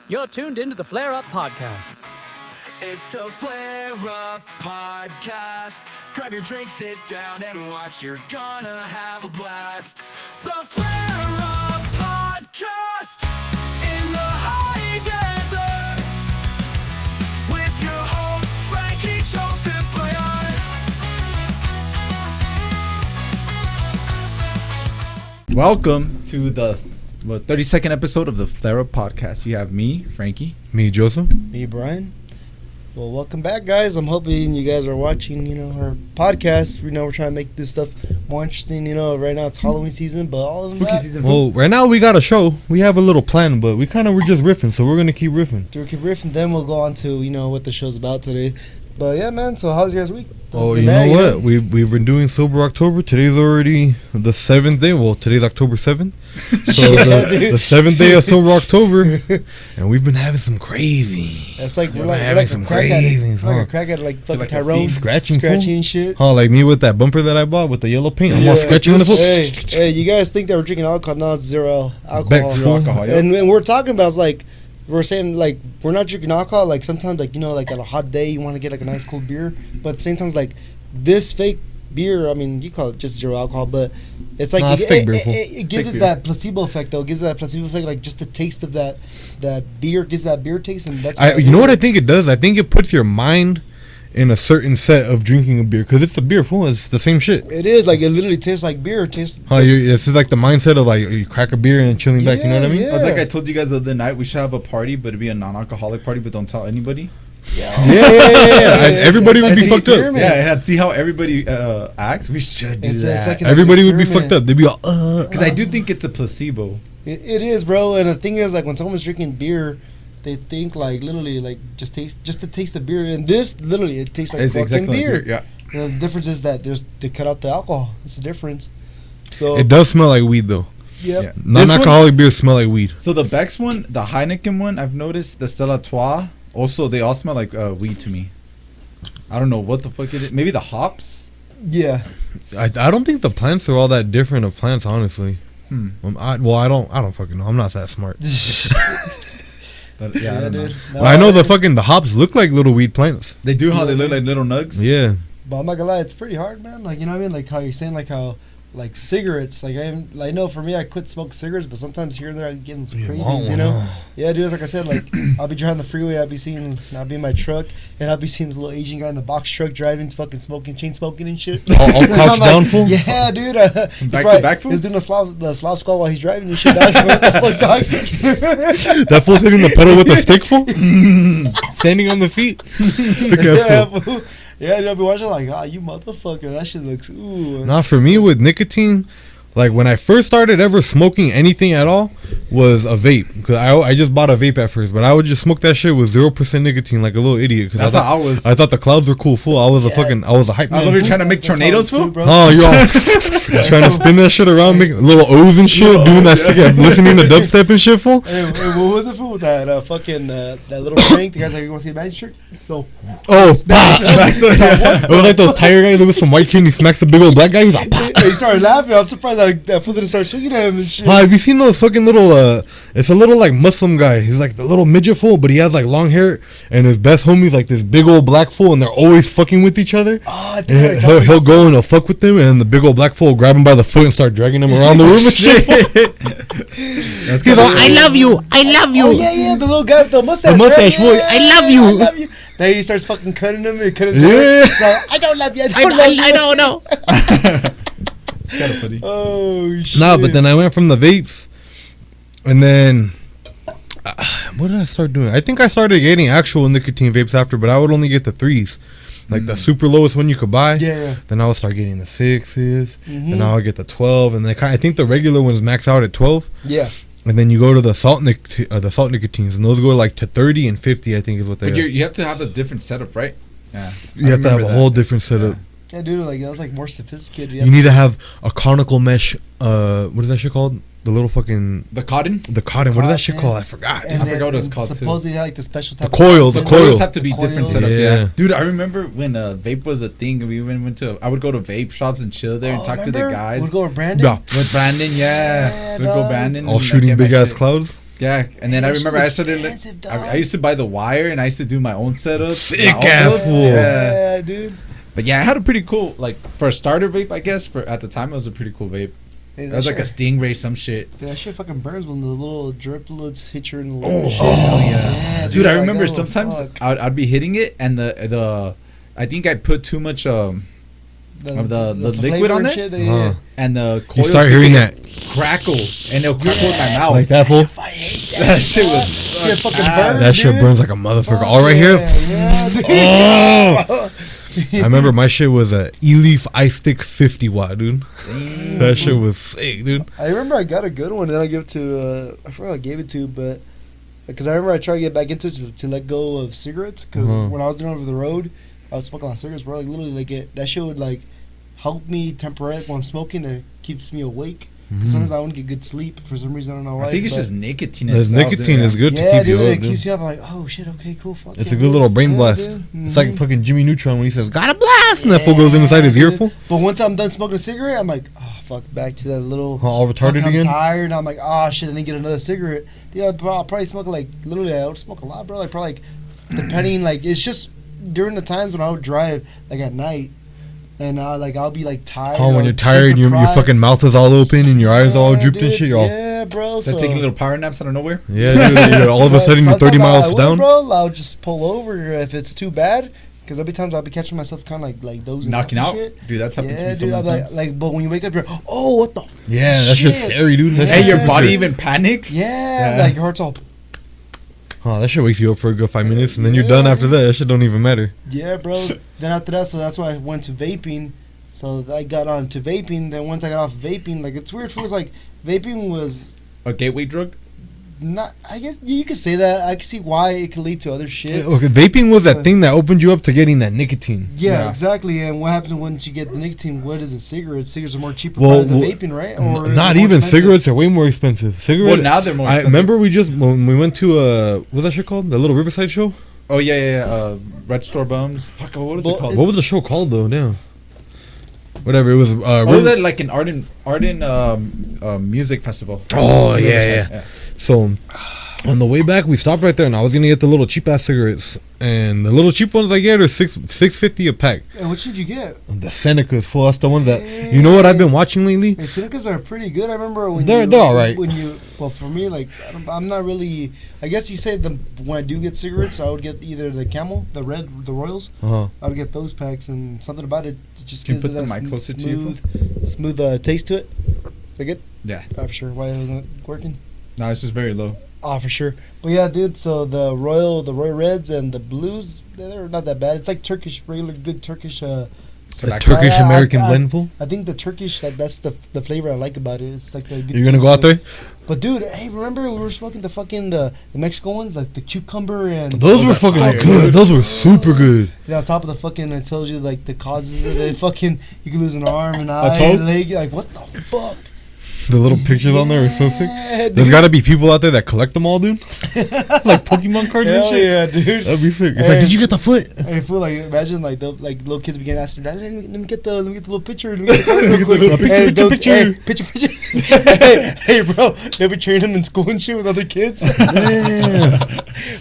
You're tuned into the Flare Up Podcast. It's the Flare Up Podcast. Grab your drink, sit down, and watch. You're gonna have a blast. The Flare Up Podcast in the high desert with your hosts Frankie, Joseph, Brian. Welcome to the 32nd episode of the Flare Up Podcast. You have me, Frankie. Me, Joseph. Me, Brian. Well, welcome back, guys. I'm hoping you guys are watching, our podcast. We know we're trying to make this stuff more interesting. Right now it's Halloween season, but all of them Spooky season. Well, right now we got a show. We have a little plan, but we're just riffing, so we're going to keep riffing. we keep riffing, then we'll go on to, what the show's about today. But yeah, man, so how's your guys' week? Oh, you know what? We've been doing Sober October. Today's already the 7th day. Well, today's October 7th. So the 7th day of Sober October. And we've been having some cravings. It's like we're like some a crack addict. cravings, Like huh? a crack addict, like fucking like a Tyrone. fiend. Scratching and shit. Oh, like me with that bumper that I bought with the yellow paint. I'm all scratching on the foot. Hey, you guys think that we're drinking alcohol? No, it's zero alcohol. Beck's Zero alcohol, yeah. And we're talking about, it's like, we're saying, like, we're not drinking alcohol. Like, sometimes, like, like, on a hot day, you want to get, like, a nice cold beer. But at the same time, it's like, this fake beer, I mean, you call it just zero alcohol, but it's like, Nah, it's fake beer, fool. it gives Fake it beer. that placebo effect, though. It gives it that placebo effect, like, just the taste of that beer, gives that beer taste, and that's... You know what I think it does? I think it puts your mind in a certain set of drinking a beer. Because it's a beer, fool. It's the same shit. It is, like, it literally tastes like beer. It tastes... This is like the mindset of like you crack a beer and chilling back. You know what I mean? Yeah. I was like, I told you guys the other night, we should have a party, but it'd be a non-alcoholic party, but don't tell anybody. Yeah. Everybody would be it's fucked up. experiment. Yeah, and see how everybody acts. We should do It's that. like an Everybody would be experiment. fucked up. They'd be all, Because I do think it's a placebo. It is, bro. And the thing is, like, when someone's drinking beer, they think, like, literally, like, just to taste the beer. And this, literally, it tastes like It's fucking exactly like beer. beer, yeah. And the difference is that they cut out the alcohol. That's the difference. So, It does smell like weed though. yep. Yeah. Non-alcoholic beers smell like weed. So the Beck's one, the Heineken one, I've noticed, the Stella Artois, also, they all smell like weed to me. I don't know what the fuck it is. Maybe the hops? Yeah. I don't think the plants are all that different of plants, honestly. I don't fucking know. I'm not that smart. But yeah, I don't know. dude. But I know the hops look like little weed plants. They do how Yeah, they look dude. like little nugs. Yeah. But I'm not gonna lie, it's pretty hard, man. Like, you know what I mean? Like how you're saying, like how, like cigarettes. Like I know for me, I quit smoking cigarettes, but sometimes here and there, I'm getting some You cravings. want You know? one, huh? Yeah, dude. Like I said, like I'll be driving the freeway. I'll be in my truck, and I'll be seeing this little Asian guy in the box truck driving, fucking smoking, chain smoking and shit. All And crouched I'm down, like, fool? Yeah, dude. Back to back, fool? He's doing the Slav squat while he's driving and shit. Dog. What the fuck, dog? That fool's hitting the pedal with a stick, fool? Standing on the feet. Sick ass Yeah, fool. fool. Yeah, dude, I'll be watching like, you motherfucker. That shit looks, ooh. Nah, for me with nicotine, like when I first started ever smoking anything at all was a vape. Because I just bought a vape at first, but I would just smoke that shit with 0% nicotine like a little idiot. Cause That's how I was. I thought the clouds were cool, fool. I was a hype I was man. over here trying to make tornadoes, Too, fool. bro. Oh, you're all trying to spin that shit around, making little O's and shit, doing that shit, listening to dubstep and shit, fool. Hey, what was it for that fucking that little prank? The guys like, you want to see the magic trick? So Oh, bah. So, yeah. It was like those tiger guys with some white kid and he smacks the big old black guy. He's like, bah. he started laughing. I'm surprised that fool didn't start swinging at him and shit. Have you seen those fucking little it's a little like Muslim guy. He's like the little midget fool, but he has like long hair and his best homie's like this big old black fool and they're always fucking with each other. Oh, I And think he'll go and he'll fuck with them and the big old black fool will grab him by the foot and start dragging him around the room and shit. That's He's kinda like, I weird. love you. I love you. Oh yeah, the little guy with the mustache. The mustache, right? boy, Yeah, I love you. I love you. Then he starts fucking cutting him and cutting his Yeah. hair. He's like, I don't love you. I don't love you. It's kind of funny. Oh shit. Nah, but then I went from the vapes and then what did I start doing? I think I started getting actual nicotine vapes after, but I would only get the 3s. Like the super lowest one you could buy. Yeah. Then I would start getting the 6s. Mhm. And I would get the 12. And I think the regular ones max out at 12. Yeah. And then you go to the salt nicotines, and those go like to 30 and 50. I think is what they. But are. you have to have a different setup, right? Yeah. You have to have a whole different setup. Yeah, dude, like that was like more sophisticated. You need to have a conical mesh. What is that shit called? The little fucking The cotton? the cotton. What is that shit Cotton. called? I forgot. And I forgot what it was and called, too. Supposedly they had like the special type The coil, of the The coil. coils have to be different Coils. setup. Yeah. Yeah. Dude, I remember when vape was a thing. We even went to. I would go to vape shops and chill there and talk to the guys. We'd go with Brandon. Yeah. With Brandon, yeah. We'd go dog. Brandon. All and, shooting get my big ass shit. clouds. Yeah, and then I That remember I shit's started. expensive, dog. I used to buy the wire, and I used to do my own setup. Sick my own ass builds. fool. Yeah, Yeah, dude. but yeah, I had a pretty cool like for a starter vape. I guess for at the time it was a pretty cool vape. Hey, It that was like a shit- Stingray, some shit. Dude, that shit fucking burns when the little driplets hit your in the lip and shit. Oh yeah, dude. I like, remember oh, sometimes fuck. I'd be hitting it, and the I think I put too much of the liquid flavor on and there? shit, Uh-huh. and the You coils start could hearing get that crackle, and it'll crackle in my mouth. like that fool. I hate That shit was Shit fucking ass. burns. That shit dude. burns like a motherfucker. Fuck All right here. yeah, dude. Oh. I remember my shit was a E-Leaf Ice Stick 50 watt, dude. That shit was sick, dude. I remember I got a good one, and I gave it to I forgot who I gave it to, but because I remember I tried to get back into it to let go of cigarettes, because Uh-huh. when I was doing over the road, I was smoking on cigarettes, bro. Like literally, like that shit would like help me temporarily when I'm smoking. It keeps me awake. 'Cause sometimes I won't get good sleep for some reason. I don't know why. I think it's but- just nicotine. The itself, nicotine dude. is good to yeah, keep dude. you It up, dude. keeps you up. Like, oh shit, okay, cool, fuck. It's yeah, a good little brain yeah, blast. dude. It's like Mhm. fucking Jimmy Neutron when he says, "Got a blast," and that fool goes inside his Yeah, ear dude. full. But once I'm done smoking a cigarette, I'm like, oh fuck, back to that little. All retarded fuck, I'm again. tired. I'm like, oh shit, I need to get another cigarette. Yeah, I'll probably smoke like literally. I would smoke a lot, bro. Like probably like depending. Like it's just during the times when I would drive, like at night, and I'll be like tired. Oh, when or you're tired, sleep and your deprived. fucking mouth is all open and your eyes all Yeah, drooped and dude, shit. You're all, yeah, bro. They're So taking little power naps out of nowhere. yeah, dude, you're all of a sudden you're 30 sometimes I miles would, down. bro. I'll just pull over if it's too bad. Because there'll be times I'll be catching myself kind of like dozing off Knocking and out, shit. dude. That's happened to Yeah, me so dude. many I'm times. like, but when you wake up, you're, oh, what the? Yeah, that shit's Shit. scary, dude. That Yeah. Hey, shit your is body scary. even panics. Yeah, Yeah. like your heart's all. Oh, that shit wakes you up for a good 5 minutes, and then you're done Yeah. after that. That shit don't even matter. Yeah, bro. Then after that, so that's why I went to vaping. So I got on to vaping. Then once I got off vaping, like it's weird. Feels like vaping was A gateway drug. not. I guess you could say that. I can see why it could lead to other shit. Okay, vaping was that thing that opened you up to getting that nicotine. Yeah, Yeah. exactly. And what happens once you get the nicotine? What is it? Cigarettes. Cigarettes are more cheaper Well, than well, vaping, right? Or is it Not more even expensive? cigarettes are way more expensive. Cigarettes. Well, now they're more. I expensive. remember we just when we went to what's that shit called? The little Riverside show. Oh yeah. Red Store Bums. Fuck. What was Well, it called? What was the show called though? Damn. Whatever it was. Oh, was that like an art and music festival? Oh, yeah, Riverside, yeah. So on the way back, we stopped right there, and I was gonna get the little cheap ass cigarettes, and the little cheap ones I get are $6.50 a pack. And which did you get? The Senecas, full. That's the one that you know what I've been watching lately. Hey, Senecas are pretty good. I remember when They're all right. When you, well, for me, like I'm not really. I guess you say when I do get cigarettes, I would get either the Camel, the red, the Royals. Uh-huh. I would get those packs, and something about it just Can you gives it put the that mic closer to you, smooth taste to it. They good? Yeah. I'm sure. Why it wasn't working? No, it's just very low. Oh, for sure. But yeah, dude. So the Royal Reds and the Blues, they're not that bad. It's like Turkish, regular good Turkish. The Tobacco. Turkish American I- blend, full. I think the Turkish that's the flavor I like about it. It's like the good You're gonna taste go out to it. there. But dude, hey, remember we were smoking the fucking the Mexican ones, like the cucumber and Those were are fucking fire, good. dude. Those were super good. on top of the fucking it tells you like the causes of it. Fucking you can lose an arm, an eye, toe? a leg. Like what the fuck? The little pictures on there are so sick. Yeah, There's dude. got to be people out there that collect them all, dude. Like Pokemon cards and Hell shit. yeah, dude. That'd be sick. It's Hey. like, did you get the foot? I feel like imagine like little kids begin asking, Dad, let me get the little picture. Let me get the card real quick." Picture, Hey, picture, they'll- picture. hey, picture. hey, bro, they'll be training them in school and shit with other kids.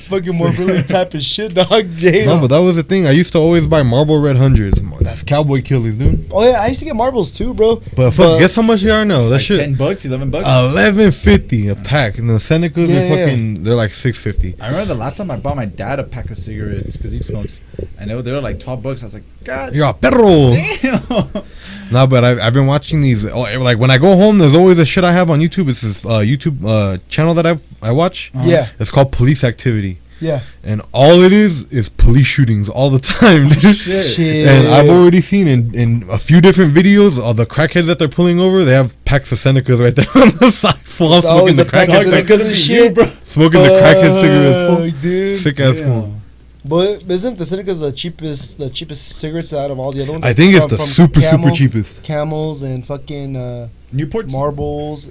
Fucking more really type of shit, dog. Damn. No, but that was the thing. I used to always buy Marlboro Red Hundreds. That's cowboy killers, dude. Oh yeah, I used to get marbles too, bro. But fuck, guess how much they are now? That Like shit. $10, $11. $11.50 a pack, and the Senecas Yeah, are fucking. They're like $6.50. I remember the last time I bought my dad a pack of cigarettes because he smokes, and they were like $12. I was like, God You're a perro. damn. No, but I've been watching these. Like when I go home, there's always a shit I have on YouTube. It's this YouTube channel that I watch. Yeah, It's called Police Activity, yeah. and all it is police shootings all the time. dude. Shit. And I've already seen in a few different videos all the crackheads that they're pulling over. They have packs of Senecas right there on the side. Full on It's always smoking the the pack of crackhead, That's Senecas gonna and be shit. you, bro. smoking the crackhead cigarettes. Full. Fuck, dude. Sick ass Damn. fool. But isn't the Senecas the cheapest cigarettes out of all the other ones? I Like, think it's from- the from super cheapest. Camels and fucking Newports. marbles.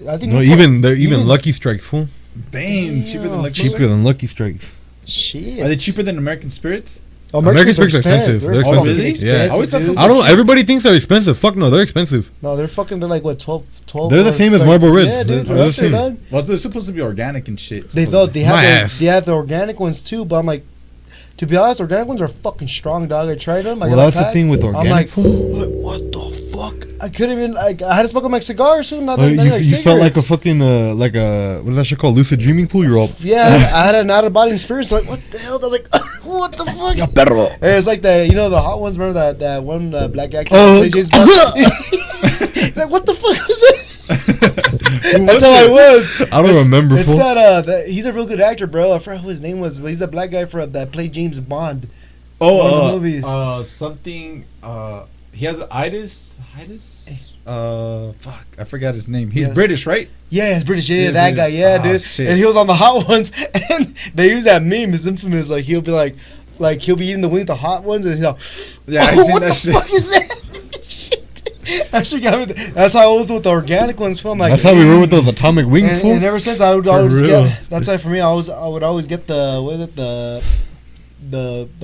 I think No, Newport- they're even Lucky Strikes, fool. Damn, cheaper than Damn, Lucky Cheaper Strikes? than Lucky Strikes. Shit. Are they cheaper than American Spirits? American Spirits are expensive. They're Oh, expensive. really? Yeah. I always thought those I don't. Everybody thinks they're expensive. Fuck no, they're expensive. No, they're like what 12. They're the same as like, Marlboro Reds. Yeah, dude, They're they're the up there, same. dog. Well, they're supposed to be organic and shit. They supposedly. have the organic ones too, but I'm like, to be honest, organic ones are fucking strong, dog. I tried them. I Well, got a that's the pack. thing with I'm organic like, food. what the fuck? I couldn't even like. I had to smoke them like cigars, soon. Not You, like you felt like a cigarettes. fucking like a what is that shit called? Lucid dreaming pool. You're all Yeah, I had an out of body experience. Like, what the hell? I was like, what the fuck? Hey, it's like the the hot ones. Remember that one black actor? Oh. that plays James Bond? He's like, what the fuck was that? That's how I was. I don't remember, It's fool. that he's a real good actor, bro. I forgot who his name was, but he's the black guy that played James Bond. One of the movies. Something. He has itis. Fuck, I forgot his name. He's Yes. British, right? Yeah, it's British. Yeah, Yeah, that guy. British. Yeah, Ah, dude. shit. And he was on the hot ones, and they use that meme. It's infamous. Like he'll be like he'll be eating the wings, the hot ones, and he's like, Yeah, I oh, seen what that the shit. fuck is that? Shit. That shit got me. That's how I was with the organic ones. Film like That's how we were with those atomic wings. And, fool. and ever since I would always real. get. That's why for me, I would always get the what is it the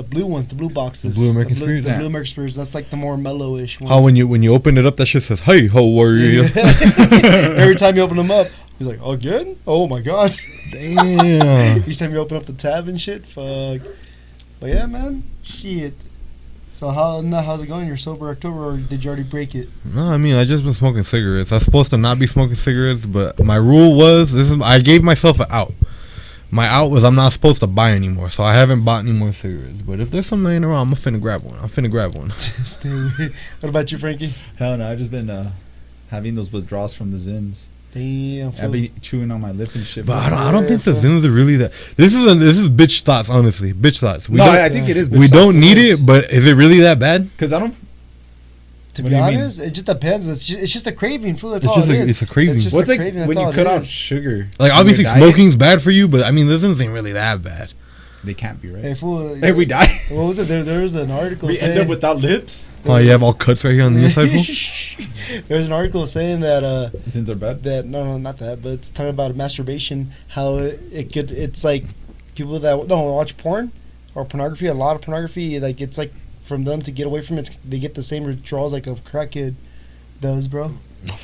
blue ones, the blue boxes, The blue American Spirits? the Yeah. blue American Spirits. That's like the more mellowish ones. How when you open it up, that shit says, "Hey, how are you?" Every time you open them up, he's like, again? Oh my god. Damn. Each time you open up the tab and shit, fuck. But yeah, man, shit. So how's it going? You're sober October, or did you already break it? No, I mean I just been smoking cigarettes. I'm supposed to not be smoking cigarettes, but my rule was I gave myself an out. My out was I'm not supposed to buy anymore, so I haven't bought any more cigarettes. But if there's some laying around, I'm finna grab one. Stay away. What about you, Frankie? Hell no, I've just been having those withdrawals from the Zins. Damn. I've fool. been chewing on my lip and shit. But for- I don't think the fool. Zins are really that. This is bitch thoughts, honestly. Bitch thoughts. No, I think it is. We don't need it, but is it really that bad? Because I don't. To What be do you mean? honest, it just depends. It's just a craving, fool. That's It's all just it a- is. it's a craving. It's just What's a like craving. That's when all you it cut out is. sugar? Like in obviously your diet, smoking's bad for you, but I mean this isn't really that bad. They can't be right. Hey, fool. Hey, we die. What was it? There was an article We saying. end up without lips. Oh, you have all cuts right here on the inside. Fool? There's an article saying that Zins are bad. no, not that, but it's talking about masturbation. How it's like people that don't watch porn or pornography. A lot of pornography, like it's like from them to get away from it, they get the same withdrawals like a crackhead does, bro.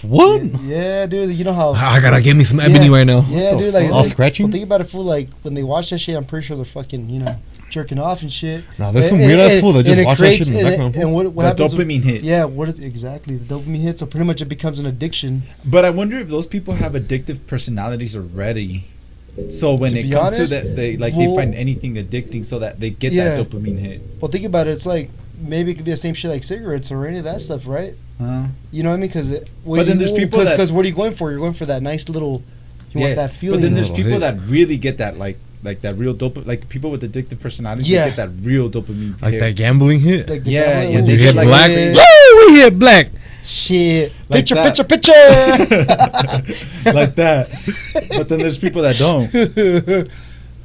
What? Yeah, dude. You know how I gotta get me some ebony right now. Yeah, dude. Like, All scratching? Well, think about it, fool. Like when they watch that shit, I'm pretty sure they're fucking, jerking off and shit. Nah, there's some And- weird ass and- fool that and just it watch that creates- shit in the background. And what The happens? dopamine hit. Yeah, what is exactly the dopamine hit? So pretty much it becomes an addiction. But I wonder if those people have addictive personalities already. So when To it be comes honest, to that, they well- find anything addicting so that they get Yeah. that dopamine hit. Well, think about it. It's like maybe it could be the same shit like cigarettes or any of that stuff, right? You know what I mean? Because But then there's people that- because what are you going for? You're going for that nice little. You want that feeling. But then there's Little people hit. that really get that like that real dopamine. Like people with addictive personalities, Yeah. they get that real dopamine. Like hit. that gambling hit. Like the Yeah, gambling yeah, one. they You get hit like black. crazy. Woo! We hit black. Shit. Like Picture, that. picture. like that. But then there's people that don't.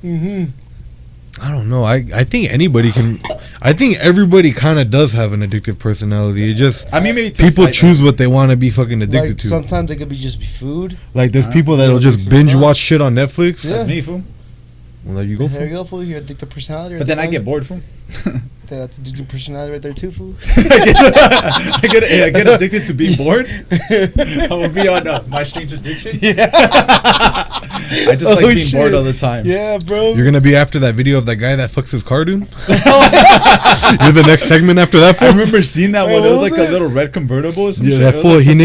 Mm-hmm. I don't know. I think anybody can. I think everybody kind of does have an addictive personality. It just I mean, maybe to people slight- choose what they want to be fucking addicted Like to. sometimes it could be just food. Like there's Huh? people that'll Yeah, just it's binge fun. watch shit on Netflix. Yeah. That's me, fool. Well, there you go. There fool. you go, fool. You're addicted personality. But then I get bored, fool. That's addicted personality right there too, fool. I get addicted to being bored. I'm gonna be on My Strange Addiction. Yeah. I just like Oh, being shit. bored all the time. Yeah, bro. You're gonna be after that video of that guy that fucks his car, dude. You're the next segment after that. I Fool? remember seeing that Wait, one. It was what like was a it? little red convertible or some Yeah, shit. that It fool. was He like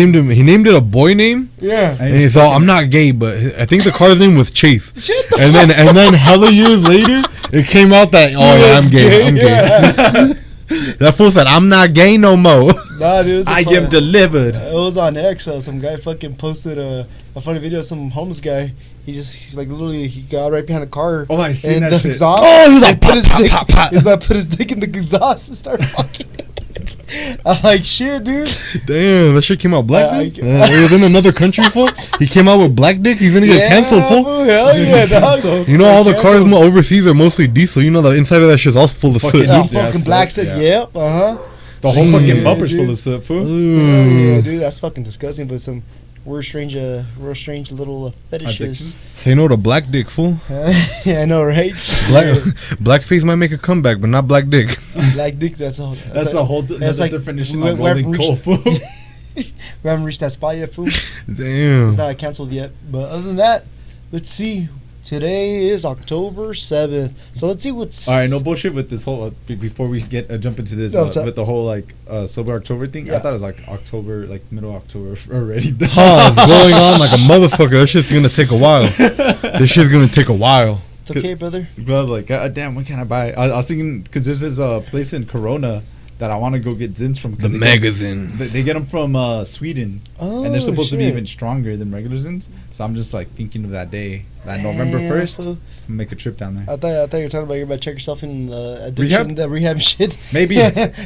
named it a boy name, Yeah. some- and he's all, "I'm not gay," but I think the car's name was Chase. Shut the And then hella years later, it came out that yeah, I'm gay. I'm gay. That fool said, "I'm not gay no more." Nah, dude. It's a I fun- am delivered. It was on X. Some guy fucking posted a funny video of some homeless guy. He's like literally he got right behind a car. Oh, I seen and that the shit. exhaust. Oh, he was like, put pop, his pop, dick. pop, pop. He's about to put his dick in the exhaust and start fucking. I'm like, shit, dude. Damn, that shit came out black. I- Dude. It was in another country, fool. He came out with black dick. He's gonna get canceled, fool. fool, hell yeah, dog. You know, all the cars Canceled. overseas are mostly diesel. You know, the inside of that shit's all full of Fucking soot. Yeah, dude. Yeah, fucking so- black said, yeah. yep, The whole fucking Yeah, bumper's dude. full of soot, fool. Hell yeah, dude, that's fucking disgusting. But some real strange little fetishes. Addictions. Say no to black dick, fool. Yeah, I know, right? Blackface might make a comeback, but not black dick. Black dick. That's all. That's a whole that's like definition we of haven't rolling coal, fool. We haven't reached that spot yet, fool. Damn. It's not canceled yet. But other than that, let's see. Today is October 7th. So let's see what's... All right, no bullshit with this whole... before we get jump into this, with the whole, like, Sober October thing, Yeah. I thought it was, like, October, like, middle October already. Huh, it's going on like a motherfucker. That shit's gonna take a while. This shit's gonna take a while. It's okay, brother. But I was like, God damn, what can I buy? I was thinking, because there's this place in Corona that I want to go get Zins from. The magazine. They get them from Sweden. Oh, And they're supposed to be shit. even stronger than regular Zins. So I'm just, like, thinking of that day. That November Damn, 1st, fool. make a trip down there. I thought you were talking about you're about to check yourself in addiction, Rehab? that rehab shit. Maybe.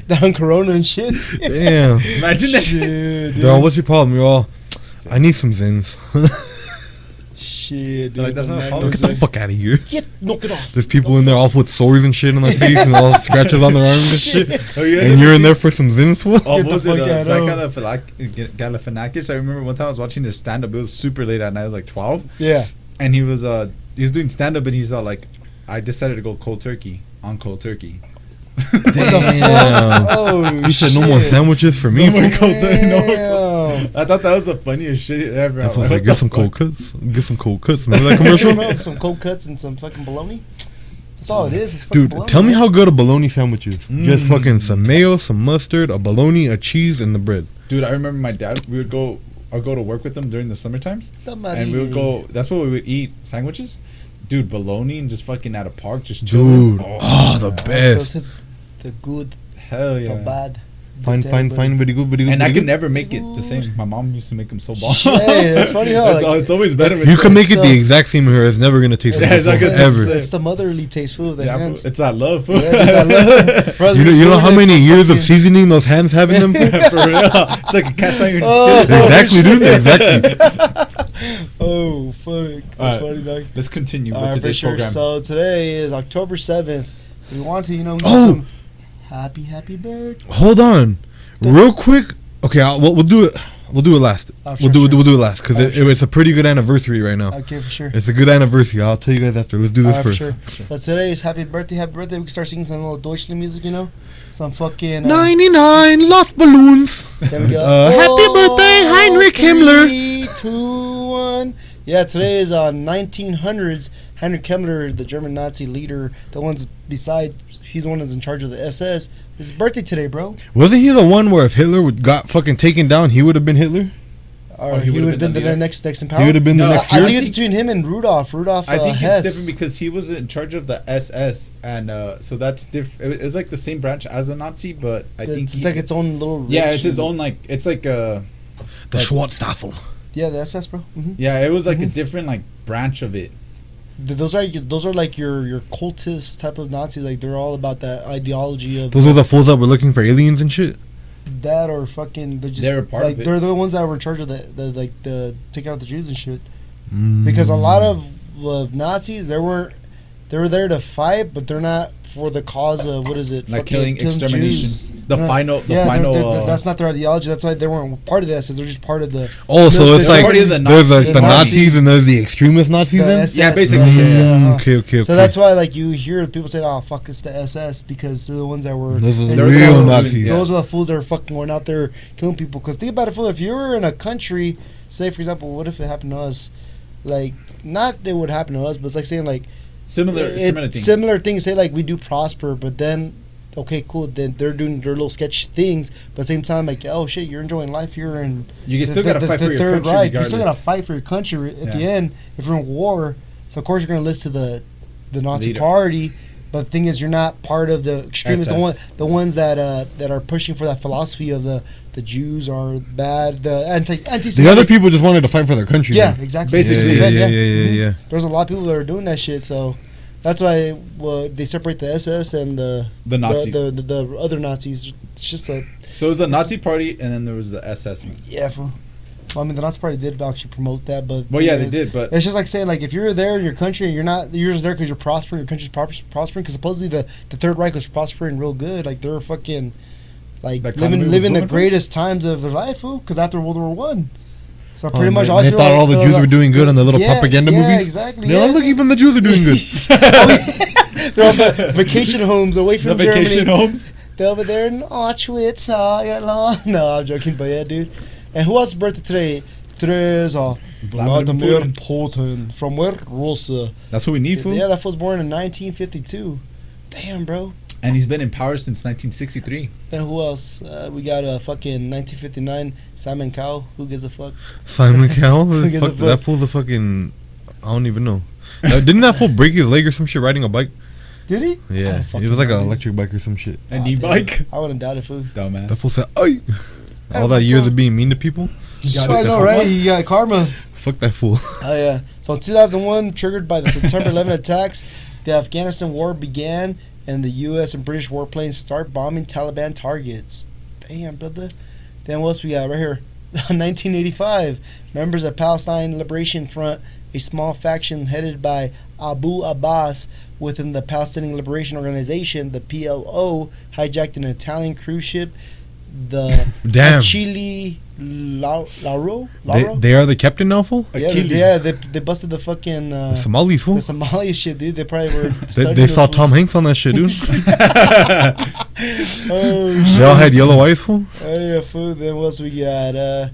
Down Corona and shit. Damn. Imagine that shit. Shit, dude. Dog, what's your problem? You're all, I need some Zins. Shit, dude. Like, that's not a Man, problem. Get the fuck out of here. knock it off. There's people in there off with sores and shit on their face and all scratches on their arms and shit. Oh, yeah, And you're in there for some Zins, fool? Oh, Get the was fuck it out Galifianakis? I remember one time I was watching his stand-up. It was super late at night. I was like 12. Yeah. And he was doing stand-up, and he's like, I decided to go cold turkey on cold turkey. Damn. Oh, He said no more sandwiches for me. No more fool. cold turkey. No more cold. Damn. I thought that was the funniest shit ever. That's I'm like, like, get some cold cuts. Get some cold cuts. Remember that commercial? Bro, some cold cuts and some fucking bologna. That's all it is. It's fucking Dude, bologna, tell me man. how good a bologna sandwich is. Just fucking some mayo, some mustard, a bologna, a cheese, and the bread. Dude, I remember my dad. I'd go to work with him during the summer times, and we would go. That's what we would eat sandwiches. Dude, bologna and just fucking at a park, just chilling. Dude, oh, the That's best. the good, Hell the yeah. bad. Fine, the fine, terrible. fine, very good, very good. And I very could good. never make it the same. My mom used to make them so bomb. Hey, that's funny how, like, it's always better. You can make it so- the exact same here. It's never gonna taste Yeah, the it's not same gonna taste the ever. same. It's the motherly taste food of the Yeah, hands. it's that love. Yeah, dude, I love- Bro, You we're know doing how it many for years of fucking- seasoning those hands have in them? For real. It's like a cast iron Oh. skillet. Exactly, dude. Exactly. Oh, fuck. That's Alright. funny, dog. Let's continue with Alright, for today's sure. program. So today is October 7th. We want to, do Oh. some happy birthday. Hold on, real quick. Okay, we'll do it. We'll do it last. Oh, We'll sure, do sure. it last because Sure. it's a pretty good anniversary right now. Okay, for sure. It's a good anniversary. I'll tell you guys after. Let's do this Alright, first. for sure. So today is happy birthday. We can start singing some little Deutschland music, Some fucking... 99 love balloons. There we go. Happy birthday, Heinrich Himmler. 3, 2, 1. Yeah, today is 1900s. Heinrich Himmler, the German Nazi leader, he's the one that's in charge of the SS. His birthday today, bro. Wasn't he the one where if Hitler got fucking taken down, he would have been Hitler? Or he he would would've have been been the the next in power. He would have been the No, next I year. think it's between him and Rudolf. I think Hess. it's different because he was in charge of the SS, and so that's different. It's like the same branch as a Nazi, but I think It's like its own little... yeah, branch. it's his own it's like The Schwarzstaffel. Yeah, the SS, bro. Mm-hmm. yeah, it was like a different like branch of it. Those are like your cultist type of Nazis. Like they're all about that ideology of Those were the fools that were looking for aliens and shit. that, or fucking they're just They're a part like of it. they're the ones that were in charge of the taking out the Jews and shit. Mm. Because a lot of Nazis they were there to fight, but they're not for the cause of what is it? Like Fucking killing extermination. Jews. The They're not- final. that's not their ideology. That's why they weren't part of the SS. They're just part of the. Oh, so the- it's the like party of the there's like Nazis. the Nazis. Nazis and there's the extremist Nazis the then? SS, Yeah, basically, SS, yeah. uh-huh. Okay. So that's why like you hear people say, "Oh fuck, it's the SS," because they're the ones that were. Those are the They're the real ones Nazis. doing- yeah. Those are the fools that are fucking going out there killing people. Because think about it, fool. If you were in a country, say for example, what if it happened to us? Like, not that it would happen to us, but it's like saying like similar thing. similar things. Say like we do prosper, but then okay, cool. Then they're doing their little sketch things, but at the same time, like, oh shit, you're enjoying life here, and You still gotta fight for your Third country Reich. You regardless. still gotta fight for your country at the Yeah. end. If you're in war, so of course you're gonna listen to the Nazi Leader. party. But the thing is, you're not part of the extremists. SS. The ones that are pushing for that philosophy of the Jews are bad. The anti. The other people just wanted to fight for their country. Yeah, man. exactly. Basically, yeah, Defend, yeah. There's a lot of people that are doing that shit. So that's why they separate the SS and the Nazis. the other Nazis. It's just a So it was a Nazi party, and then there was the SS. yeah. Well, I mean, the Nazi Party did actually promote that, but Well, yeah, they it's- did, but It's just like saying, like, if you're there in your country and you're just there because you're prospering, your country's prospering, because supposedly the Third Reich was prospering real good. Like, they're fucking, like, The economy was living the booming for greatest times of their life, because after World War One. So pretty much all they these thought people all the are Jews like- were doing good on the little Yeah, propaganda yeah, movies. exactly, They're like, yeah. look, even the Jews are doing good. They're on vacation homes away The from vacation Germany. homes. They're over there in Auschwitz. No, I'm joking, but yeah, dude. And who else's birthday today? Today is Vladimir Putin. From where? Russia. That's what we need, fool. Yeah, that was born in 1952. Damn, bro. And he's been in power since 1963. Then who else? We got fucking 1959 Simon Cowell. Who gives a fuck? Simon Cowell? Who gives a Fuck, fuck? that fool's a fucking... I don't even know. Didn't that fool break his leg or some shit riding a bike? Did he? I Yeah, don't it fucking was like know, an dude. electric bike or some shit. An Aw, e-bike. damn. I wouldn't doubt it, fool. Dumbass. That fool said, "Ay." All that years of being mean to people. I know, right? He got karma. Fuck that fool. Oh yeah. So in 2001, triggered by the September 11 attacks, the Afghanistan war began, and the U.S. and British warplanes start bombing Taliban targets. Damn, brother. Then what else we got right here? 1985, members of Palestine Liberation Front, a small faction headed by Abu Abbas within the Palestinian Liberation Organization, the PLO, hijacked an Italian cruise ship, the Damn. Chile Lauro. They are the captain now, fool? Yeah, they busted the fucking The Somalis, fool? the Somali shit, dude. They probably were. They studying saw those Tom fools. Hanks on that shit, dude. Oh, They all had yellow eyes, fool. oh yeah, food. Then what else we got? Let's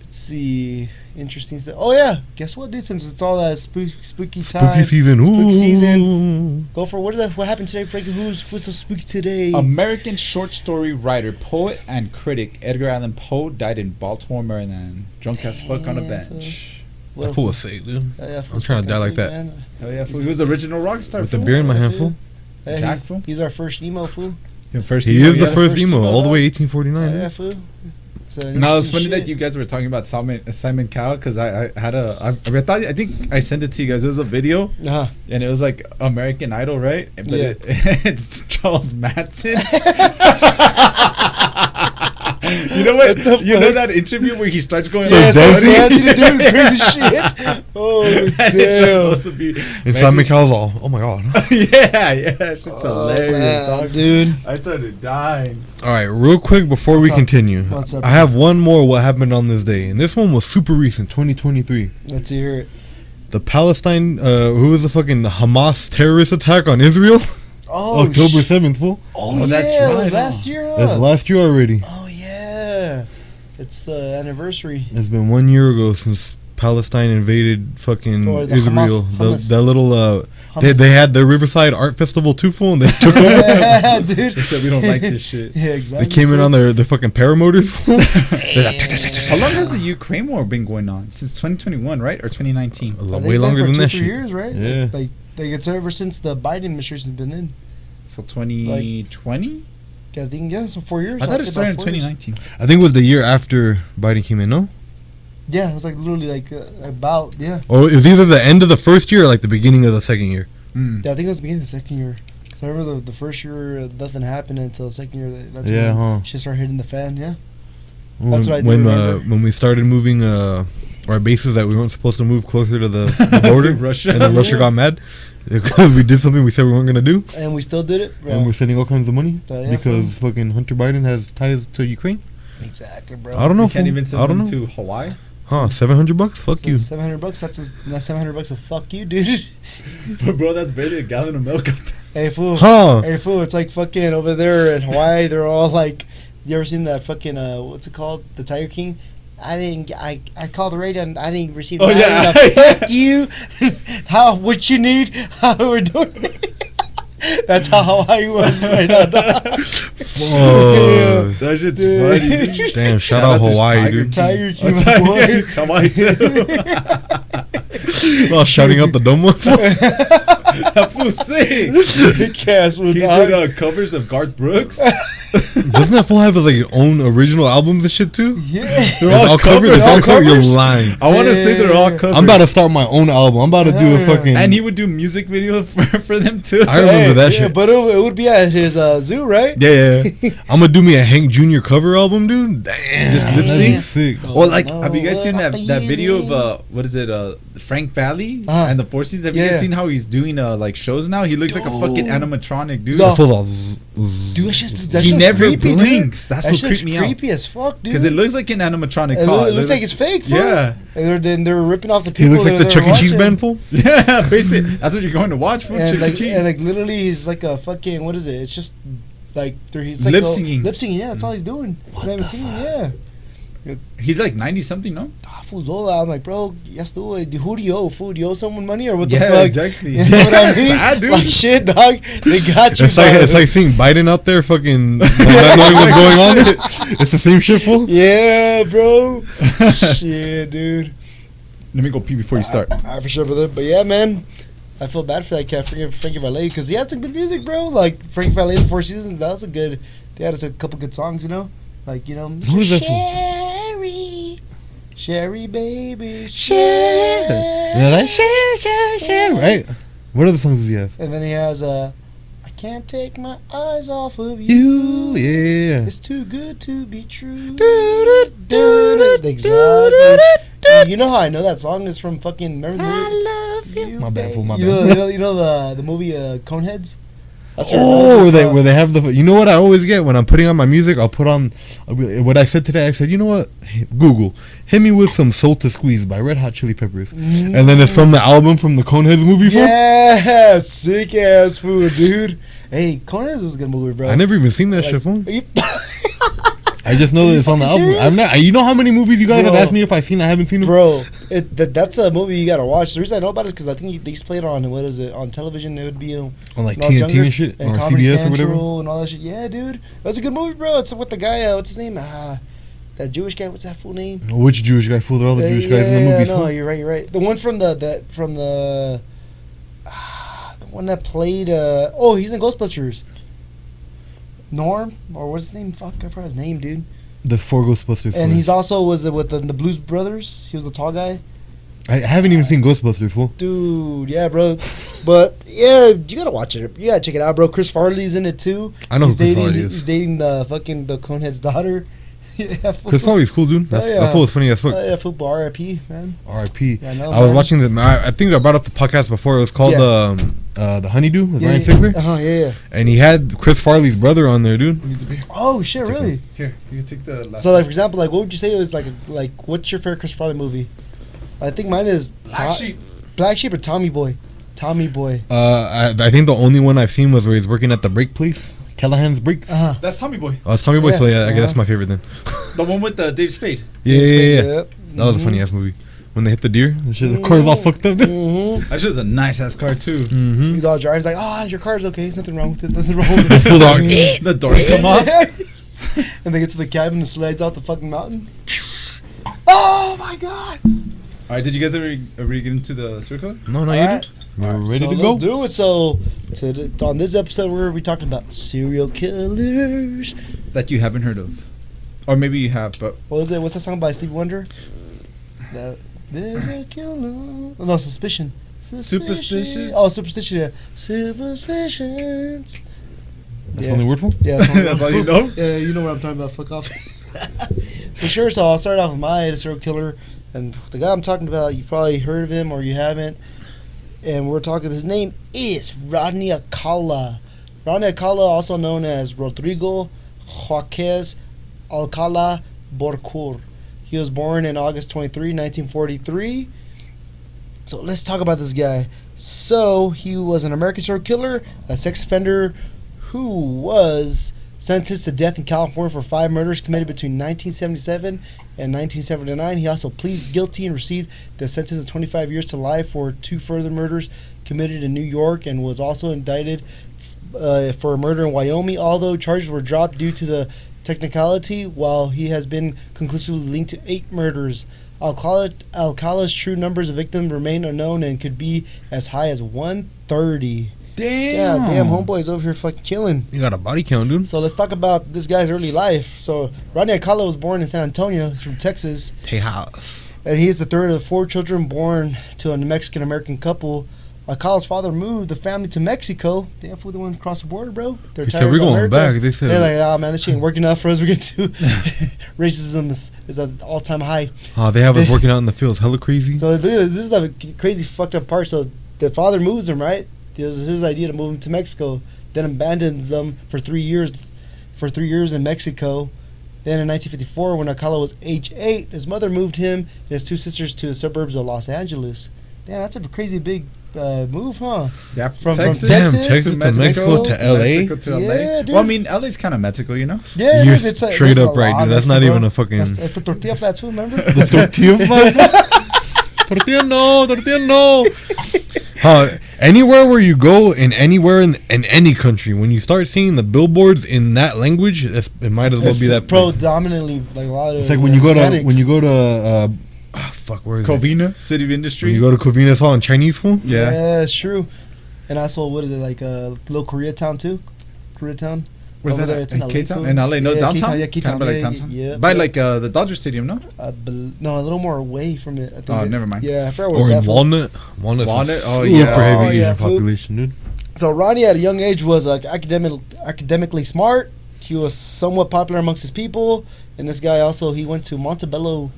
see. Interesting stuff. Oh yeah, guess what, dude? Since it's all that spooky time, Spooky season. Ooh. Spooky season. Go for what happened today, Frankie? What's so spooky today? American short story writer, poet, and critic Edgar Allan Poe died in Baltimore, Maryland. Drunk as fuck on a Damn, bench. That fool was sick, dude. Yeah, I'm trying to die like that. Man. Oh yeah, fool. He was the original rock star. With the fool. beer in my hand, fool. Yeah, Jack, fool? he's our first emo fool. The first He emo, is the yeah. first emo, emo, all the way dog. 1849. Yeah, dude. fool. So No, it's funny shit. that you guys were talking about Simon Cowell because I think I sent it to you guys. It was a video Uh-huh. and it was like American Idol, right? But Yeah. it's Charles Manson. You know what? You know that interview where he starts going Yes, like, I'm dancing to do this crazy shit. Oh It's damn. supposed to be. And Simon Cowell's all, oh my god. yeah, it's hilarious, man, dog. dude. I started dying. All right, real quick before we What's up? continue, What's up, I have one more what happened on this day, and this one was super recent, 2023. Let's hear it. The Palestine, who was the Hamas terrorist attack on Israel? Oh, October 7th, fool. Oh, that's yeah, it right, was huh? last year, huh? That's last year already. Oh yeah, it's the anniversary. It's been 1 year ago since Palestine invaded fucking Or the Israel. Hamas. That little, they Hummus. had the Riverside Art Festival too, fool, and they took over. Yeah, dude. They said we don't like this shit. Yeah, exactly. They came in on their fucking paramotors, fool. How long has the Ukraine war been going on? Since 2021, right? Or 2019? I think Way it's been longer for than 2 that or shit. 3 years, right? Yeah. Like it's ever since the Biden administration's been in. So 2020? I think so 4 years. I thought I'd it say started in about 4 years. 2019. I think it was the year after Biden came in, no? Yeah, it was like literally like about Or it was either the end of the first year or like the beginning of the second year. Yeah, I think it was the beginning of the second year. So I remember the first year nothing happened until the second year. That's Yeah, when huh. shit started hitting the fan. Yeah. When, That's what I do when, remember. when we started moving our bases that we weren't supposed to move closer to the border, Russia. and then Russia Yeah. got mad because we did something we said we weren't gonna do, And we still did it. and we're sending all kinds of money Yeah, because fucking Hunter Biden has ties to Ukraine. Exactly, bro. I don't know. You can't fool. even I send don't them know. to Hawaii? Huh? $700? Fuck So you. $700. That's $700 of fuck you, dude. But bro, that's barely a gallon of milk. Hey fool. Huh? Hey fool. It's like fucking over there in Hawaii. They're all like, you ever seen that fucking what's it called? The Tiger King. I called the radio and I didn't receive. Oh, it. yeah. Fuck you. How what you need? How we're doing it. That's how Hawaii was right now, dog. Fuck. That shit's Dude. funny, dude. Damn! Shout out to Hawaii, Tiger dude. Tiger King, Oh, my boy. Hawaii too. Oh, shouting out the dumb one. That fool sings. Sick ass He with dog. did covers of Garth Brooks. Doesn't that fool have his like own original albums and shit too? Yeah. They're It's all covered. It's all covered. You're lying. I want to say they're all covers. I'm about to start my own album. I'm about to do a Yeah. fucking. And he would do music video for them too. I remember that yeah, shit. but it would be at his zoo, right? Yeah. I'm gonna do me a Hank Jr. cover album, dude. Damn, Just lip that'd be sync? sick. Well, like, no, have you guys seen that what video you of what is it? Frank Valley Uh-huh. and the Four Seasons. Have you Yeah. guys seen how he's doing like shows now? He looks like a fucking animatronic dude. So- That fool's all Dude, that's just that He shit's never creepy, blinks. Dude. That's that what shit's creeped me out. creepy as fuck, dude. Because it looks like an animatronic It car. looks like it's fake, fool. Yeah. And they're ripping off the He people. looks like the that Chuck they're E. Cheese watching. band fool. Yeah, basically. That's what you're going to watch, fool. And Chuck E. like, Cheese. and like literally, he's like a fucking, what is it? It's just like he's like Lip singing. Lip singing, yeah. That's all he's doing. He's not even singing, yeah. He's like 90 something, no? Ah, fool, Lola. I'm like, bro, yes, do it. Who do you owe? Fool, do you owe someone money or what the Yeah, fuck? exactly. You know what I mean? Sad, dude. Like shit, dog. They got you. It's like seeing Biden out there fucking not knowing what's going on. It's the same shit, fool. Yeah, bro. Shit, dude. Let me go pee before you start. Alright, for sure, brother. But yeah, man, I feel bad for that cat, Frankie Valli, because he had some good music, bro. Like Frankie Valli, The Four Seasons, that was a good. They had us a couple good songs, you know. Like Who is that fool? Sherry, baby, Yeah, like share, right? What other songs does he have? And then he has I can't take my eyes off of you. Yeah. It's too good to be true. Exactly. You know how I know that song is from fucking. Remember the movie? I love you. My bad, fool. My You bad. know the movie Coneheads. That's Oh, where where they have the. You know what I always get when I'm putting on my music? I'll put on what I said today. I said, you know what? Hey, Google, hit me with some Soul to Squeeze by Red Hot Chili Peppers, and then it's from the album from the Coneheads movie. fool. Yeah, sick ass food, dude. Hey, Coneheads was a good movie, bro. I never even seen that Like, shit. Fool. you- I just know Are that you it's on the fucking album. serious? I'm not. You know how many movies you guys have Bro. asked me if I've seen? I haven't seen them. Bro, that's a movie you gotta watch. The reason I know about it is because I think they used to play it on what is it on television? It would be On like when I was TNT younger, and shit, and or Comedy CBS or whatever. Central and all that shit. Yeah, dude, that was a good movie, bro. It's with the guy. What's his name? That Jewish guy. What's that full name? Which Jewish guy? Fool, they're all the Jewish guys in the movies. No, fool. you're right. You're right. The one from the one that played. He's in Ghostbusters. Norm or what's his name? Fuck, I forgot his name, dude. The four Ghostbusters. And fool. he's also was with the Blues Brothers. He was a tall guy. I haven't even seen Ghostbusters. Fool. Dude, yeah, bro. But yeah, you gotta watch it. You gotta check it out, bro. Chris Farley's in it too. I know he's who Chris dating, Farley is. He's dating the Conehead's daughter. Yeah, Chris Farley's cool, dude. That, yeah. that fool is funny as fuck. Yeah, football RIP, man. R.I.P. Yeah, I know, I was man. watching the. I think I brought up the podcast before. It was called the Honeydew with Ryan Sickler, Yeah. and he had Chris Farley's brother on there, dude. Needs a beer. Oh shit, really? Here, you can take the last So like for example, like what would you say was like what's your favorite Chris Farley movie? I think mine is Black Sheep. Black Sheep or Tommy Boy. Tommy Boy. I think the only one I've seen was where he's working at the brake place, Callahan's Brakes. That's Tommy Boy. Oh, it's Tommy Boy. Yeah, So yeah, I guess that's uh-huh. my favorite then. The one with Dave Spade. Yeah. Yep. That was a funny ass movie. When they hit the deer, the shit, the car's all fucked up. Mm-hmm. That's just a nice ass car too. Mm-hmm. He's all driving. He's like, "Oh, your car's okay. There's nothing wrong with it. Nothing wrong with it." Full dog. The doors come off. And they get to the cabin and slides out the fucking mountain. Oh my god! All right, did you guys ever get into the serial killer? No, not All yet. right. We're ready So to let's go. do it. So on this episode, we're gonna be talking about serial killers. That you haven't heard of, or maybe you have, but What was it? What's that song by Stevie Wonder? There's a killer. Oh, no, Suspicion. Superstitious? Oh, Superstition. Yeah. Superstitions. That's Yeah. the only word for? Yeah, that's all you know. Yeah, you know what I'm talking about. Fuck off. For sure. So I'll start off with my serial killer, and the guy I'm talking about, you probably heard of him or you haven't. And we're talking. His name is Rodney Alcala. Rodney Alcala, also known as Rodrigo Joaquez Alcala Borcur. He was born in August 23, 1943. So let's talk about this guy. So he was an American serial killer, a sex offender who was sentenced to death in California for 5 murders committed between 1977 and 1979. He also pleaded guilty and received the sentence of 25 years to life for 2 further murders committed in New York, and was also indicted for a murder in Wyoming, although charges were dropped due to the technicality, while he has been conclusively linked to 8 murders. Alcala's true numbers of victims remain unknown and could be as high as 130. Damn. Yeah, damn, homeboy's over here fucking killing. You got a body count, dude. So let's talk about this guy's early life. So Rodney Alcala was born in San Antonio. He's from Texas, Tejas. and he is the third of 4 children born to a Mexican-American couple. Alcala's father moved the family to Mexico. Damn, fool, they went across the border, bro. They're They tired said, "We're of going America." back. They said- They're like, "Oh man, this shit ain't working out for us. We're going to racism is at all-time high." Oh, they have us working out in the fields. Hella crazy. So this is a crazy fucked up part. So the father moves him, right? It was his idea to move him to Mexico then abandons them for 3 years. For 3 years in Mexico. Then in 1954, when Alcala was age 8, his mother moved him and his 2 sisters to the suburbs of Los Angeles. Damn, that's a crazy big move, huh? Yeah, From Texas, Texas Damn, Texas to Mexico to LA. Mexico to LA. Yeah, dude. Well, I mean, LA's kind of Mexico, you know. Yeah, You're it's a, straight there's up a right, lot dude. That's next not to, even bro. a fucking. That's the tortilla flats, too, remember? The tortilla tortilla no. Anywhere where you go, anywhere in any country, when you start seeing the billboards in that language, it might as well be that place. Predominantly like a lot of. It's like when you go to where is it? Covina, City of Industry. When you go to Covina, it's all in Chinese food. Yeah. it's true. And also, what is it like? Little Koreatown too. Koreatown. Where's Over that? there, it's In in LA K-Town? food. In LA? No, Yeah, downtown? K-Town, yeah, K-Town, Kinda by, like, yeah, downtown? yeah. By like the Dodger Stadium, no? No, a little more away from it. I think Oh, never mind. Yeah, I forgot where Or it's in at. Walnut. Walnut's Walnut? a Oh, super yeah. heavy Oh, yeah, Asian food. population, dude. So Ronnie, at a young age, was academically smart. He was somewhat popular amongst his people. And this guy also, he went to Montebello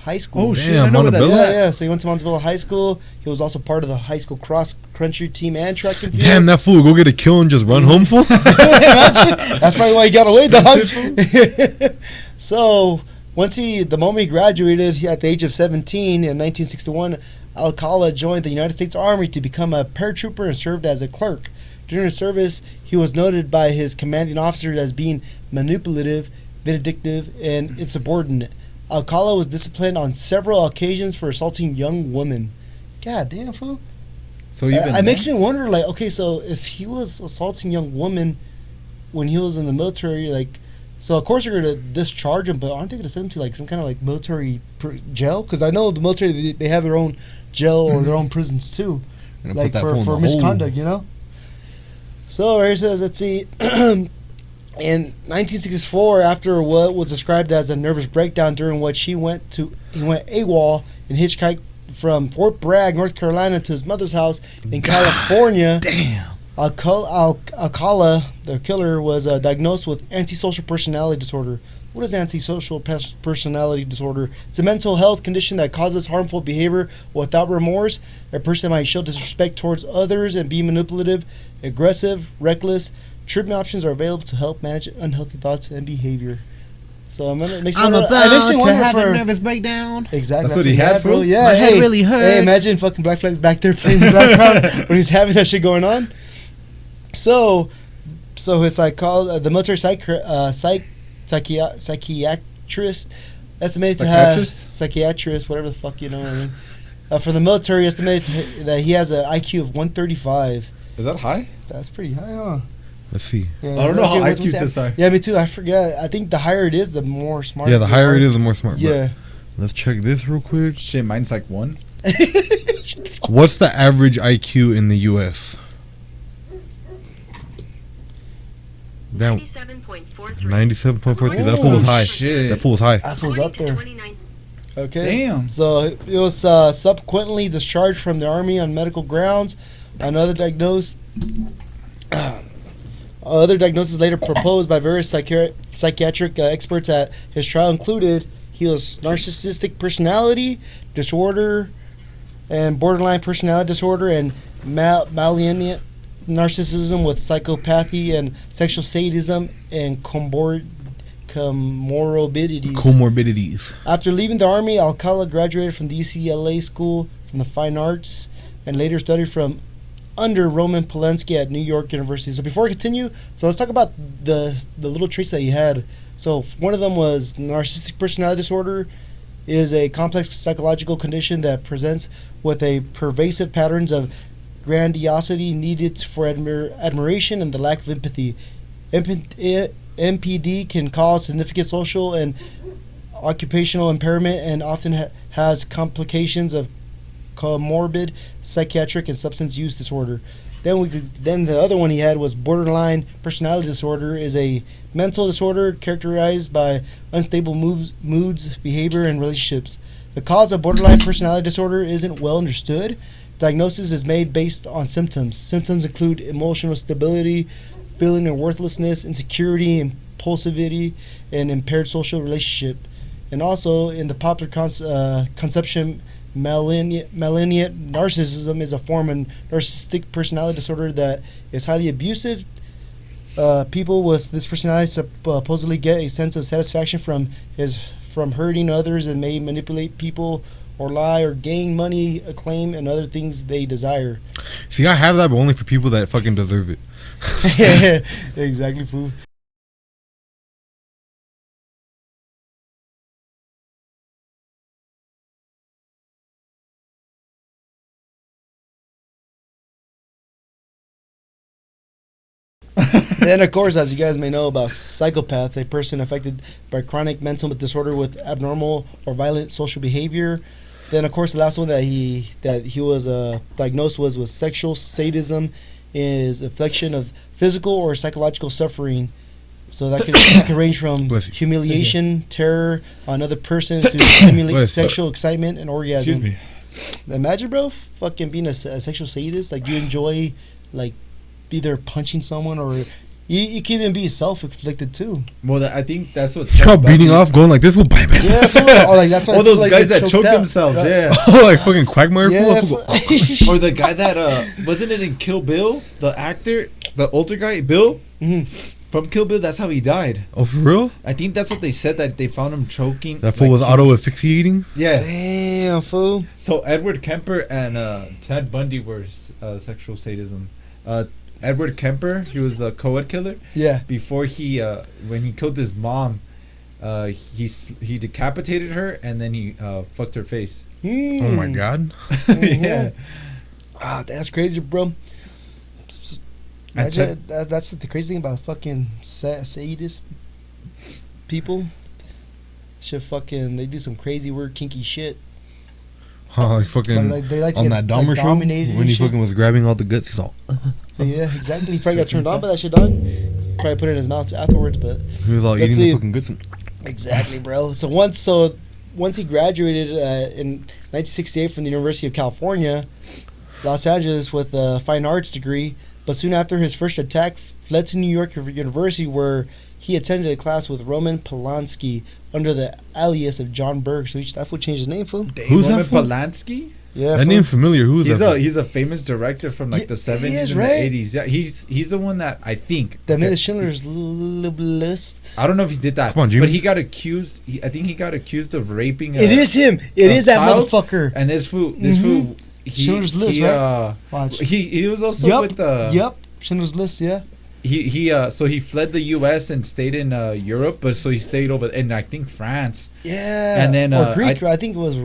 High School. Oh, shit. Damn, I know where that's Montebello? at. Yeah. So he went to Montebello High School. He was also part of the high school cross country team and track and field. Damn, that fool go get a kill and just run home for. That's probably why he got away, dog. So the moment he graduated at the age of 17 in 1961, Alcala joined the United States Army to become a paratrooper and served as a clerk. During his service, he was noted by his commanding officers as being manipulative, vindictive, and insubordinate. Alcala was disciplined on several occasions for assaulting young women. God damn, fool. So even It makes me wonder, like, okay, so if he was assaulting young women when he was in the military, like, so of course you're going to discharge him, but aren't they going to send him to, like, some kind of, like, military jail? Because I know the military, they have their own jail or their own prisons, too. Gonna Like, put that fool in for the misconduct, you know? So, here it says, let's see. In 1964, after what was described as a nervous breakdown during which he went AWOL and hitchhiked from Fort Bragg, North Carolina, to his mother's house in California. Damn. Alcala, the killer, was diagnosed with antisocial personality disorder. What is antisocial personality disorder? It's a mental health condition that causes harmful behavior without remorse. A person might show disrespect towards others and be manipulative, aggressive, reckless. Treatment options are available to help manage unhealthy thoughts and behavior. So it makes me wonder for nervous breakdown. exactly That's what he had, bro. fool? Yeah, My head really hurt. Hey, imagine fucking Black Flag's back there playing in the background when he's having that shit going on. So his the military psychiatrist estimated to have psychiatrist, whatever the fuck, you know what I mean. For the military, estimated that he has an IQ of 135. Is that high? That's pretty high, huh? Let's see. Yeah, I don't know let's how see, what's IQ that? tests are. Yeah, me too. I forget. I think the higher it is, the more smart. Yeah, the you higher are. it is, the more smart. Yeah. Let's check this real quick. Shit, mine's like 1. What's the average IQ in the U.S.? Damn, 97.43. 97.43. That fool was high. Shit. That fool was high. That fool's up there. 29. Okay. Damn. So it was subsequently discharged from the army on medical grounds. Other diagnosis later proposed by various psychiatric experts at his trial included he was narcissistic personality disorder and borderline personality disorder and malignant narcissism with psychopathy and sexual sadism and comorbidities. After leaving the army, Alcala graduated from the UCLA School from the Fine Arts and later studied under Roman Polanski at New York University. So before I continue, so let's talk about the little traits that he had. So one of them was narcissistic personality disorder. Is a complex psychological condition that presents with a pervasive patterns of grandiosity needed for admiration and the lack of empathy. MPD can cause significant social and occupational impairment and often has complications of comorbid psychiatric and substance use disorder. Then the other one he had was borderline personality disorder. Is a mental disorder characterized by unstable moods, behavior, and relationships. The cause of borderline personality disorder isn't well understood. Diagnosis is made based on symptoms. Symptoms include emotional instability, feeling of worthlessness, insecurity, impulsivity, and impaired social relationship. And also, in the popular conception, Malignant narcissism is a form of narcissistic personality disorder that is highly abusive. People with this personality supposedly get a sense of satisfaction from hurting others and may manipulate people or lie or gain money, acclaim, and other things they desire. See, I have that, but only for people that fucking deserve it. Exactly, fool. Then, of course, as you guys may know about psychopaths, a person affected by chronic mental disorder with abnormal or violent social behavior. Then, of course, the last one that he was diagnosed with sexual sadism, is affliction of physical or psychological suffering. So that could range from humiliation, terror on other persons to stimulate sexual excitement and orgasm. Excuse me. Imagine, bro, fucking being a sexual sadist. Like, you enjoy, like, either punching someone or you can even be self-inflicted too. Well, I think that's what. You're beating off, going like this will bite me. Yeah, for real. Or like that's why all those like guys that choke themselves. Right? Yeah. Oh, like fucking Quagmire. Yeah, Fool. Or the guy that wasn't it in Kill Bill? The actor, the older guy, Bill from Kill Bill. That's how he died. Oh, for real? I think that's what they said, that they found him choking. That fool was auto asphyxiating. Yeah. Damn, fool. So Edward Kemper and Ted Bundy were sexual sadism. Edward Kemper, he was the co-ed killer. Yeah. Before he, when he killed his mom, he decapitated her and then he fucked her face. Oh my god. Yeah. Ah, that's crazy, bro. Imagine, that's the crazy thing about fucking sadist people. They do some crazy weird kinky shit. Like fucking they like to on get, that Dahmer like, show dominated when he and shit. fucking was grabbing all the guts. He's all. Yeah, exactly. He probably got turned on by that shit, dog. Probably put it in his mouth afterwards, but He was all Let's eating see. the fucking guts. exactly, bro. So once he graduated in 1968 from the University of California, Los Angeles, with a fine arts degree, but soon after his first attack, fled to New York University, where he attended a class with Roman Polanski under the alias of John Berg. So that fool changed his name, fool. Who's that Roman fool? Polanski? Yeah, That fool. name's familiar. Who is that? He's a famous director from like the 70s is, and right? the 80s. Yeah, he's the one that I think That made the Schindler's List. I don't know if he did that. Come on, Jimmy. But he got accused. I think he got accused of raping. It is him. It is that child. motherfucker. And this fool, Schindler's List, right? Watch. He was also Yup. with the. Yep. Schindler's List. Yeah. So he fled the U.S. and stayed in Europe, but so he stayed over in I think France. Yeah. And then, or Greek. I think it was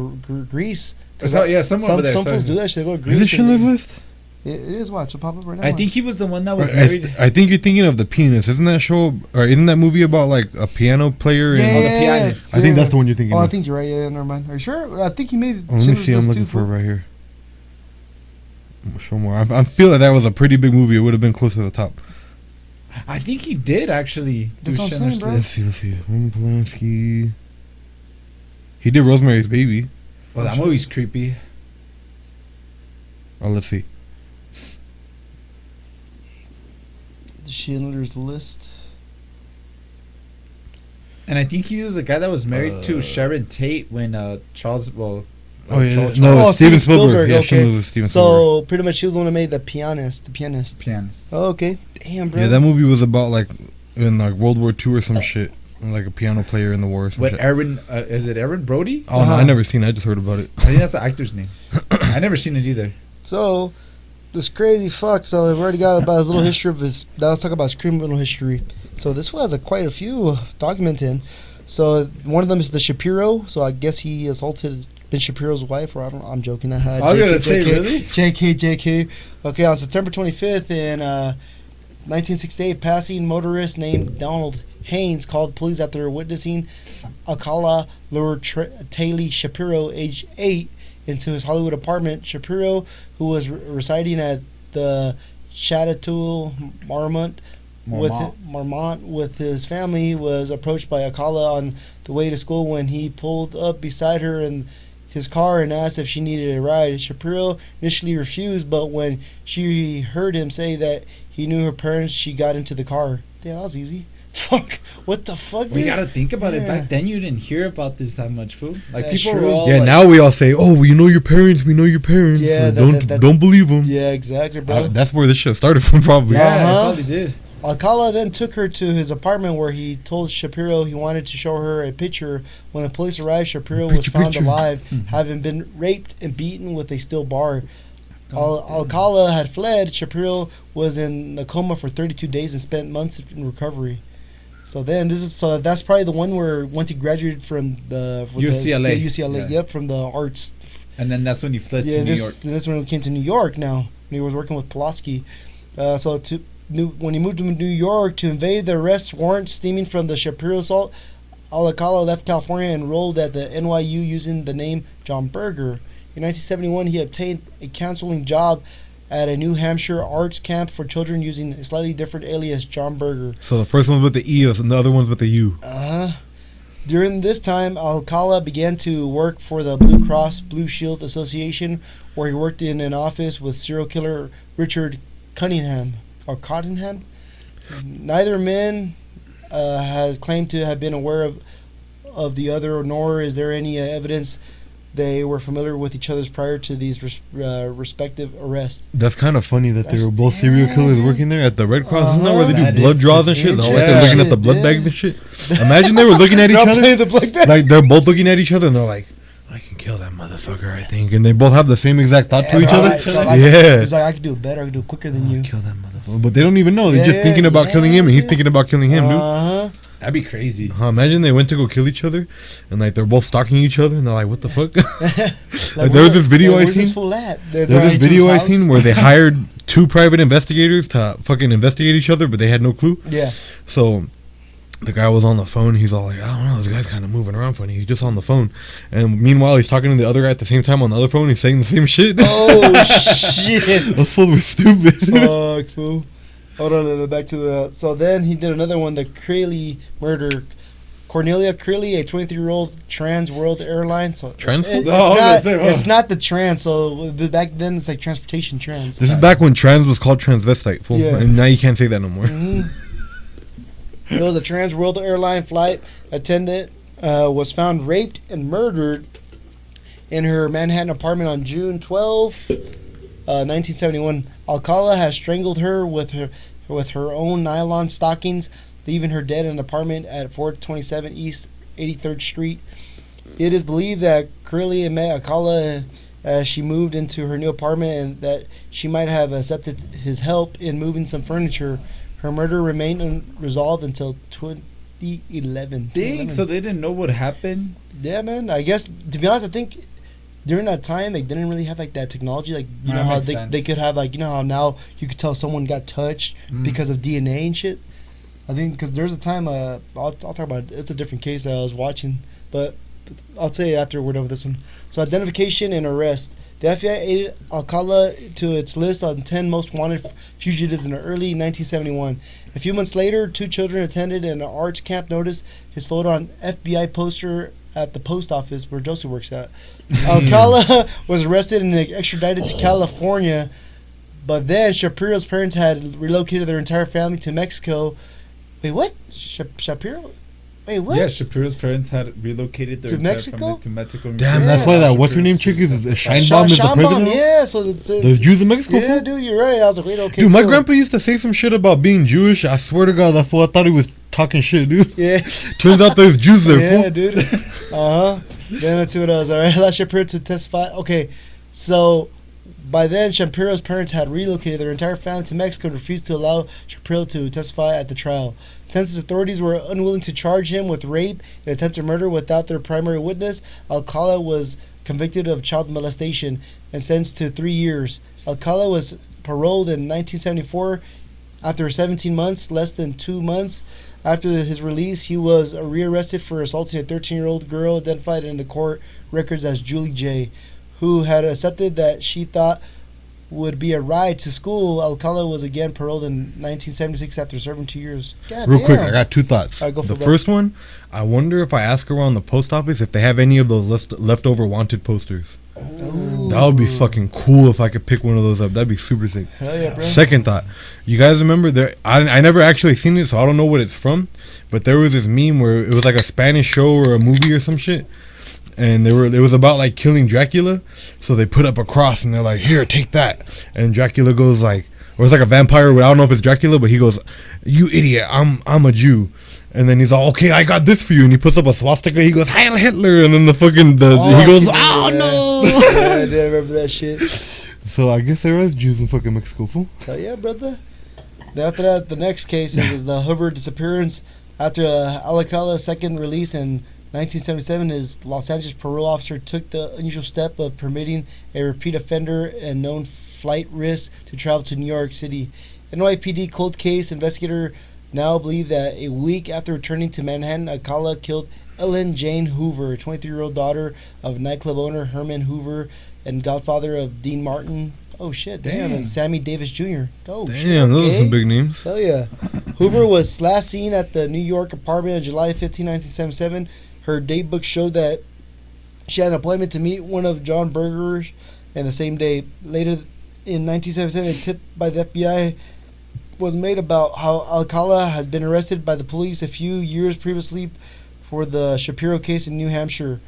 Greece. Somewhere over there. Some so- fools do that shit. They go to Is Greece. it Schindler's List? It is. Watch. It'll pop up right now. I think he was the one that was I married. think you're thinking of The Pianist. Isn't that show or isn't that movie about like a piano player? Yeah. Oh, the pianist. I think that's the one you're thinking Oh, I of. think you're right. Yeah, never mind. Are you sure? I think he made. Oh, let me see. I'm looking for it right here. Show more. I feel like that was a pretty big movie. It would have been close to the top. I think he did actually. That's do what I'm saying, Schindler's bro. List. Let's see. Roman Polanski. He did Rosemary's Baby. Well, that movie's creepy. Oh, let's see. The Schindler's List. And I think he was the guy that was married to Sharon Tate when Charles. Well, Oh yeah, Charles- no, Oh, Steven Steven Spielberg. Spielberg, Yeah, okay. Schindler's List, Steven Spielberg. So pretty much she was the one who made The Pianist. The Pianist. pianist. Oh, okay. Damn, bro. Yeah, that movie was about like in like World War II or some shit, like a piano player in the war. Or some What shit. Aaron? Is it Aaron Brody? Oh no, I never seen it. I just heard about it. I think that's the actor's name. I never seen it either. So, this crazy fuck. So we've already got about a little history of his. Now let's talk about his criminal history. So this one has quite a few documented. So one of them is the Shapiro. So I guess he assaulted Ben Shapiro's wife, or I'm joking. I was gonna say, really? JK. Okay, on September 25th in 1968, passing motorist named Donald Haynes called police after witnessing Akala Taylor Shapiro, age 8, into his Hollywood apartment. Shapiro, who was residing at the Chateau Marmont with his family, was approached by Akala on the way to school when he pulled up beside her in his car and asked if she needed a ride. Shapiro initially refused, but when she heard him say that he knew her parents, she got into the car. Yeah, that was easy. Fuck. What the fuck? We dude? gotta think about it. Yeah. Back then, you didn't hear about this that much, fool. Like That's people were true. all Yeah, like, now we all say, "Oh, we know your parents. We know your parents. Yeah, So that- don't believe them." Yeah, exactly, bro. That's where this shit started from, probably. Yeah, Uh-huh. it probably did. Alcala then took her to his apartment where he told Shapiro he wanted to show her a picture. When the police arrived, Shapiro was found alive, having been raped and beaten with a steel bar. Alcala had fled. Shapiro was in a coma for 32 days and spent months in recovery. So that's probably the one where once he graduated from the UCLA. UCLA, Yeah. from the arts. And then that's when you fled Yeah, to New York. this when he came to New York. Now when he was working with Pulaski, when he moved to New York to evade the arrest warrant stemming from the Shapiro assault, Alcala left California and enrolled at the NYU using the name John Berger. In 1971, he obtained a counseling job at a New Hampshire arts camp for children using a slightly different alias, John Berger. So the first one's with the E, and the other one's with the U. During this time, Alcala began to work for the Blue Cross Blue Shield Association, where he worked in an office with serial killer Richard Cottingham. Neither man has claimed to have been aware of the other, nor is there any evidence they were familiar with each other prior to these respective arrests. That's kind of funny that they That's- were both serial yeah, killers dude. working there at the Red Cross. Isn't that where they That do blood is draws and shit? They're always interesting. looking at the blood Yeah. bags and shit. Imagine they were looking at each Not other. playing the blood bag. Like they're both looking at each other and they're like, "I can kill that motherfucker, I think." And they both have the same exact thought to Yeah, each bro, other. He's Yeah. like, I can do it better. I can do it quicker than you. Kill that motherfucker. But they don't even know. They're just Yeah, thinking about yeah, killing him, and he's dude. thinking about killing him, dude. Uh-huh. That'd be crazy. Imagine they went to go kill each other, and like they're both stalking each other, and they're like, "What the fuck?" Like, there was this video I where's this seen. fool at? There's this video I seen where they hired 2 private investigators to fucking investigate each other, but they had no clue. Yeah. So the guy was on the phone. He's all like, "I don't know, this guy's kind of moving around funny." He's just on the phone, and meanwhile he's talking to the other guy at the same time on the other phone. He's saying the same shit. Oh, shit. Those fools were stupid. Fuck, fool. Hold on, back to the. So then he did another one, the Creeley murder. Cornelia Creeley, a 23-year-old Trans World Airlines. So Trans? it's not the trans. So back then it's like transportation trans. This is back when trans was called transvestite, fool. Yeah. And now you can't say that no more. It was a Trans World Airline flight attendant was found raped and murdered in her Manhattan apartment on June 12, 1971. Alcala has strangled her with her own nylon stockings, leaving her dead in an apartment at 427 East 83rd Street. It is believed that Curley met Alcala as she moved into her new apartment and that she might have accepted his help in moving some furniture. Her murder remained unresolved until 2011. Dang, so they didn't know what happened? Yeah, man. I guess, to be honest, I think during that time they didn't really have like that technology. Like, you know That how makes they sense. could have, like, you know how now you could tell someone got touched because of DNA and shit. I think because there's a time I'll talk about it. It's a different case that I was watching, but I'll tell you after we're done with this one. So identification and arrest. The FBI added Alcala to its list on 10 most wanted fugitives in early 1971. A few months later, 2 children attended an arts camp noticed his photo on FBI poster at the post office where Josie works at. Alcala was arrested and extradited to California, but then Shapiro's parents had relocated their entire family to Mexico. Wait, what? Shapiro? Wait, what? Yeah, Shapiro's parents had relocated their To entire Mexico? family to Mexico. Damn, Yeah. that's why that what's her name chick is Scheinbaum is the Scheinbaum, president. yeah. So it's Those Jews in Mexico. yeah, fool? dude, you're right. I was like, wait, okay. Dude, my cool. grandpa used to say some shit about being Jewish. I swear to God, that fool, I thought he was talking shit, dude. Yeah. Turns out there's Jews there, Yeah, fool. dude. Then let's see what else. All right, allow Shapiro to testify. Okay, so by then Shapiro's parents had relocated their entire family to Mexico and refused to allow Shapiro to testify at the trial. Since the authorities were unwilling to charge him with rape and attempted murder without their primary witness, Alcala was convicted of child molestation and sentenced to 3 years. Alcala was paroled in 1974 after 17 months, less than 2 months. After his release, he was rearrested for assaulting a 13-year-old girl identified in the court records as Julie J., who had accepted that she thought would be a ride to school. Alcala was again paroled in 1976 after serving 2 years. God Real damn. quick, I got 2 thoughts. All right, go for The it, bro. first one, I wonder if I ask around the post office if they have any of those leftover wanted posters. That would be fucking cool if I could pick one of those up. That'd be super sick. Hell yeah, bro. Second thought, you guys remember there? I never actually seen it, so I don't know what it's from. But there was this meme where it was like a Spanish show or a movie or some shit, and it was about like killing Dracula. So they put up a cross and they're like, "Here, take that." And Dracula goes like, or it's like a vampire. I don't know if it's Dracula, but he goes, "You idiot! I'm a Jew." And then he's all, "Okay, I got this for you." And he puts up a swastika. He goes, "Heil Hitler!" And then he goes, "Oh no!" Yeah, I did remember that shit. So I guess there is Jews in fucking Mexico, fool. Hell yeah, brother. Then after that, the next case is the Hoover disappearance. After Alcala's second release in 1977, his Los Angeles parole officer took the unusual step of permitting a repeat offender and known flight risk to travel to New York City. NYPD cold case investigator now believe that a week after returning to Manhattan, Alcala killed Ellen Jane Hoover, 23-year-old daughter of nightclub owner Herman Hoover and godfather of Dean Martin. Oh shit, damn. And Sammy Davis Jr. Oh damn, shit, those are some big names. Hell yeah. Hoover was last seen at the New York apartment on July 15, 1977. Her date book showed that she had an appointment to meet one of John Berger's and the same day. Later in 1977, a tip by the FBI was made about how Alcala has been arrested by the police a few years previously for the Shapiro case in New Hampshire.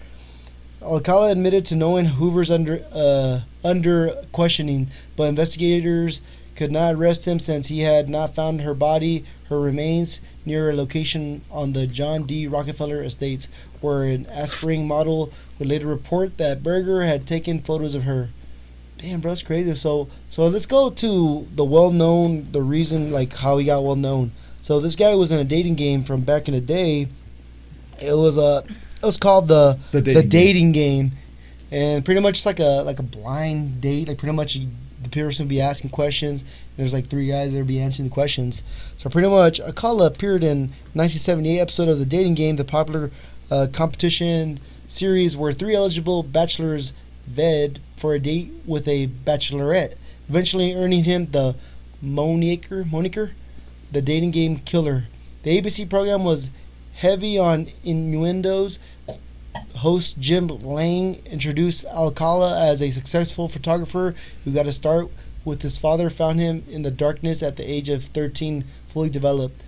Alcala admitted to knowing Hoover's under questioning, but investigators could not arrest him since he had not found her remains near a location on the John D. Rockefeller Estates, where an aspiring model would later report that Berger had taken photos of her. Damn, bro, it's crazy. So let's go to the reason, like, how he got well known. So this guy was in a dating game from back in the day. It was called the dating game, and pretty much it's like a blind date. Like, pretty much the person would be asking questions, and there's like three guys that would be answering the questions. So pretty much Alcala appeared in 1978 episode of the dating game, the popular competition series where three eligible bachelors vied for a date with a bachelorette, eventually earning him the moniker, the dating game killer. The ABC program was heavy on innuendos. Host Jim Lang introduced Alcala as a successful photographer who got a start with his father, found him in the darkness at the age of 13, fully developed.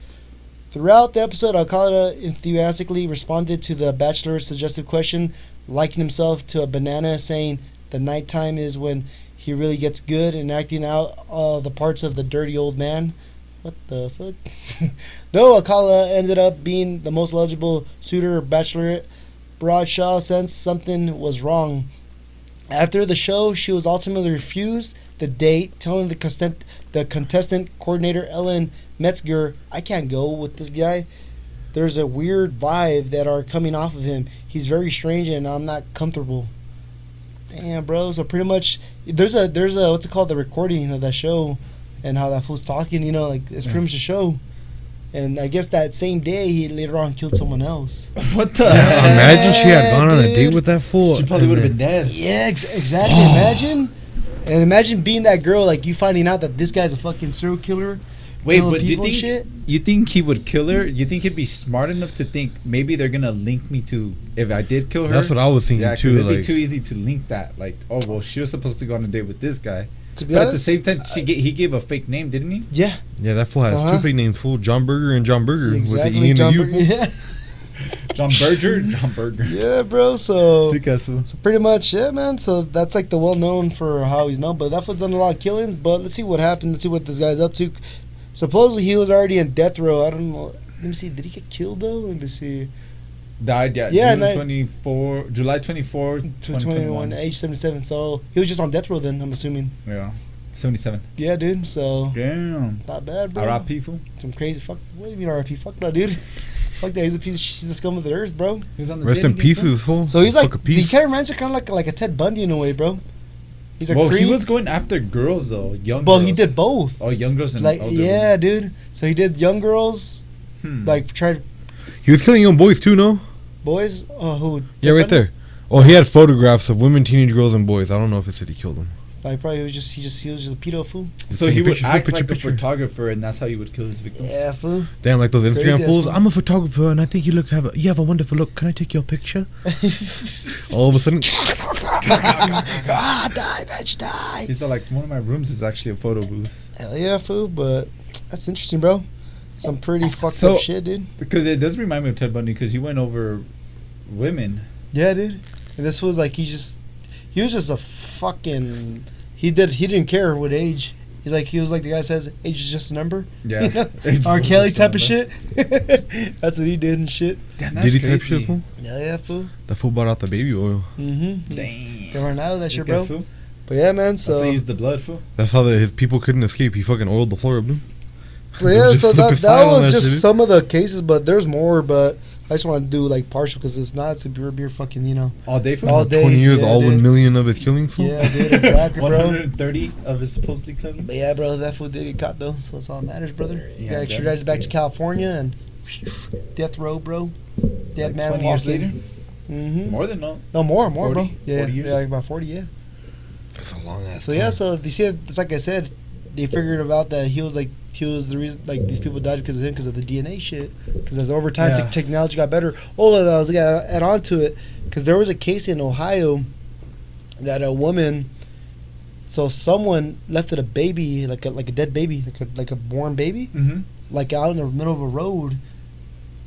Throughout the episode, Alcala enthusiastically responded to the bachelor's suggestive question, likening himself to a banana, saying the nighttime is when he really gets good, and acting out the parts of the dirty old man. What the fuck? Though Alcala ended up being the most eligible suitor, bachelorette Bradshaw sensed something was wrong. After the show, she was ultimately refused the date, telling the contestant coordinator Ellen Metzger, "I can't go with this guy. There's a weird vibe that are coming off of him. He's very strange and I'm not comfortable." Damn, bro. So pretty much there's a what's it called, the recording of that show and how that fool's talking, you know, like it's pretty much a show. And I guess that same day he later on killed someone else. What the heck? Imagine she had gone on a date with that fool. She probably would have been dead. Yeah, exactly. Imagine being that girl, like you finding out that this guy's a fucking serial killer. Wait, but do you think he would kill her? You think he'd be smart enough to think maybe they're gonna link me to if I did kill her? That's what I was thinking too. It'd be too easy to link that. Like, oh well, she was supposed to go on a date with this guy. To be but honest, at the same time, he gave a fake name, didn't he? Yeah. Yeah, that fool has two fake names, fool. John Berger and John Berger. Exactly, with the E and John the U, Berger. Yeah. John Berger. Yeah, bro. So so pretty much, yeah, man. So that's like the well known for how he's known. But that fool's done a lot of killings. But let's see what happened. Let's see what this guy's up to. Supposedly he was already in death row. I don't know. Let me see. Did he get killed though? Let me see. Died, Yeah, July 24, 2021. Age 77. So he was just on death row then, I'm assuming. Yeah. 77. Yeah, dude. So damn. Not bad, bro. R.I.P. fool. Some crazy fuck. What do you mean R.I.P.? Fuck no, dude. Fuck that. He's a scum of the earth, bro. He's on the rest in pieces, fool. So he's like, he kind of reminds you kind of like a Ted Bundy in a way, bro. He's a he was going after girls though, young. Well, girls. he did both. Oh, young girls and like older yeah, dude. So he did young girls, like tried. He was killing young boys too, no? Boys? Oh, who? Yeah, right there. Oh, he had photographs of women, teenage girls, and boys. I don't know if it said he killed them. Like probably he was just a pedo fool. So Take he a would picture, act picture, like a picture. photographer, and that's how he would kill his victims. Yeah, fool. Damn, like those Instagram Crazy fools. ass I'm a photographer, and I think you have a wonderful look. Can I take your picture? All of a sudden, Ah, die, bitch, die. He's like, one of my rooms is actually a photo booth. Hell yeah, fool. But that's interesting, bro. Some pretty fucked So- up shit, dude. Because it does remind me of Ted Bundy, because he went over women. Yeah, dude. And this was like he was just a fucking. He didn't care what age. He was like the guy says, age is just a number. Yeah. You know? Age R. was Kelly just a type of number. shit. That's what he did and shit. Damn, did he type shit, fool? Yeah, fool. That fool brought out the baby oil. Mm-hmm. Damn. They ran out of that shit, Sick bro. ass fool. But yeah, man. That's how So he used the blood, fool. That's how his people couldn't escape. He fucking oiled the floor up, dude. But yeah, Just so flip that his sign on was that just shit. some of the cases, but there's more. But I just want to do like partial because it's not it's a beer fucking All day, fool? All day. 20 years, yeah, all dude. 1 million of his killings, fool. Yeah, dude, exactly, bro. 130 of his supposedly killing. But yeah, bro, that fool did get caught though, so that's all that matters, brother. You Yeah, got that's extradited back to good. California and death row, bro. Dead Like man 20 years walking. later? Mm-hmm. More than no. No, more, 40? bro. Yeah, 40 years? yeah, like about 40, yeah. That's a long ass. So yeah, so you see, it's like I said, they figured about that he was the reason like these people died because of him because of the DNA shit. Because as over time Yeah. technology got better. Oh, I was gonna add on to it because there was a case in Ohio that a woman, so someone left a baby like a dead baby like a born baby Mm-hmm. like out in the middle of a road,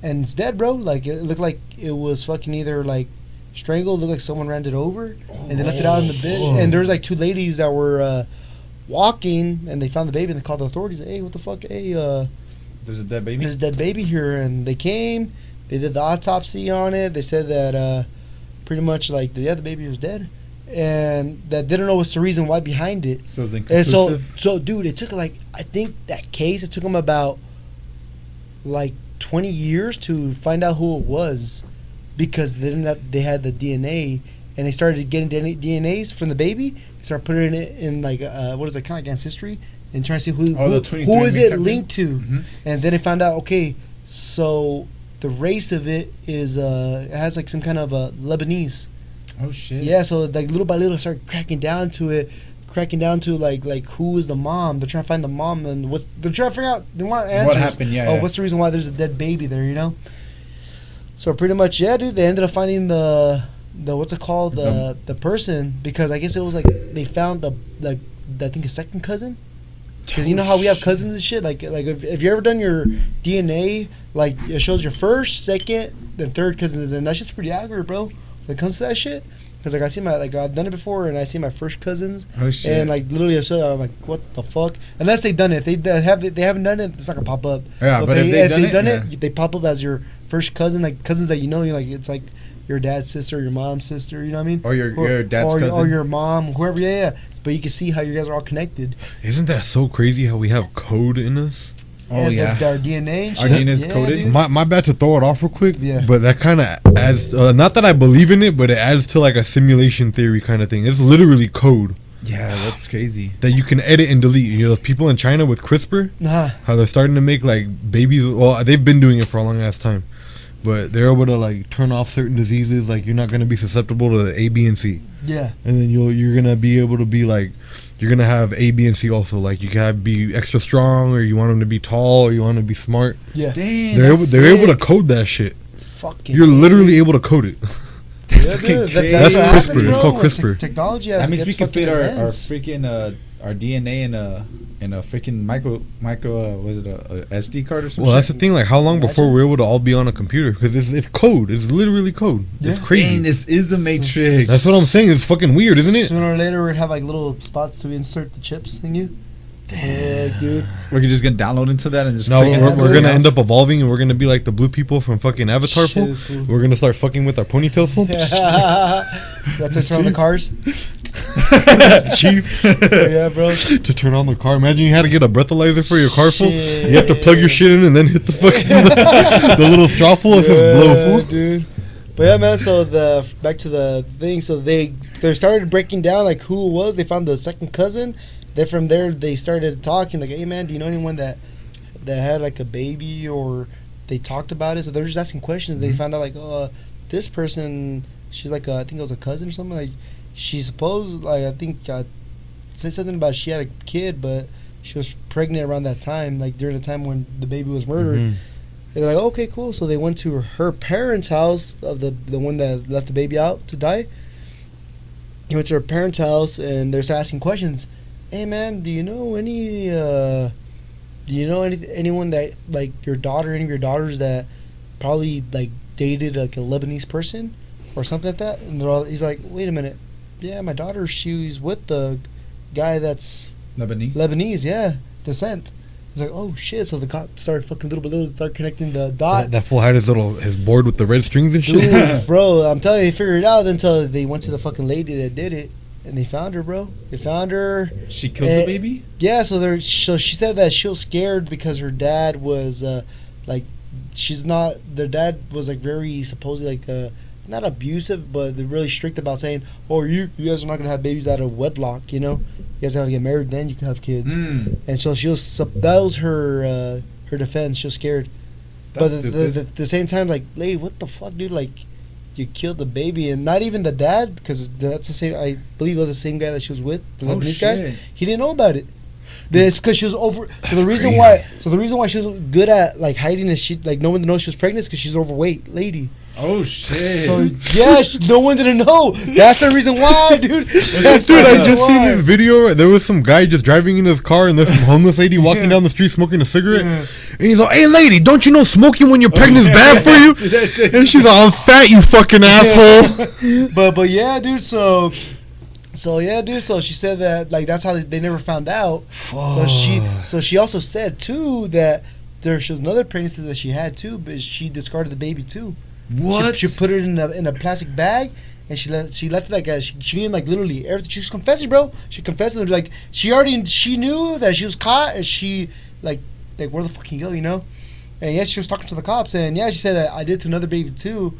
and it's dead, bro. Like it looked like it was fucking either like strangled, looked like someone ran it over, and they left it out in the bed. And there was like two ladies that were walking, and they found the baby, and they called the authorities. Hey, what the fuck? Hey, There's a dead baby. there's a dead baby here, and they came. They did the autopsy on it. They said that pretty much like the baby was dead, and that they don't know what's the reason why behind it. So it's And so, inconclusive. dude, it took I think that case, it took them about like 20 years to find out who it was because they had the DNA and they started getting DNAs from the baby and started putting it in like, what is it, kind of like ancestry and trying to see who Oh, the who is 23andMe it type linked to. Mhm. And then they found out, okay, so the race of it is, it has like some kind of Lebanese. Oh shit. Yeah, so like little by little, start cracking down to like who is the mom? They're trying to find the mom and they're trying to figure out. They want answers. What happened? Yeah. Oh, yeah. what's the reason why there's a dead baby there? You know. So pretty much, yeah, dude. They ended up finding the what's it called the person because I guess it was like they found I think a second cousin. Because you know how we have cousins and shit. Like if you ever done your DNA, like it shows your first, second, then third cousins, and that's just pretty accurate, bro. When it comes to that shit, because like I see I've done it before, and I see my first cousins, Oh shit. and like literally, I'm like, what the fuck? Unless they've done it, if they haven't done it, it's not gonna pop up. Yeah, but if they've done it, they pop up as your first cousin, like cousins that you know. Like it's like your dad's sister, your mom's sister. You know what I mean? Or your dad's or, cousin. or your mom, whoever. Yeah. But you can see how you guys are all connected. Isn't that so crazy how we have code in us? Oh, And yeah. our DNA. and Our shit. DNA is Yeah, coded? dude. My bad to throw it off real quick, Yeah. but that kind of adds, not that I believe in it, but it adds to like a simulation theory kind of thing. It's literally code Yeah, that's crazy. that you can edit and delete. You know, those people in China with CRISPR, Nah. how they're starting to make like babies. Well, they've been doing it for a long ass time, but they're able to like turn off certain diseases. Like you're not going to be susceptible to the A, B, and C, Yeah. and then you're gonna be able to be like. You're gonna have A, B, and C also. Like you can be extra strong, or you want them to be tall, or you want them to be smart. Yeah. Damn. They're able to code that shit. Fucking. You're literally able to code it. That's Yeah, fucking dude, crazy. That's what CRISPR. happens, It's bro, called when CRISPR. Technology That means we can fit our advanced. freaking our DNA in a freaking micro was it a SD card or something? Well, that's the thing. Like, how long before Imagine. we're able to all be on a computer? Because it's code. It's literally code. It's Yeah. crazy. Dang, this is the Matrix. That's what I'm saying. It's fucking weird, isn't it? Sooner or later, we'd have like little spots to insert the chips in you. Yeah, dude. We're just gonna download into that and just No, click into we're something gonna else. end up evolving, and we're gonna be like the blue people from fucking Avatar. Fool. Shiz, fool. We're gonna start fucking with our ponytails. Fool. That's to turn on the cars. Chief. Yeah, bro. To turn on the car. Imagine you had to get a breathalyzer for your car. Fool. Shit. You have to plug your shit in and then hit the fucking the little straw. Fool. It says blow. Fool. dude. But yeah, man. So back to the thing. So they started breaking down like who it was. They found the second cousin. Then from there they started talking like, "Hey, man, do you know anyone that had like a baby or they talked about it?" So they're just asking questions. They found out like, "Oh, this person, she's like I think it was a cousin or something. Like she supposed like I think said something about she had a kid, but she was pregnant around that time, like during the time when the baby was murdered. Mhm. They're like, okay, cool. So they went to her parents' house of the one that left the baby out to die. He went to her parents' house and they're asking questions. Hey man, do you know anyone that like any of your daughters that probably like dated like a Lebanese person or something like that? And he's like, wait a minute, yeah, my daughter, she's with the guy that's Lebanese, yeah, descent. He's like, oh shit! So the cop started fucking little by little, start connecting the dots. That fool had his board with the red strings and shit. Dude, bro, I'm telling you, they figured it out until they went to the fucking lady that did it, and they found her, bro. They found her. She killed the baby? Yeah, so she said that she was scared because her dad was like, their dad was like very supposedly like not abusive, but they're really strict about saying, oh, you guys are not gonna have babies out of wedlock, you know. You guys gotta get married, then you can have kids. And so that was her defense. She was scared. That's but stupid. at the same time, like, lady, what the fuck, dude? Like, you killed the baby, and not even the dad, because that's the same. I believe it was the same guy that she was with, the Lebanese guy. He didn't know about it. It's because she was over. So the reason why she was good at like hiding is she like no one knows she was pregnant because she's overweight, lady. Oh shit! So yeah, no one didn't know. That's the reason why, dude. Dude, I just seen this video. There was some guy just driving in his car, and there's some homeless lady walking down the street smoking a cigarette. And he's like, "Hey, lady, don't you know smoking when you're pregnant is bad for you?" And she's like, "I'm fat, you fucking asshole." But yeah, dude. So yeah, dude. So she said that like that's how they never found out. So she also said too that there was another pregnancy that she had too, but she discarded the baby too. What? She put it in a plastic bag and she left it like she gave him like literally everything. She was confessing, bro. She confessed like she knew that she was caught and she like where the fuck can you go, you know? And yes, she was talking to the cops and yeah, she said that I did to another baby too.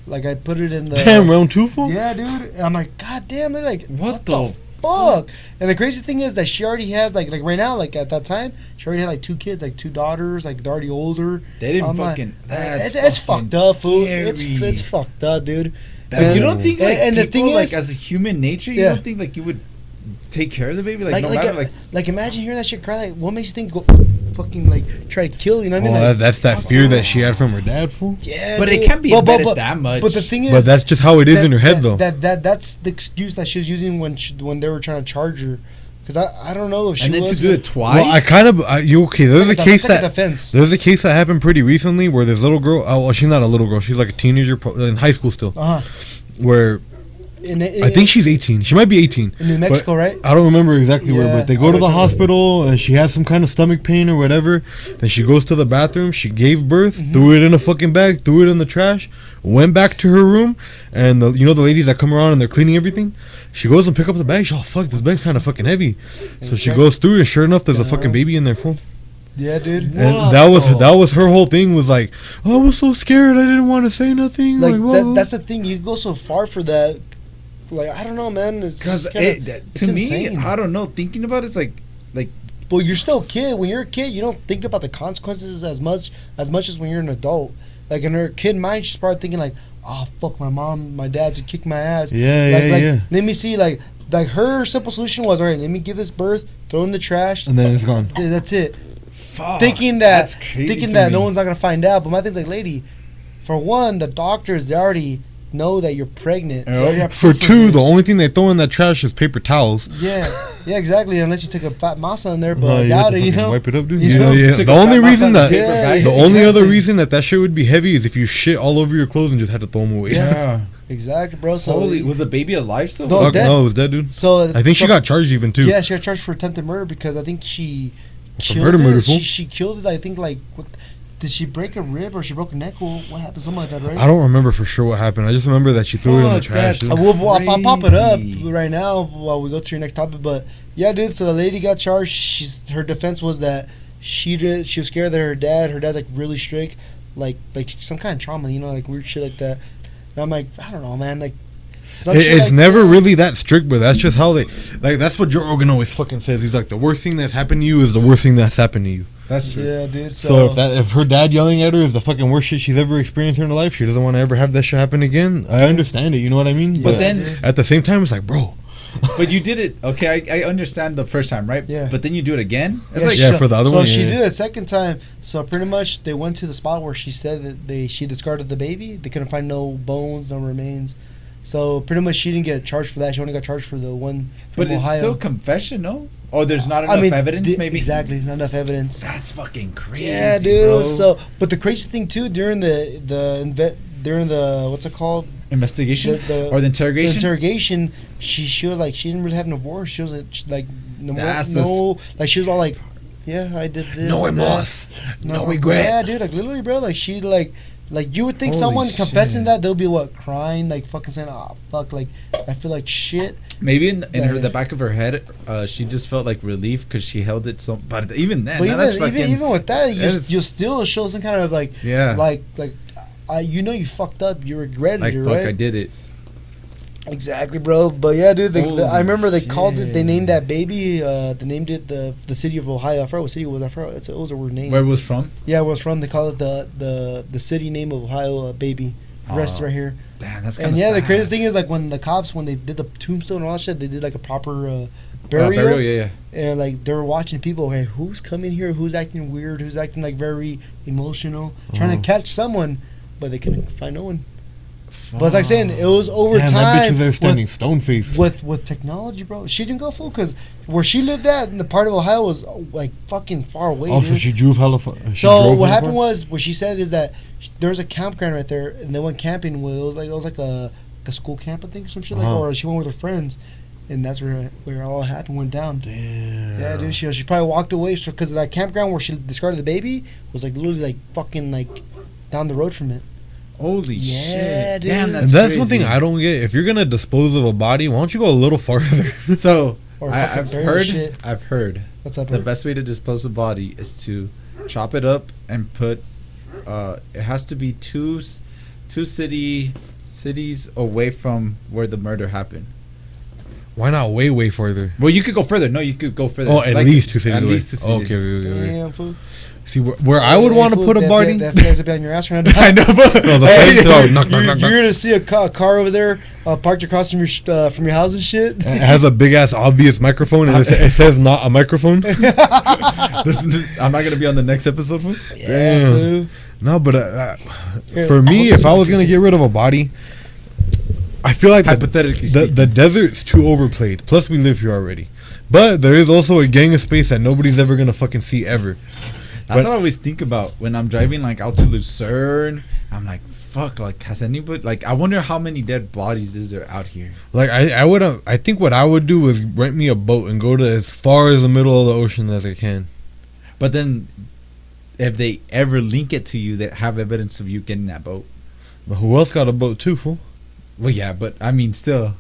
Like I put it in the damn round two full. Yeah, dude. And I'm like, god damn. They're like, what the fuck? And the crazy thing is that she already has like right now, like at that time, she already had like 2 kids, like 2 daughters, like they're already older. They didn't fucking. That's it's fucked up, fool. Scary. It's fucked up, dude. You don't think like and people, the thing like is, as a human nature, you don't think like you would take care of the baby, like no matter like imagine hearing that shit cry. Like, what makes you think go fucking like try to kill? You know what I mean? Like, that's that fear that she had from her dad, fool. Yeah, but dude. it can't be embedded that much. But the thing is, but that's just how it is in her head, though. That's the excuse that she was using when they were trying to charge her. Because I don't know if she and then was to do it twice. Well, I kind of you okay? There's a case there's a case that happened pretty recently where this little girl. Oh, well, she's not a little girl. She's like a teenager in high school still. Where I think she's 18. She might be 18. In New Mexico, right? I don't remember exactly where, but they go to the hospital and she has some kind of stomach pain or whatever. Then she goes to the bathroom. She gave birth, threw it in a fucking bag, threw it in the trash, went back to her room, and the ladies that come around and they're cleaning everything. She goes and pick up the bag. She's, oh fuck, this bag's kind of fucking heavy. So she goes through and sure enough, there's a fucking baby in there, fool. Yeah, dude. And that was her whole thing. Was like, oh, I was so scared. I didn't want to say nothing. Like that's the thing. You go so far for that. Like I don't know, man. It's to me, insane. I don't know. Thinking about it's like. Well, you're still a kid. When you're a kid, you don't think about the consequences as much as when you're an adult. Like in her kid mind, she's probably thinking like, oh fuck, my mom, my dad's would kick my ass. Yeah. Let me see, like her simple solution was, all right, let me give this birth, throw it in the trash, and then it's gone. That's it. Fuck, thinking that no one's not gonna find out. But my thing's like, lady, for one, the doctors they already know that you're pregnant. For 2, the only thing they throw in that trash is paper towels. Yeah, exactly. Unless you take a fat masa in there, but I doubt it. Wipe it up, dude. Yeah. The only reason other exactly. reason that shit would be heavy is if you shit all over your clothes and just had to throw them away. Yeah. Exactly, bro. So Holy, was the baby alive still? No, it was dead, dude. So I think she got charged even too. Yeah, she got charged for attempted murder because I think she killed it. She killed it. I think did she break a rib or she broke a neck? Or what happened? Something like that, right? I don't remember for sure what happened. I just remember that she threw it in the trash. I'll pop it up right now while we go to your next topic. But yeah, dude. So the lady got charged. Her defense was that she was scared that her dad's like really strict, like some kind of trauma, like weird shit like that. And I'm like, I don't know, man. Like, it's never really that strict, but that's just how they that's what Joe Rogan always fucking says. He's like, the worst thing that's happened to you is the worst thing that's happened to you. That's true. Yeah, dude. So if her dad yelling at her is the fucking worst shit she's ever experienced in her life, she doesn't want to ever have that shit happen again. I understand it, you know what I mean? But then at the same time, it's like, bro, But you did it. Okay, I understand the first time, right? Yeah. But then you do it again. It's Yeah, like Yeah, for the other so one, she yeah. did it a second time. So pretty much they went to the spot where she said that she discarded the baby. They couldn't find no bones, no remains. So pretty much she didn't get charged for that. She only got charged for the one from but it's Ohio. still confession, no? Or there's not enough evidence, maybe. Exactly, there's not enough evidence. That's fucking crazy. Yeah, dude. bro. So, but the crazy thing too during during the what's it called? Investigation or the The interrogation. interrogation. She was like she didn't really have no voice. She was like no, That's like she was all like, yeah, I did this. No and that. remorse. No regret. Yeah, dude. Like literally, bro. Like she like you would think Holy someone confessing shit. that they'll be what crying like fucking saying oh fuck like I feel like shit. Maybe in Yeah. the back of her head, she just felt like relief because she held it so. But even then, But that's fucking. even with that, it's- you still show some kind of like Yeah. like you know you fucked up. You regretted like it, fuck, right? I did it. Exactly, bro. But yeah, dude. I remember they called it. They shit. named that baby. They named it the city of Ohio. I forgot what city it was. I forgot. It was a weird name. Where it was from? Yeah, where it's from. They call it the city name of Ohio. Baby. Rest Oh. right here. Damn, that's kind And of yeah, the craziest thing is like when the cops when they did the tombstone and all that shit, they did like a proper burial. Yeah. And like they were watching people. Hey, who's coming here? Who's acting weird? Who's acting like very emotional? Trying to catch someone, but they couldn't find no one. But it's like saying it was over Damn, that bitch time was there standing with, stone faced. with technology, bro. She didn't go full because where she lived at in the part of Ohio was like fucking far away. Oh, so dude. she drove hella. So what happened was what she said is that there was a campground right there, and they went camping. With it was like a school camp, I think, or some shit like, Uh-huh. or she went with her friends, and that's where all happened went down. Damn. Yeah, dude. She probably walked away because of that campground where she discarded the baby was like literally like fucking like down the road from it. Holy Yeah, shit! dude. Damn, And that's that's one crazy. thing I don't get. If you're gonna dispose of a body, why don't you go a little farther? So Or fucking I've bury the heard. shit. I've heard What's up, the bro? best way to dispose of body is to chop it up and put. It has to be two cities away from where the murder happened. Why not way further? Well, you could go further. No, you could go further. Oh, at Like, least 2 cities At away. least 2 cities. Okay. Damn, fool. See, where I would want to put a body. That flies up on your ass right now. I know, but No, the Hey, fence, oh, knock, knock, You're knock, knock. gonna see a car over there parked across from your house and shit. It has a big ass obvious microphone, and it says not a microphone. I'm not gonna be on the next episode. Fool. Yeah, fool. No, but Here, for me, I'll if I was gonna get rid of a body, I feel like Hypothetically the speaking. desert's too overplayed. Plus, we live here already. But there is also a gang of space that nobody's ever gonna fucking see ever. That's But- what I always think about when I'm driving like out to Lucerne. I'm like, fuck, like has anybody like? I wonder how many dead bodies is there out here. Like I think what I would do is rent me a boat and go to as far as the middle of the ocean as I can. But then, if they ever link it to you, that have evidence of you getting that boat. But who else got a boat too, fool? Well, yeah, but I mean, still,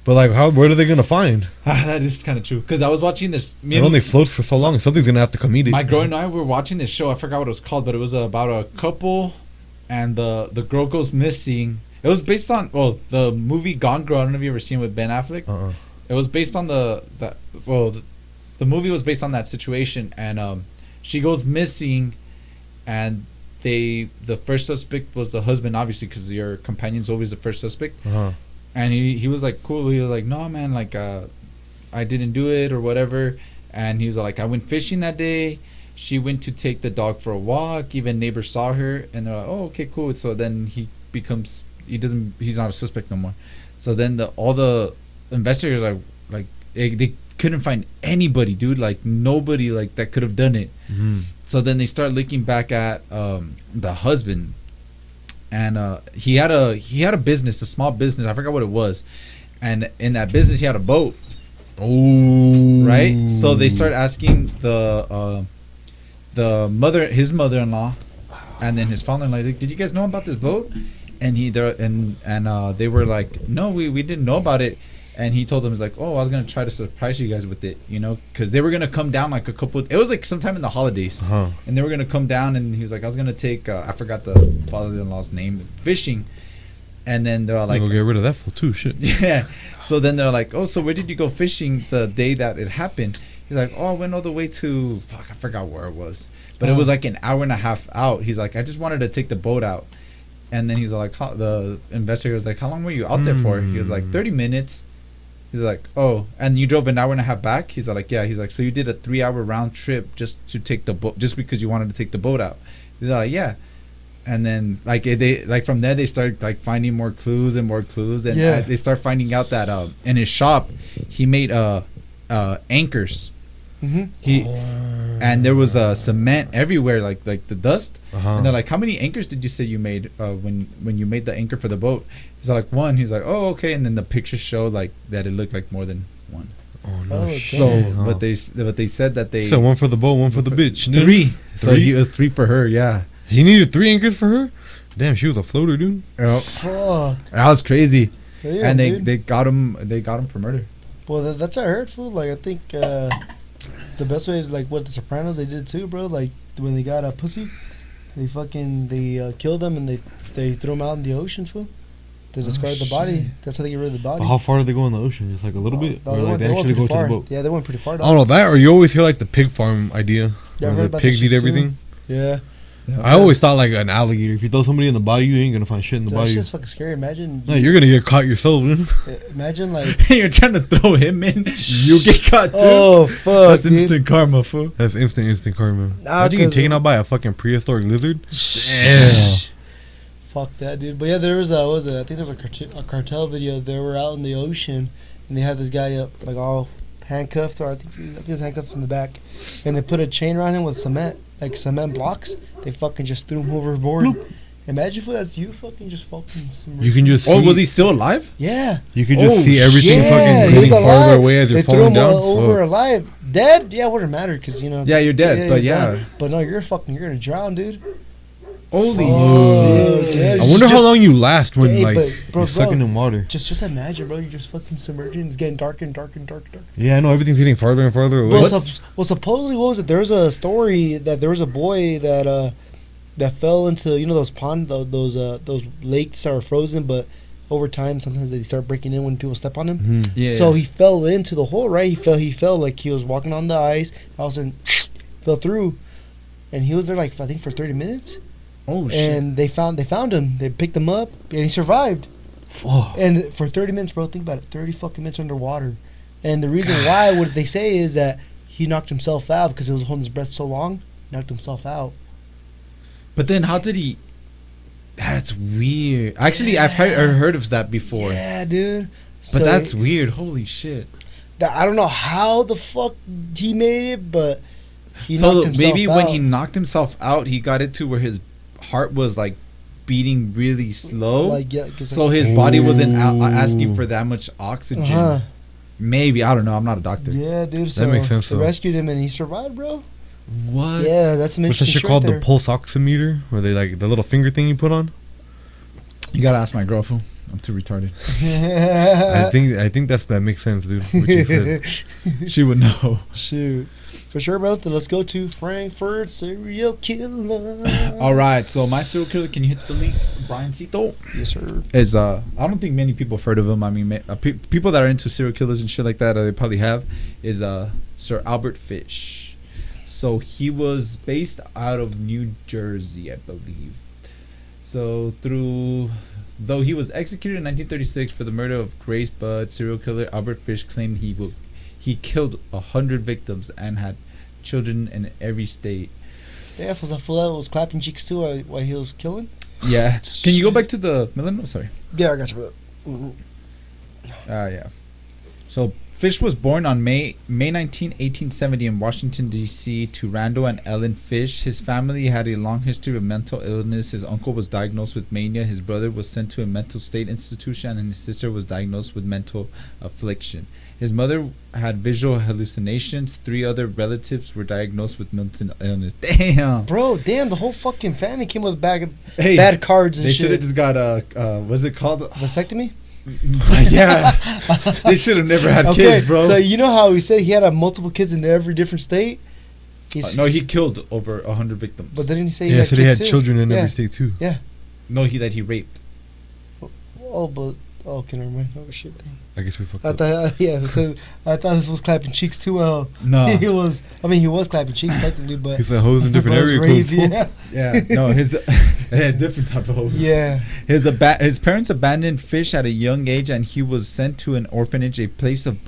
But like, where are they gonna find? that is kind of true. Because I was watching this. It only floats for so long, and something's gonna have to come eat it. My girl and I were watching this show. I forgot what it was called, but it was about a couple, and the girl goes missing. It was based on the movie Gone Girl. I don't know if you ever seen it with Ben Affleck. It was based on the movie was based on that situation, and she goes missing, and the first suspect was the husband, obviously, because your companion's always the first suspect. Uh-huh. And he was like cool. He was like, no man, like I didn't do it or whatever. And he was like, I went fishing that day. She went to take the dog for a walk. Even neighbors saw her, and they're like, oh, okay, cool. So then he's not a suspect no more. So then all the investigators like they couldn't find anybody, dude. Like nobody like that could have done it. Mhm. So then they start looking back at the husband, and he had a business, a small business. I forgot what it was, and in that business he had a boat. Oh, Right. So they start asking his mother-in-law, and then his father-in-law. He's like, "Did you guys know about this boat?" And they were like, "No, we didn't know about it." And he told them, "He's like, oh, I was gonna try to surprise you guys with it, because they were gonna come down like a couple. It was like sometime in the holidays, Uh-huh. and they were gonna come down, and he was like, I was gonna take I forgot the father-in-law's name, fishing, and then they're all like, Go get rid of that fool too. Shit. yeah. So then they're like, oh, so where did you go fishing the day that it happened? He's like, oh, I went all the way to I forgot where it was, but it was like an hour and a half out. He's like, I just wanted to take the boat out, and then he's like, the investigator was like, how long were you out there for? He was like, 30 minutes. He's like, oh, and you drove an hour and a half back? He's like, yeah. He's like, so you did a 3-hour round trip just to take the boat, just because you wanted to take the boat out? He's like, yeah. And then like they like from there they start like finding more clues, and they start finding out that in his shop he made anchors. And there was cement everywhere, like the dust. And they're like, how many anchors did you say you made when you made the anchor for the boat? He's like, one. He's like, oh, okay. And then the pictures showed like that it looked like more than one. Oh no! So but they said that they so one for the boat, one for the bitch. 3. So he was 3 for her. Yeah. He needed 3 anchors for her. Damn, she was a floater, dude. Fuck. That was crazy. Yeah, and dude. they got him for murder. Well, that's what I heard, fool. Like, I think the best way, like, what The Sopranos, they did too, bro. Like, when they got a pussy, they killed them and they threw them out in the ocean, fool. They discarded the body. That's how they get rid of the body. How far did they go in the ocean? Just like a little bit? No, Or like they actually go to the boat? Yeah, they went pretty far. I don't know that, or you always hear like the pig farm idea. Yeah, I heard where the about pigs that eat shit, everything. too. Yeah. I always thought like an alligator. If you throw somebody in the bayou, you ain't gonna find shit in the That's bayou. just fucking scary. Imagine. No, you're gonna get caught yourself, dude. Imagine, like. You're trying to throw him in, you get caught too. Oh, fuck. That's dude. instant karma, fool. That's instant karma. Nah, Imagine getting 'cause- taken out by a fucking prehistoric lizard. Damn. Fuck that, dude. But yeah, there was I think there was a cartel video. They were out in the ocean, and they had this guy like all handcuffed, or I think he was handcuffed in the back, and they put a chain around him with cement blocks. They fucking just threw him overboard. Bloop. Imagine if that's you, fucking just fucking. You can just. Oh, see, was he still alive? Yeah. You can just Oh, see everything Yeah, fucking he was getting farther alive. away as you're They threw falling him down. over Fuck. alive. Dead? Yeah, it wouldn't matter because you know. Yeah, you're dead, but you're yeah. dead. But no, you're gonna drown, dude. Holy Fuck, yeah, I wonder how long you last when Hey, like but, bro, you're sucking in water. Just imagine, bro. You're just fucking submerging. It's getting darker and darker and darker. Yeah, I know everything's getting farther and farther away. Well, supposedly, what was it? There was a story that there was a boy that fell into those those lakes that were frozen, but over time sometimes they start breaking in when people step on him. Yeah. So he fell into the hole, right? He fell like he was walking on the ice. All of a sudden, fell through, and he was there like I think for 30 minutes. Oh shit. And they found him. They picked him up, and he survived. Fuck. And for 30 minutes, bro, think about it. 30 fucking minutes underwater. And the reason why, what they say is that he knocked himself out because he was holding his breath so long. Knocked himself out. But then how did he? That's weird. Actually, I've heard of that before. Yeah, dude. But that's weird. Holy shit. I don't know how the fuck he made it, but he So knocked himself maybe out. when he knocked himself out, he got it to where his heart was like beating really slow. Like, yeah, 'cause, So like, his body wasn't asking for that much oxygen. uh-huh. Maybe, I don't know. I'm not a doctor. Yeah, dude. So makes sense, they though. rescued him and he survived, bro. What? Yeah, that's some What's that interesting shit shit called? there. The pulse oximeter, where they like the little finger thing you put on. You gotta ask my girlfriend. I'm too retarded. I think that makes sense, dude. What you said. She would know. Shoot. For sure, bro. Then let's go to Frankfurt serial killer. All right. So my serial killer, can you hit the link, Brian Cito? Yes, sir. Is I don't think many people have heard of him. I mean, people that are into serial killers and shit like that, they probably have. Is Sir Albert Fish. So he was based out of New Jersey, I believe. So though he was executed in 1936 for the murder of Grace Budd, serial killer Albert Fish claimed he killed 100 victims and had children in every state. Yeah, was that fool that was clapping cheeks too while he was killing? Yeah. Can you go back to the millennial? Sorry. Yeah, I got you, brother. Mm-hmm. Yeah. So Fish was born on May 19, 1870 in Washington, D.C. to Randall and Ellen Fish. His family had a long history of mental illness. His uncle was diagnosed with mania. His brother was sent to a mental state institution, and his sister was diagnosed with mental affliction. His mother had visual hallucinations. 3 other relatives were diagnosed with mental illness. Damn. Bro, damn, the whole fucking family came with a bag of Hey, bad cards and They should shit. have just got what's it called? Vasectomy? Yeah. They should have never had Okay, kids, bro. so you know how we said he had multiple kids in every different state? No, he killed over 100 victims. But didn't he say Yeah, he had so they kids had too? children in Yeah. every state too. Yeah. No, that he raped. Oh, but Oh, okay, never mind. Oh shit. I guess we fucked I up. thought, so I thought this was clapping cheeks too. No. he was. I mean, he was clapping cheeks technically, but He said hoes in different but it was area codes. rave, fool. yeah, Yeah, no, his different type of hoes. yeah. His parents abandoned Fish at a young age, and he was sent to an orphanage, a place of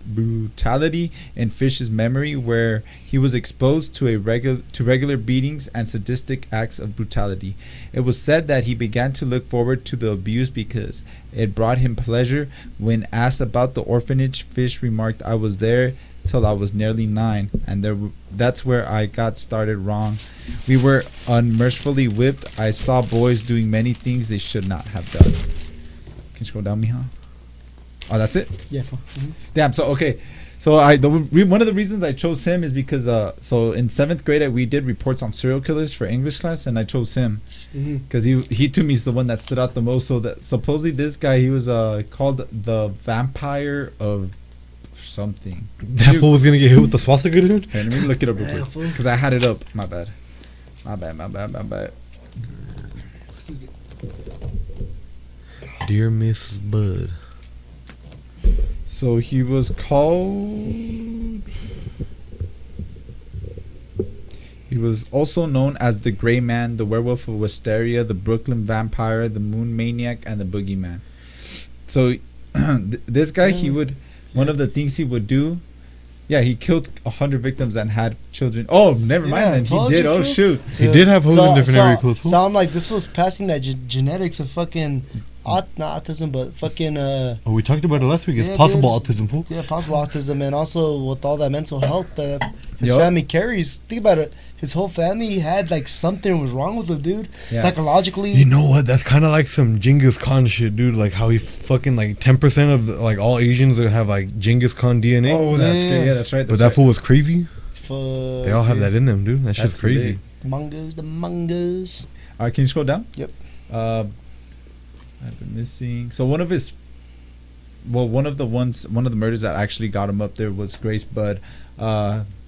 brutality in Fish's memory, where he was exposed to regular beatings and sadistic acts of brutality. It was said that he began to look forward to the abuse because it brought him pleasure. When asked about the orphanage, Fish remarked, "I was there till I was nearly 9, and that's where I got started wrong. We were unmercifully whipped. I saw boys doing many things they should not have done." Can you scroll down, Mija? Oh, that's it? Yeah. Mm-hmm. Damn. So okay, so one of the reasons I chose him is because so in 7th grade we did reports on serial killers for English class, and I chose him because he to me is the one that stood out the most. So that supposedly this guy, he was called the vampire of something. That fool was gonna get hit with the swastika, dude. Hey, let me look it up real Yeah, quick fool. because I had it up. My bad. Excuse me. Dear Miss Bud. So he was called. He was also known as the Gray Man, the Werewolf of Wisteria, the Brooklyn Vampire, the Moon Maniac, and the Boogeyman. So this guy, he would, one of the things he would do, yeah, he killed 100 victims and had children. Oh, never Yeah, I mind then. He told did. you, Oh, fool. shoot. He did have hoes in different area codes. So I'm like, this was passing that genetics of fucking, not autism, but fucking, Oh, we talked about it last week. It's Yeah, possible dude. autism, fool. yeah, possible autism, and also with all that mental health that his Yup. family carries. Think about it. His whole family had like something was wrong with him, dude. Yeah. Psychologically. You know what? That's kind of like some Genghis Khan shit, dude. Like how he fucking like 10% of like all Asians that have like Genghis Khan DNA. Oh, that's Yeah. great. Yeah, that's right. but that fool was crazy. Fuck, They all have that in them, dude. That shit's That's crazy. lit. the mangas. All right, can you scroll down? Yep. I've been missing. So one of the murders that actually got him up there was Grace Budd.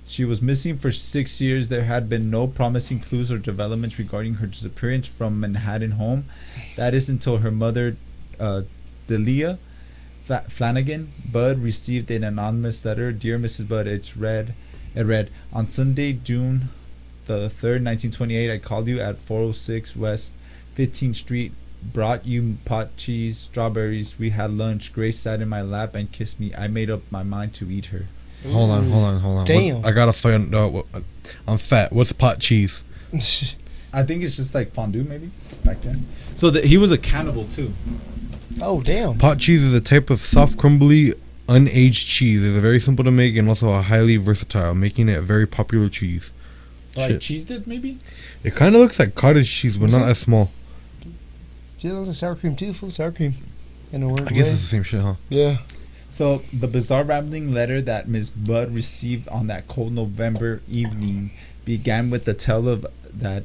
She was missing for 6 years. There had been no promising clues or developments regarding her disappearance from Manhattan home. That is until her mother, Delia Flanagan Budd, received an anonymous letter. "Dear Mrs. Budd," it read, "On Sunday, June the 3rd, 1928, I called you at 406 West 15th Street. Brought you pot cheese, strawberries. We had lunch. Grace sat in my lap and kissed me. I made up my mind to eat her." Hold on. Damn. I gotta find out. I'm fat. What's pot cheese? I think it's just like fondue, maybe back then. So he was a cannibal too. Oh damn. Pot cheese is a type of soft, crumbly, unaged cheese. It's very simple to make and also a highly versatile, making it a very popular cheese. Like Shit. cheese dip, maybe. It kind of looks like cottage cheese, but not as small. Yeah, that was like sour cream too, fool. Sour cream. In a weird I guess way. it's the same shit, huh? Yeah. So the bizarre rambling letter that Miss Budd received on that cold November evening began with the tale of a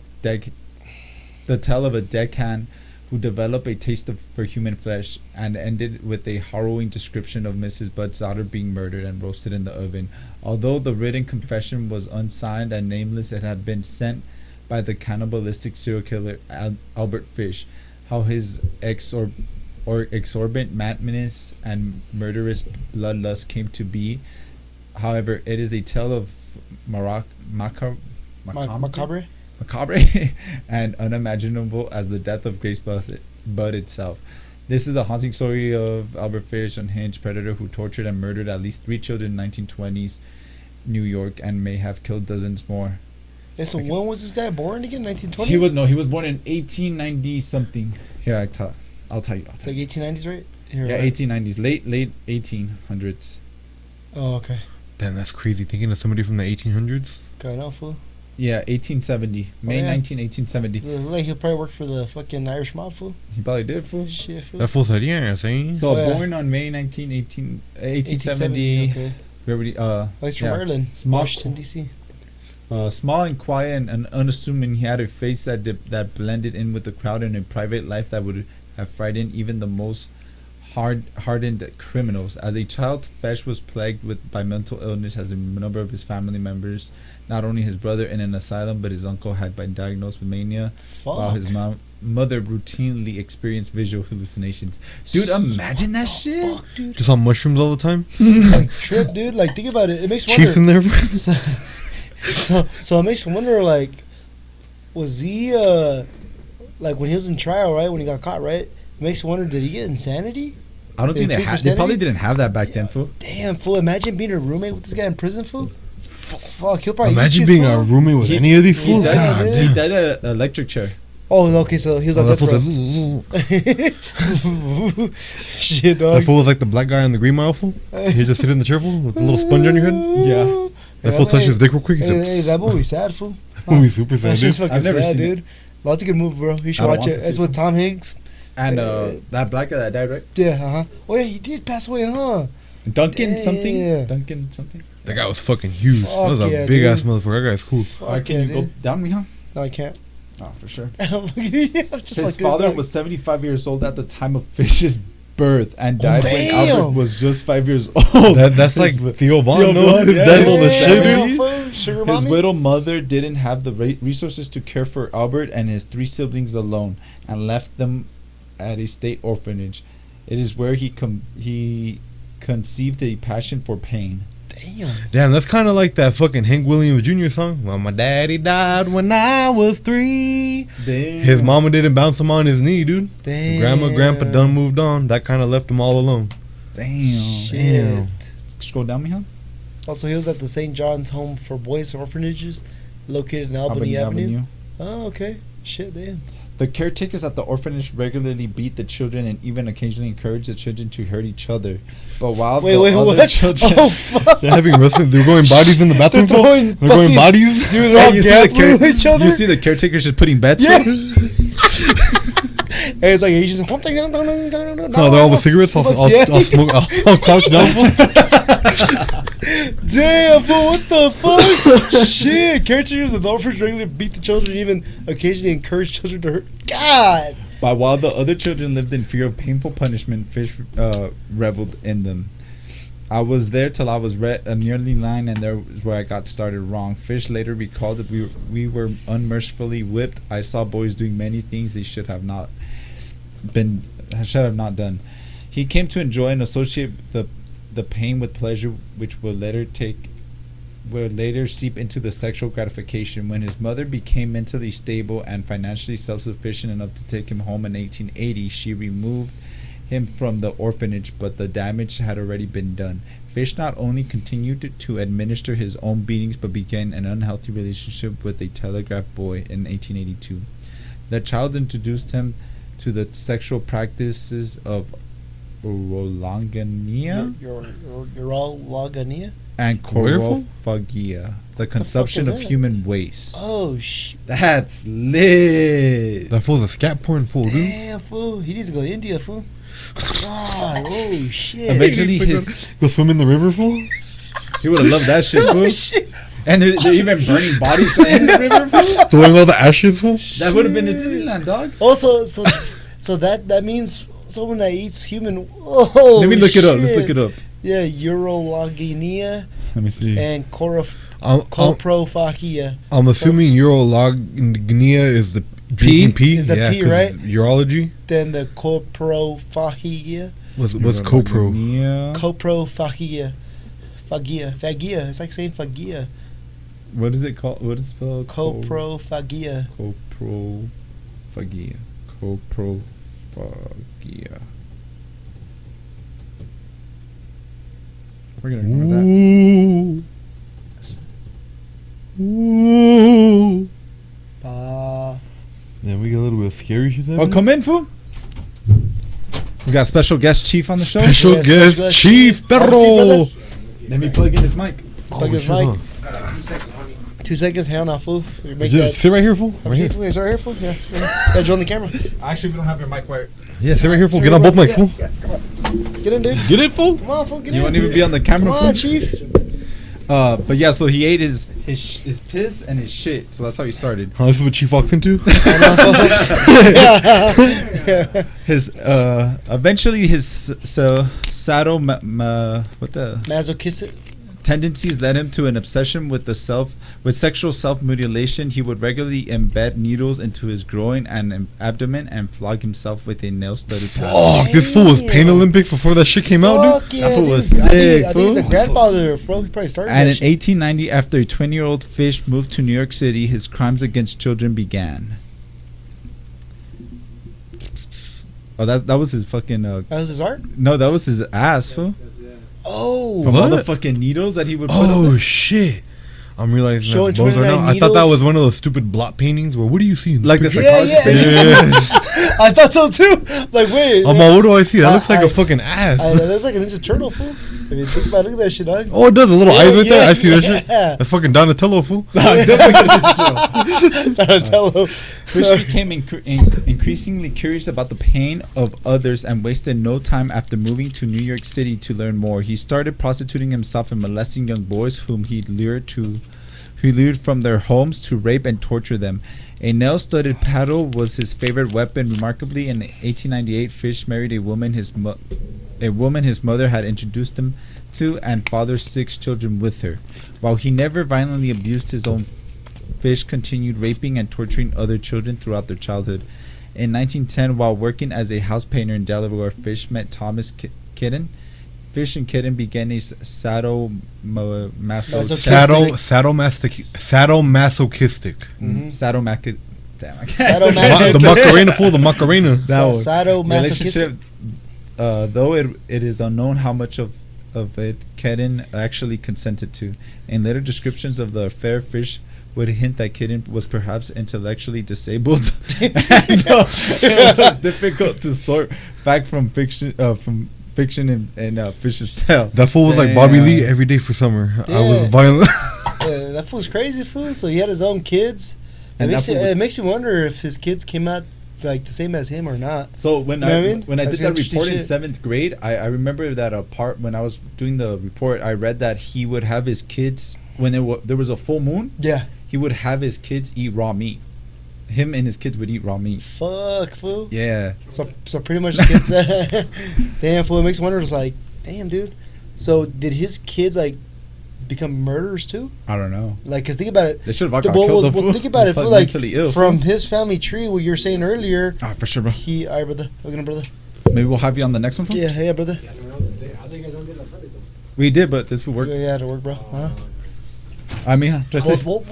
deckhand who developed a taste for human flesh, and ended with a harrowing description of Mrs. Budd's daughter being murdered and roasted in the oven. Although the written confession was unsigned and nameless, it had been sent by the cannibalistic serial killer Albert Fish. How his exorbitant madness and murderous bloodlust came to be, however, it is a tale of macabre and unimaginable as the death of Grace Budd itself. This is the haunting story of Albert Fish, unhinged predator who tortured and murdered at least 3 children in 1920s New York and may have killed dozens more. Yeah, so when was this guy born again? 1920? He was born in 1890 something. Here I'll tell you. Like 1890s, right? Here, Yeah, right? 1890s, late 1800s. Oh, okay. Damn, that's crazy. Thinking of somebody from the 1800s. Got enough, fool. Yeah, 1870. May yeah. 19, 1870. Like he'll probably work for the fucking Irish mob, fool. He probably did, fool. Shit, fool. That fool said, yeah, see? So Oh, yeah. born on May 19, 1870. Okay. We already, Oh, he's from yeah. Maryland, Small- Washington D.C. Small and quiet and unassuming, he had a face that blended in with the crowd and a private life that would have frightened even the most hardened criminals. As a child, Fesh was plagued by mental illness as a number of his family members. Not only his brother in an asylum, but his uncle had been diagnosed with mania, while his mother routinely experienced visual hallucinations. Dude, imagine that shit. Fuck, dude. Just on mushrooms all the time. Like trip, dude. Like think about it. It makes me Chiefs in wonder. there. So it makes me wonder. Like, was he like when he was in trial, right? When he got caught, right? It makes me wonder. Did he get insanity? I don't think They they pick had. They insanity? probably didn't have that back then, fool. Damn, fool! Imagine being a roommate with this guy in prison, fool. Fuck, he'll probably Imagine eat you, being fool. a roommate with He- any of these He fools. died, God yeah. he damn. died at an electric chair. Oh, okay. So he was on Oh, that death fool row. says, Shit, that dog. fool was like the black guy on the Green Mile fool. He just sit in the chair fool with a little sponge on your head. Yeah. That fool touched his dick real quick. He Hey, said, hey, that movie's sad, fool. movie super That sad, shit's dude. fucking I've never sad, seen it. dude. Lots of good movie, bro. You should I don't watch want it. to It's see with it. Tom Hanks. And that black guy that died, right? Yeah, Oh yeah, he did pass away, huh? Duncan Yeah. something. Duncan something. That guy was fucking huge. Fuck That was a yeah, big ass dude. motherfucker. That guy's cool. Alright, can you go down, Mijo? No, I can't. Oh, for sure. I'm just His fucking father dog. was 75 years old at the time of Fish's birth and died when damn. Albert was just 5 years old. That's like Theo Vaughn, Theo no? Von, His yeah. dad's all the Yeah. shit, Yeah. dude. Fool, Sugar His mommy? widow mother didn't have the resources to care for Albert and his 3 siblings alone and left them at a state orphanage. It is where he conceived a passion for pain. Damn. Damn, that's kind of like that fucking Hank Williams Jr. song. Well, my daddy died when I was 3. Damn. His mama didn't bounce him on his knee, dude. Damn. Grandpa done moved on. That kind of left him all alone. Damn. Shit. Scroll down, Mijo. Also, he was at the St. John's Home for Boys Orphanages, located in Albany Avenue. Oh, okay. Shit, damn. The caretakers at the orphanage regularly beat the children and even occasionally encouraged the children to hurt each other. But while Wait, the wait, other what? children... Oh, fuck. They're having wrestling. They're going bodies in the bathroom. They're fool? throwing They're going fucking- bodies. Dude, they're all you, see gambling with each other. you see the caretakers just putting bets? Yeah. fool? Hey, it's like Asians. No, No, they're all the cigarettes. I'll Yeah. smoke. I'll crouch down. Fool. Damn, fool, what the fuck? Shit, caretakers of the orphanage regularly beat the children, even occasionally encourage children to hurt. God. But while the other children lived in fear of painful punishment, Fish reveled in them. I was there till I was nearly 9, and there was where I got started wrong. Fish later recalled that we were unmercifully whipped. I saw boys doing many things they should have not done. He came to enjoy and associate the pain with pleasure, which will later seep into the sexual gratification. When his mother became mentally stable and financially self-sufficient enough to take him home in 1880, she removed him from the orphanage, but the damage had already been done. Fish not only continued to administer his own beatings, but began an unhealthy relationship with a telegraph boy in 1882. The child introduced him to the sexual practices of urolagnia You're all logania? and Wonderful. chorophagia, the consumption is of that? human waste. Oh, shit. That's lit. That fool's a scat porn fool, dude. Damn, fool. He needs to go to India, fool. God, oh, shit. Eventually, his Go swim in the river, fool. he would have loved that shit, Oh, fool. shit. And they're even burning bodies in the river, fool. Throwing all the ashes, fool. That would have been a Disneyland, dog. Also, so that means someone that eats human. Oh, Let me look it up. Let's shit. look it up. Yeah, urolagnia Let me see. and I'm coprophagia. assuming urolagnia is the P? drinking P. Is the yeah, P, 'cause right? Urology Then the coprophagia. was copro. Yeah. Coprophagia. Fagia. It's like saying fagia. What is it called? What is it spelled? Coprophagia. Coprophagia. Coprophagia. We're gonna ignore that. Ooh. Ba. Yeah, we got a little bit of scary shit. Oh, come in, fool. We got special guest Chief on the show. Special Yes, guest special Chief guest. Have a seat, Perro. brother. Let me plug in his mic. Plug his mic. 2 seconds. Hell no, fool. We make that. Sit right here, fool. Have a Right seat, here. fool. Is it right here, fool? Yeah. Yeah, join the camera. Actually, we don't have your mic wired. Yeah, sit right here, fool. Sit Get on right both mics, here, fool. Get in, dude. Get it, fool. Come on, fool. Get You in. won't even be on the camera, Come fool? on, Chief. But yeah, so he ate his piss and his shit. So that's how he started. Oh, this is what Chief walked into? His eventually his Masochistic. tendencies led him to an obsession with sexual self-mutilation. He would regularly embed needles into his groin and abdomen and flog himself with a nail-studded paddle. Fuck, this fool was Pain Olympics before that shit came out, dude. That fool was I think sick, I think he's a fool. grandfather, bro. He probably started And that in 1890, after a 20-year-old Fish moved to New York City, his crimes against children began. Oh, that was his fucking. That was his art? No, that was his ass, fool. Oh. From all the What? fucking needles that he would put Oh, on it. shit. I'm realizing Showing that's bones right 29 now. I thought that needles. was one of those stupid blot paintings where, what do you see? In Like the picture? psychology Yeah, page. I thought so too. Like, wait. I'm all, what do I see? That looks like I- a fucking ass. That looks like a Ninja Turtle, fool. I mean, think about it. Look at that shit, dog. Oh, it does. The little eyes right there. I see that shit. Yeah. That's fucking Donatello, fool. Donatello. Fish became increasingly curious about the pain of others and wasted no time after moving to New York City to learn more. He started prostituting himself and molesting young boys whom he lured from their homes to rape and torture them. A nail-studded paddle was his favorite weapon. Remarkably, in 1898, Fish married a woman his mother had introduced him to and fathered 6 children with her. While he never violently abused his own, Fish continued raping and torturing other children throughout their childhood. In 1910, while working as a house painter in Delaware, Fish met Thomas Kitten. Fish and Kitten began a Sadomasochistic. sadomasochistic. Damn, I can't say Sadomasochistic. it. The Macarena, fool. The Macarena. Sadomasochistic. Relationship. Though it is unknown how much of it Kitten actually consented to. In later descriptions of the affair, Fish would hint that Kitten was perhaps intellectually disabled, and it was difficult to sort fact from fiction. And Fish's tale. That fool was like Bobby Lee every day for summer. I was Yeah. violent. Yeah, that fool's crazy, fool. So he had his own kids. And It makes you wonder if his kids came out like the same as him or not. So when You know what I mean? when I That's did that interesting report in shit. 7th grade, I remember that when I was doing the report, I read that he would have his kids when there was a full moon. Yeah. He would have his kids eat raw meat. Him and his kids would eat raw meat. Fuck, fool. Yeah. So pretty much the kids. Damn, fool. It makes you wonder. It's like, damn, dude. So did his kids like become murderers too? I don't know. Like, cause think about it. They should have Well, killed the fool. think about it. Fuck, Fool, like mentally ill, from fool. his family tree, what you were saying earlier. Ah, for sure, bro. All right, brother. We're gonna, brother. Maybe we'll have you on the next one. Fool? Yeah, brother. We did, but this will work. Yeah, to work, bro. Huh? I mean, just say. Whoa.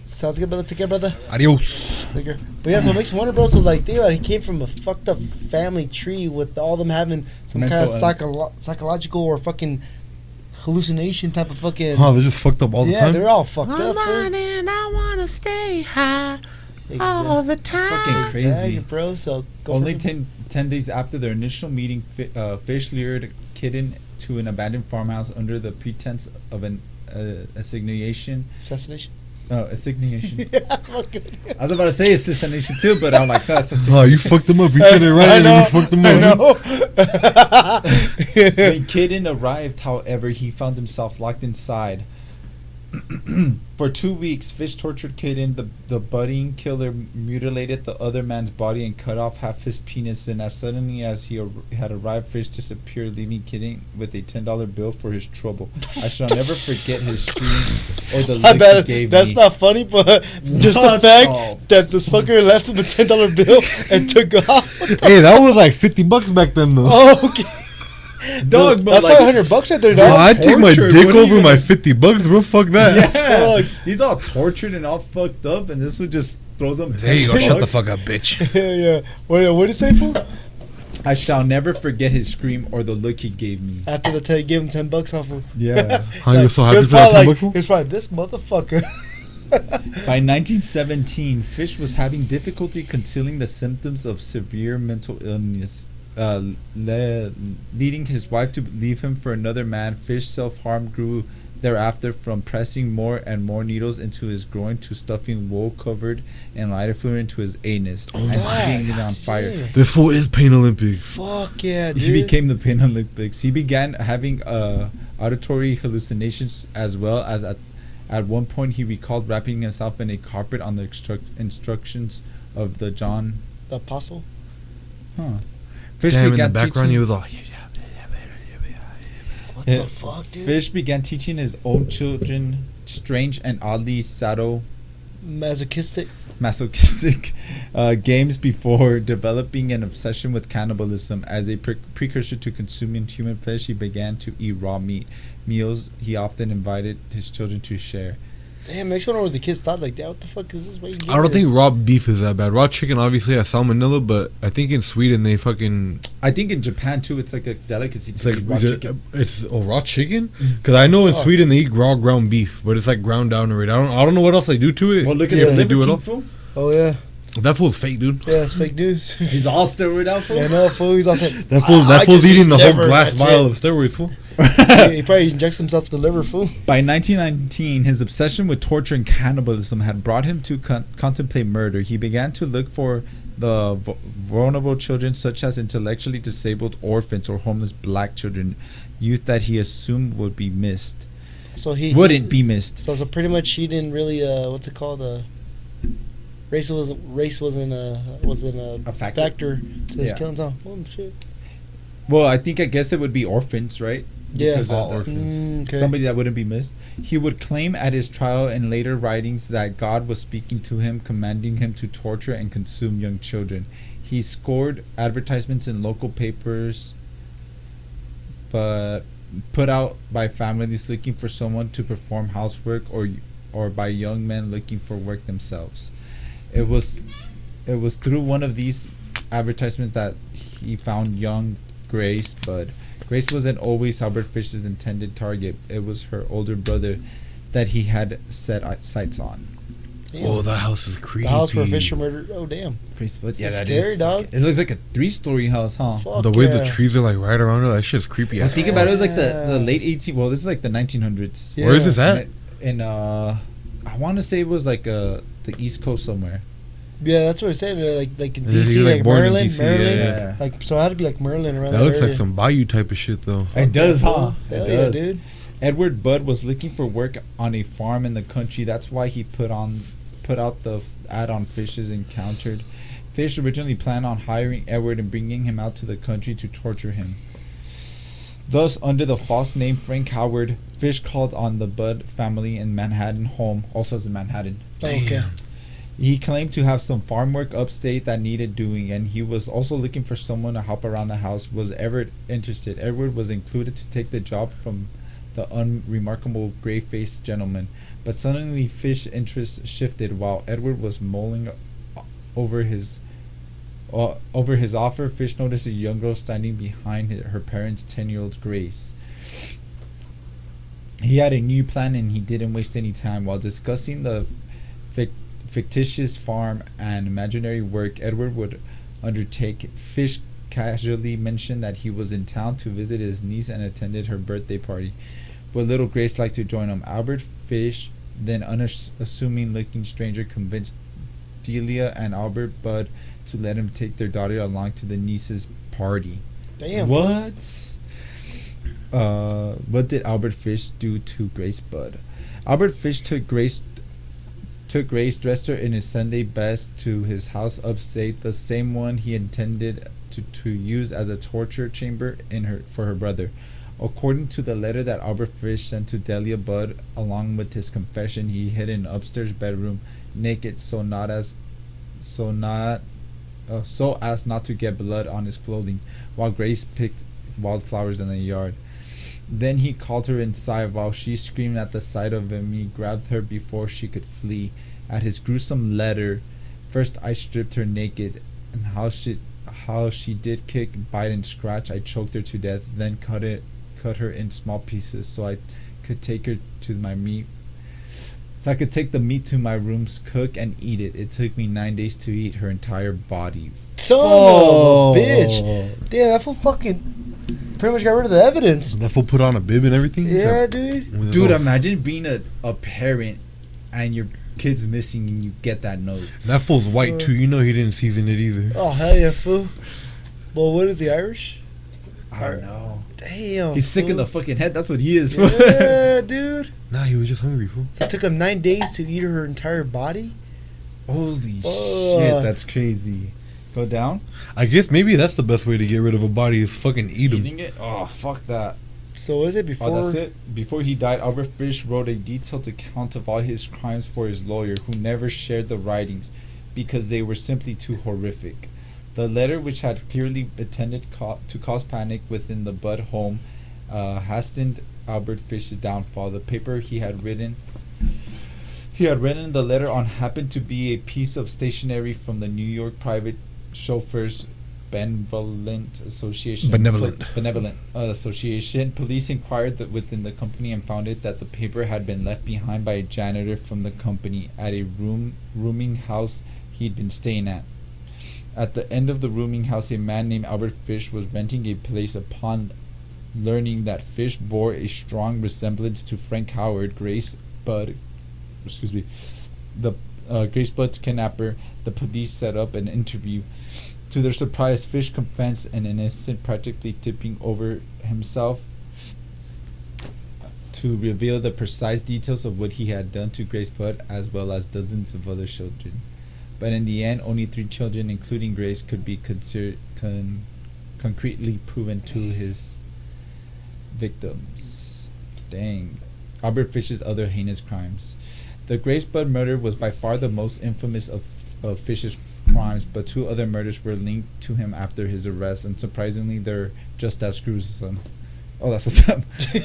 Sounds good, brother. Take care, brother. Adios. Take care. But yeah, so it makes me wonder, bro. So like, think about it. He came from a fucked up family tree with all them having some kind of Mental, psychological or fucking hallucination type of fucking. Oh, they're just fucked up all the yeah, time. they're all fucked up. And I wanna stay high all the time. It's fucking crazy. Exactly, bro. So go Only for it. 10 days after their initial meeting, Fish lured Kitten to an abandoned farmhouse under the pretense of an assignation. Assassination. Assignation. Yeah, fucking. I was about to say assassination too, but I'm like, that's Oh, you fucked them up. You said it right. I And know. you fucked them I up. know. When Kitten arrived, however, he found himself locked inside. For 2 weeks, Fish tortured Kitten. The budding killer mutilated the other man's body and cut off half his penis. And as suddenly as he had arrived, Fish disappeared, leaving Kitten with a $10 bill for his trouble. I shall never forget his scream or the I look he bet gave that's me. not funny, but just the What fact the- that this fucker left him a $10 bill and took off. Hey, that was like $50 back then, though. Oh, okay. Dog, but That's like, probably $100 right there, Bro, dog. I'd take my tortured. dick What are you over my gonna- $50, bro. Fuck that. yeah, Fuck. he's all tortured and all fucked up, and this would just throws him. There you go. $10. Shut the fuck up, bitch. Yeah. What did he say, fool? I shall never forget his scream or the look he gave me. After the gave him $10 off of. Yeah. Huh, you were so He happy was for that probably $10, fool? he was probably this motherfucker. By 1917, Fish was having difficulty concealing the symptoms of severe mental illness, leading his wife to leave him for another man. Fish's self-harm grew thereafter from pressing more and more needles into his groin to stuffing wool-covered and lighter fluid into his anus and setting it on fire. Damn. This fool is Pain Olympics. Fuck yeah, dude. He became the Pain Olympics. He began having a auditory hallucinations, as well as at one point he recalled wrapping himself in a carpet on the instructions of the John. The apostle. Huh. Fish Damn, in the began background, he teaching. was all. What Yeah. the fuck, dude? Fish began teaching his own children strange and oddly Masochistic. masochistic games before developing an obsession with cannibalism. As a precursor to consuming human flesh, he began to eat raw meat. Meals he often invited his children to share. Damn, makes me wonder what the kids thought. Like, what the fuck is this? Why you I don't think raw beef is that bad. Raw chicken obviously has salmonella, but I think in Sweden they fucking I think in Japan too, it's like a delicacy it's to like eat raw chicken. it's raw chicken. Because I know in Sweden they eat raw ground beef, but it's like ground down already. I don't know what else they do to it. Well, look at Yeah. the They do it Liver all. King fool. Oh, yeah. That fool's fake, dude. Yeah, it's fake news. He's all steroid out fool. Yeah, no, fool. He's all saying, That I fool's just eating eat the whole liver, glass that's vial it. of steroids, fool. He probably injects himself with the liver, fool. By 1919, his obsession with torture and cannibalism had brought him to contemplate murder. He began to look for the vulnerable children, such as intellectually disabled orphans or homeless black children, youth that he assumed would be missed. So Wouldn't be missed. So pretty much he didn't really what's it called, race wasn't a factor to his Yeah. killings. Oh shit. Well, I guess it would be orphans, right? Yeah. Because all orphans. Okay. somebody that wouldn't be missed. He would claim at his trial and later writings that God was speaking to him, commanding him to torture and consume young children. He scored advertisements in local papers, but put out by families looking for someone to perform housework, or by young men looking for work themselves. It was through one of these advertisements that he found young Grace, but Grace wasn't always Albert Fish's intended target. It was her older brother that he had set sights on. Damn. Oh, that house is creepy. The house where Fisher murdered. Oh damn. Grace, but That's scary, dog. It looks like a 3-story house, huh? Fuck The way yeah. the trees are like right around it, that shit's creepy. Well, As think about it. It was like Yeah. the late 18. Well, this is like the 1900s. Yeah. Where is this at? In I want to say it was like the East Coast somewhere. Yeah, that's what I said. Like in Yeah, he DC, was, like, like born in Maryland, DC, Maryland. yeah. Like so, it had to be like Maryland around That that looks like area. some bayou type of shit, though. It does, huh? It Hell yeah, does. dude. Edward Budd was looking for work on a farm in the country. That's why he put out the ad on Fish's encountered. Fish originally planned on hiring Edward and bringing him out to the country to torture him. Thus, under the false name Frank Howard, Fish called on the Budd family in Manhattan home, also in Manhattan. Oh, okay. He claimed to have some farm work upstate that needed doing, and he was also looking for someone to help around the house. Was Edward interested? Edward was included to take the job from the unremarkable gray-faced gentleman, but suddenly Fish's interest shifted. While Edward was mulling over his offer, Fish noticed a young girl standing behind her parents' 10-year-old Grace. He had a new plan, and he didn't waste any time. While discussing the fictitious farm and imaginary work Edward would undertake, Fish casually mentioned that he was in town to visit his niece and attended her birthday party. Would little Grace like to join him? Albert Fish, then unassuming looking stranger, convinced Delia and Albert Budd to let him take their daughter along to the niece's party. Damn. What? What did Albert Fish do to Grace Budd? Albert Fish took Grace, dressed her in his Sunday best, to his house upstate, the same one he intended to use as a torture chamber for her brother. According to the letter that Albert Fish sent to Delia Budd, along with his confession, he hid in an upstairs bedroom, naked, so as not to get blood on his clothing, while Grace picked wildflowers in the yard. Then he called her inside. While she screamed at the sight of him, he grabbed her before she could flee. At his gruesome letter, first I stripped her naked, and how she did kick, bite, and scratch. I choked her to death, then cut her in small pieces so I could take her to my meat. So I could take the meat to my rooms, cook, and eat it. It took me 9 days to eat her entire body. Son of a bitch. Damn, that fool fucking pretty much got rid of the evidence. That fool put on a bib and everything. Yeah, dude. With his Dude, little- imagine being a parent and your kid's missing and you get that note. that fool's white too. You know he didn't season it either. Oh hell yeah, fool. Well, what is he, Irish? I don't know. Damn. He's sick in the fool. fucking head. That's what he is. fool. Yeah, dude. Nah, he was just hungry, fool. So it took him 9 days to eat her entire body. Holy Fuck. shit, that's crazy. Go down? I guess maybe that's the best way to get rid of a body is fucking eat him. Eating it? Oh, fuck that. So was it before? Oh, that's it? Before he died, Albert Fish wrote a detailed account of all his crimes for his lawyer, who never shared the writings because they were simply too horrific. The letter, which had clearly intended to cause panic within the Budd home, hastened Albert Fish's downfall. The paper he had written the letter on happened to be a piece of stationery from the New York Private Chauffeurs Benevolent Association. Benevolent Association. Police inquired within the company and found that the paper had been left behind by a janitor from the company at a rooming house he'd been staying at. At the end of the rooming house, a man named Albert Fish was renting a place. Upon learning that Fish bore a strong resemblance to Frank Howard, Grace Budd's kidnapper, the police set up an interview. To their surprise, Fish confessed an innocent, practically tipping over himself to reveal the precise details of what he had done to Grace Budd as well as dozens of other children. But in the end, only 3 children, including Grace, could be concretely proven to his victims. Dang. Albert Fish's other heinous crimes. The Grace Budd murder was by far the most infamous of Fish's crimes, but 2 other murders were linked to him after his arrest, and surprisingly, they're just as gruesome. Oh, that's what's up. Is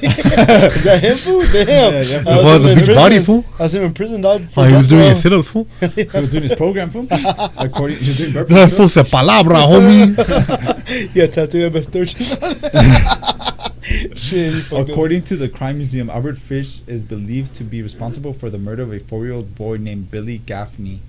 that him, fool? Damn. Yeah, yeah, It was a big body, fool. I was in prison, dog. Oh, he was doing his sit-ups, fool. He was doing his program, fool. He was doing burpees. That fool said palabra, homie. Yeah, tattoo of sturgeon. Shit, he fucked up. According to the crime museum, Albert Fish is believed to be responsible for the murder of a 4-year-old boy named Billy Gaffney.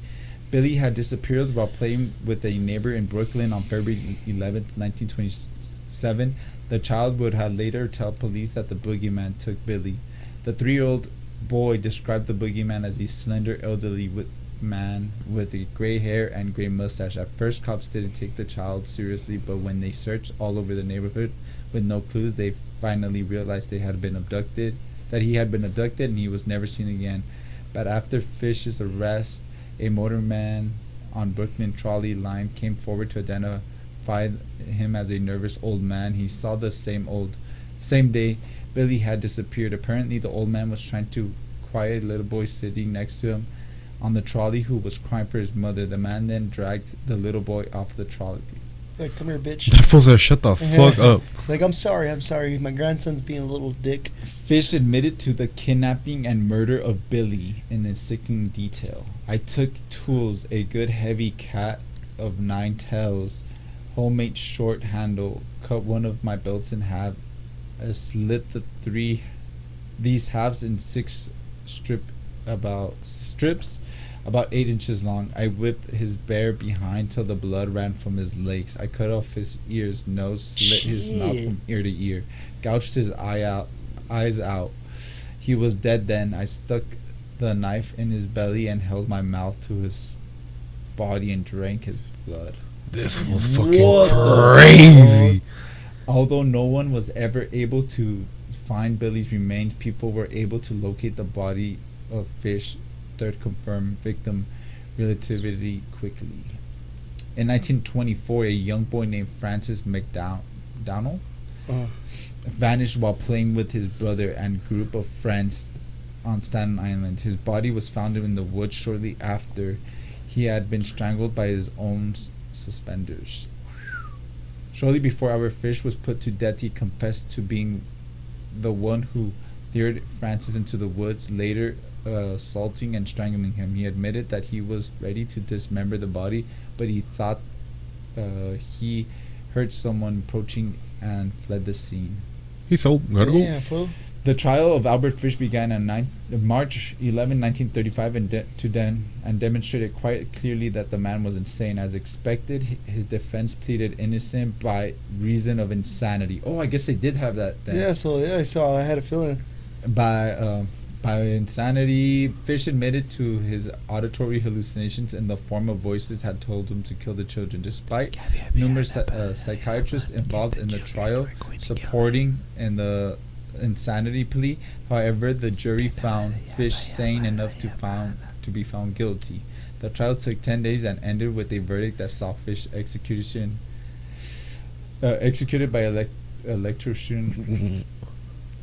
Billy had disappeared while playing with a neighbor in Brooklyn on February 11th, 1927. The child would have later tell police that the boogeyman took Billy. The 3-year-old boy described the boogeyman as a slender, elderly man with a gray hair and gray mustache. At first, cops didn't take the child seriously, but when they searched all over the neighborhood with no clues, they finally realized he had been abducted, and he was never seen again. But after Fish's arrest, a motorman on Brooklyn Trolley Line came forward to identify him as a nervous old man. He saw the same day Billy had disappeared. Apparently, the old man was trying to quiet a little boy sitting next to him on the trolley who was crying for his mother. The man then dragged the little boy off the trolley. Like, come here, bitch. That fool said, shut the fuck up. Like, I'm sorry. My grandson's being a little dick. Fish admitted to the kidnapping and murder of Billy in a sickening detail. I took tools, a good heavy cat of 9 tails, homemade short handle, cut one of my belts in half, slit these halves in 6 strips about 8 inches long. I whipped his bare behind till the blood ran from his legs. I cut off his ears, nose, slit his mouth from ear to ear, gouged his eyes out. He was dead then. I stuck the knife in his belly and held my mouth to his body and drank his blood. This was fucking crazy. Although no one was ever able to find Billy's remains, people were able to locate the body of Fish, third confirmed victim, relatively quickly. In 1924, a young boy named Francis McDonald vanished while playing with his brother and group of friends on Staten Island. His body was found in the woods shortly after he had been strangled by his own suspenders. Shortly before Albert Fish was put to death, he confessed to being the one who lured Francis into the woods, later assaulting and strangling him. He admitted that he was ready to dismember the body, but he thought he heard someone approaching and fled the scene. He's so gotta go. Yeah, fool. The trial of Albert Fish began on March 11, 1935 and demonstrated quite clearly that the man was insane. As expected, his defense pleaded innocent by reason of insanity. Oh, I guess they did have that then. Yeah, so I had a feeling. By By insanity, Fish admitted to his auditory hallucinations in the form of voices had told him to kill the children. Despite numerous psychiatrists involved in the trial supporting in the insanity plea, however, the jury found Fish sane enough to be found guilty. The trial took 10 days and ended with a verdict that saw Fish executed by electrocution.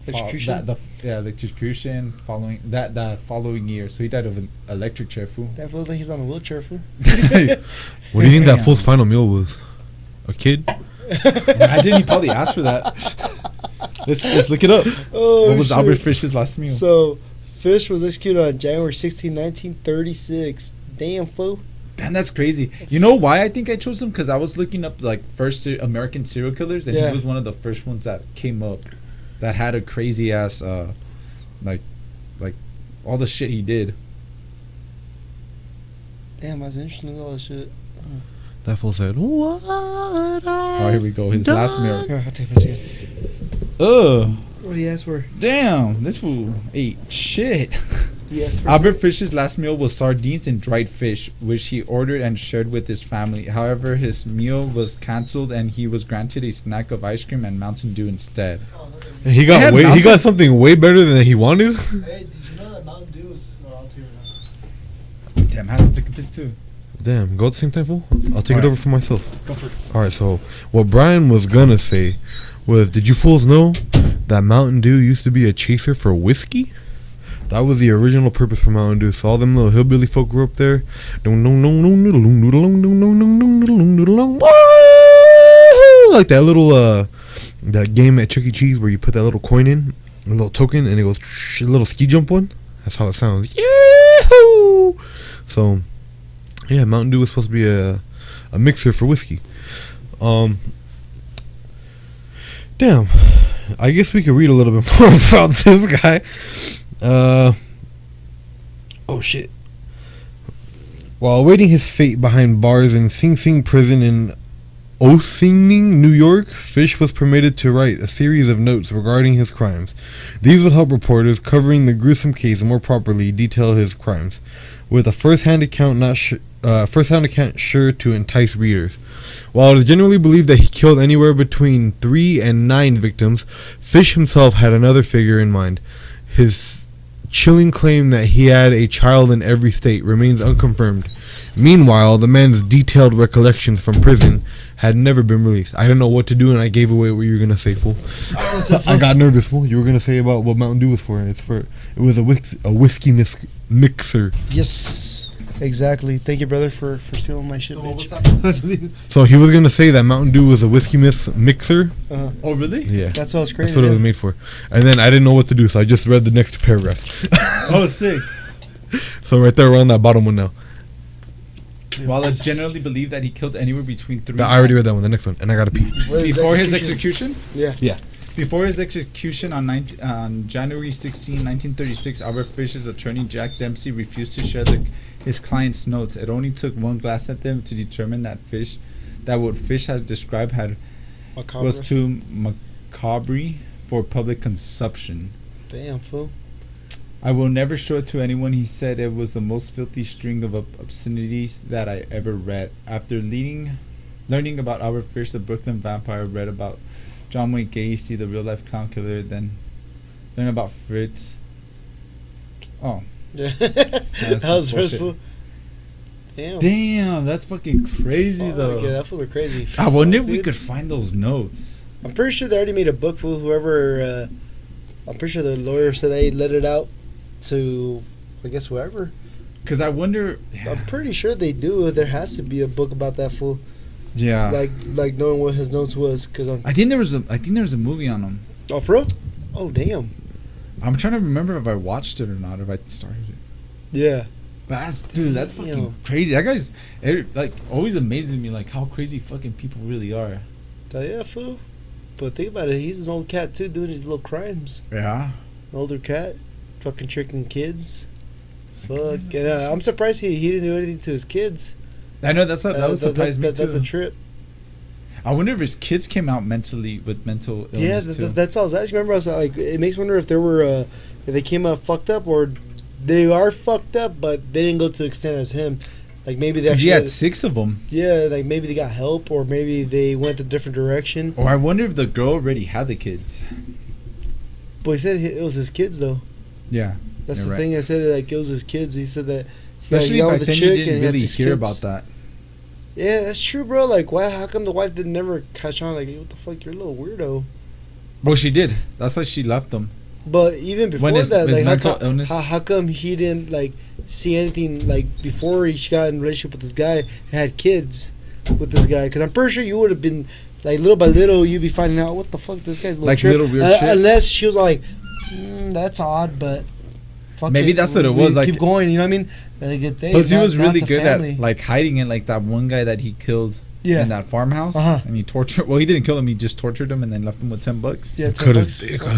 Execution? Electrocution following that following year. So he died of an electric chair, fool. That feels like he's on a wheelchair, fool. What do you think that fool's final meal was? A kid? Imagine he probably asked for that. Let's look it up. Oh, What was shit. Albert Fish's last meal? So, Fish was executed on January 16, 1936. Damn, fool. Damn, that's crazy. You know why I think I chose him? Because I was looking up like first American serial killers, and Yeah. he was one of the first ones that came up that had a crazy ass like all the shit he did. Damn, that's interesting. All that shit. That fool said, "What?" Oh, here we go. His last meal. Here, I'll take my seat. Ugh. What do you ask for? Damn, this fool ate shit. Yes. Albert Fish's last meal was sardines and dried fish, which he ordered and shared with his family. However, his meal was cancelled and he was granted a snack of ice cream and Mountain Dew instead. He They had got Mountain- something way better than he wanted. Hey, did you know that Mountain Dew is around here now? Damn, I had to take a piss too. Damn, go at the same time, fool. I'll take it Alright. over for myself. Go for it. All right, so what Brian was gonna say was, did you fools know that Mountain Dew used to be a chaser for whiskey? That was the original purpose for Mountain Dew. So all them little hillbilly folk grew up there. Like that little that game at Chuck E. Cheese where you put that little coin in, a little token, and it goes a little ski jump one. That's how it sounds. Yahoo! So yeah, Mountain Dew was supposed to be a mixer for whiskey. Damn. I guess we could read a little bit more about this guy. Oh shit. While awaiting his fate behind bars in Sing Sing prison in Ossining, New York, Fish was permitted to write a series of notes regarding his crimes. These would help reporters covering the gruesome case more properly detail his crimes, with a first-hand account sure to entice readers. While it is generally believed that he killed anywhere between 3 and 9 victims, Fish himself had another figure in mind. His chilling claim that he had a child in every state remains unconfirmed. Meanwhile, the man's detailed recollections from prison had never been released. I didn't know what to do, and I gave away what you were gonna say, fool. I got nervous, fool. You were gonna say about what Mountain Dew was for. It was a whiskey mixer. Yes. Exactly. Thank you, brother, for stealing my shit, So what bitch. was that? So he was gonna say that Mountain Dew was a whiskey mixer. Oh, really? Yeah, That's what I was that's creating. what it was made for. And then I didn't know what to do, so I just read the next 2 paragraphs. Oh, sick. So right there, we're on that bottom one now. While it's generally believed that he killed anywhere between 3 I already read that one. The next one, and I gotta pee. before his execution. Yeah. Before his execution on January 16, 1936, Albert Fish's attorney Jack Dempsey refused to share his client's notes. It only took one glance at them to determine that what Fish had described was too macabre for public consumption. Damn, fool. I will never show it to anyone, he said. It was the most filthy string of obscenities that I ever read. After learning about Albert Fish, the Brooklyn vampire, read about John Wayne Gacy, the real-life clown killer, then learn about Fritz. Oh. Yeah. That's That was bullshit. stressful. Damn. Damn, that's fucking crazy, though. Yeah, that fool are crazy. I wonder if Fuck, we dude. could find those notes. I'm pretty sure they already made a book, fool. Whoever, I'm pretty sure the lawyer said they let it out to, I guess, whoever. Because I wonder... I'm pretty sure they do. There has to be a book about that fool. Yeah. Like knowing what his notes was. Cause I think there was a movie on him. oh, for real? Oh, damn. I'm trying to remember if I watched it or not, if I started it. Yeah. That's fucking Damn. crazy. That guy's like always amazes me, like how crazy fucking people really are. Tell ya, fool. But think about it. He's an old cat, too, doing these little crimes. Yeah. An older cat. Fucking tricking kids. Fuck. And I'm surprised he didn't do anything to his kids. I know that would surprise me That's too. a trip. I wonder if his kids came out mentally with mental illness Yeah, too. that's all I was asking. Remember, I was like, it makes me wonder if there were, if they came out fucked up or they are fucked up, but they didn't go to the extent as him. Like maybe they 'Cause actually he had 6 of them. yeah, like maybe they got help or maybe they went a different direction. Or I wonder if the girl already had the kids. But he said it was his kids though. Yeah. That's You're the right. thing. I said like it was his kids. He said that Especially he got back with a then, you chick didn't and he had really 6 hear kids. about that. Yeah, that's true, bro. Like, why? How come the wife didn't never catch on? Like, what the fuck? You're a little weirdo. Well, she did. That's why she left them. But even before his- that, his like, mental illness- how come he didn't like see anything like before he got in a relationship with this guy and had kids with this guy? Because I'm pretty sure you would have been like little by little, you'd be finding out what the fuck this guy's little Like trip. little weird shit? Unless she was like, that's odd, but fuck Maybe it, that's what it we was, like- keep going. You know what I mean? Like, it's, hey, Plus, he now- was now really it's a good family. at like hiding it, like that one guy that he killed Yeah. in that farmhouse. Uh-huh. And he tortured. Well, he didn't kill him. He just tortured him and then left him with $10. Yeah, Cut his $10 dick. for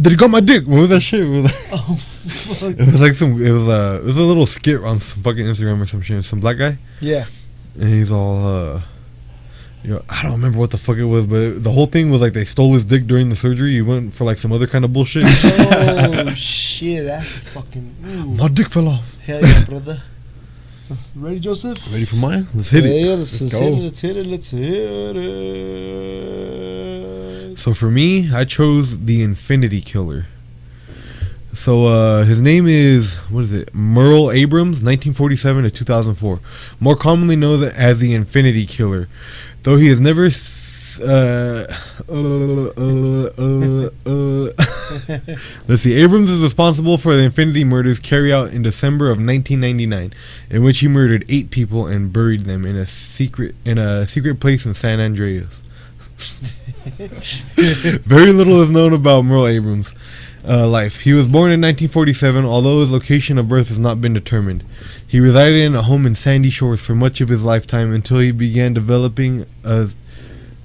They got my dick. What was that shit? It was like, Oh, fuck. it was like it was a little skit on some fucking Instagram or some shit. Some black guy, Yeah. and he's all, I don't remember what the fuck it was, but the whole thing was like they stole his dick during the surgery. He went for like some other kind of bullshit. Oh, shit. That's a fucking. Ooh. My dick fell off. Hell yeah, brother. So, ready, Joseph? Ready for mine? Let's hit it. Yeah, let's Let's hit go. it. Let's hit it. Let's hit it. So for me, I chose the Infinity Killer. So his name is, what is it? Merle Abrams, 1947 to 2004. More commonly known as the Infinity Killer. Though he has never... Let's see. Abrams is responsible for the Infinity murders carried out in December of 1999, in which he murdered 8 people and buried them in a secret place in San Andreas. Very little is known about Merle Abrams' life. He was born in 1947, although his location of birth has not been determined. He resided in a home in Sandy Shores for much of his lifetime until he began developing a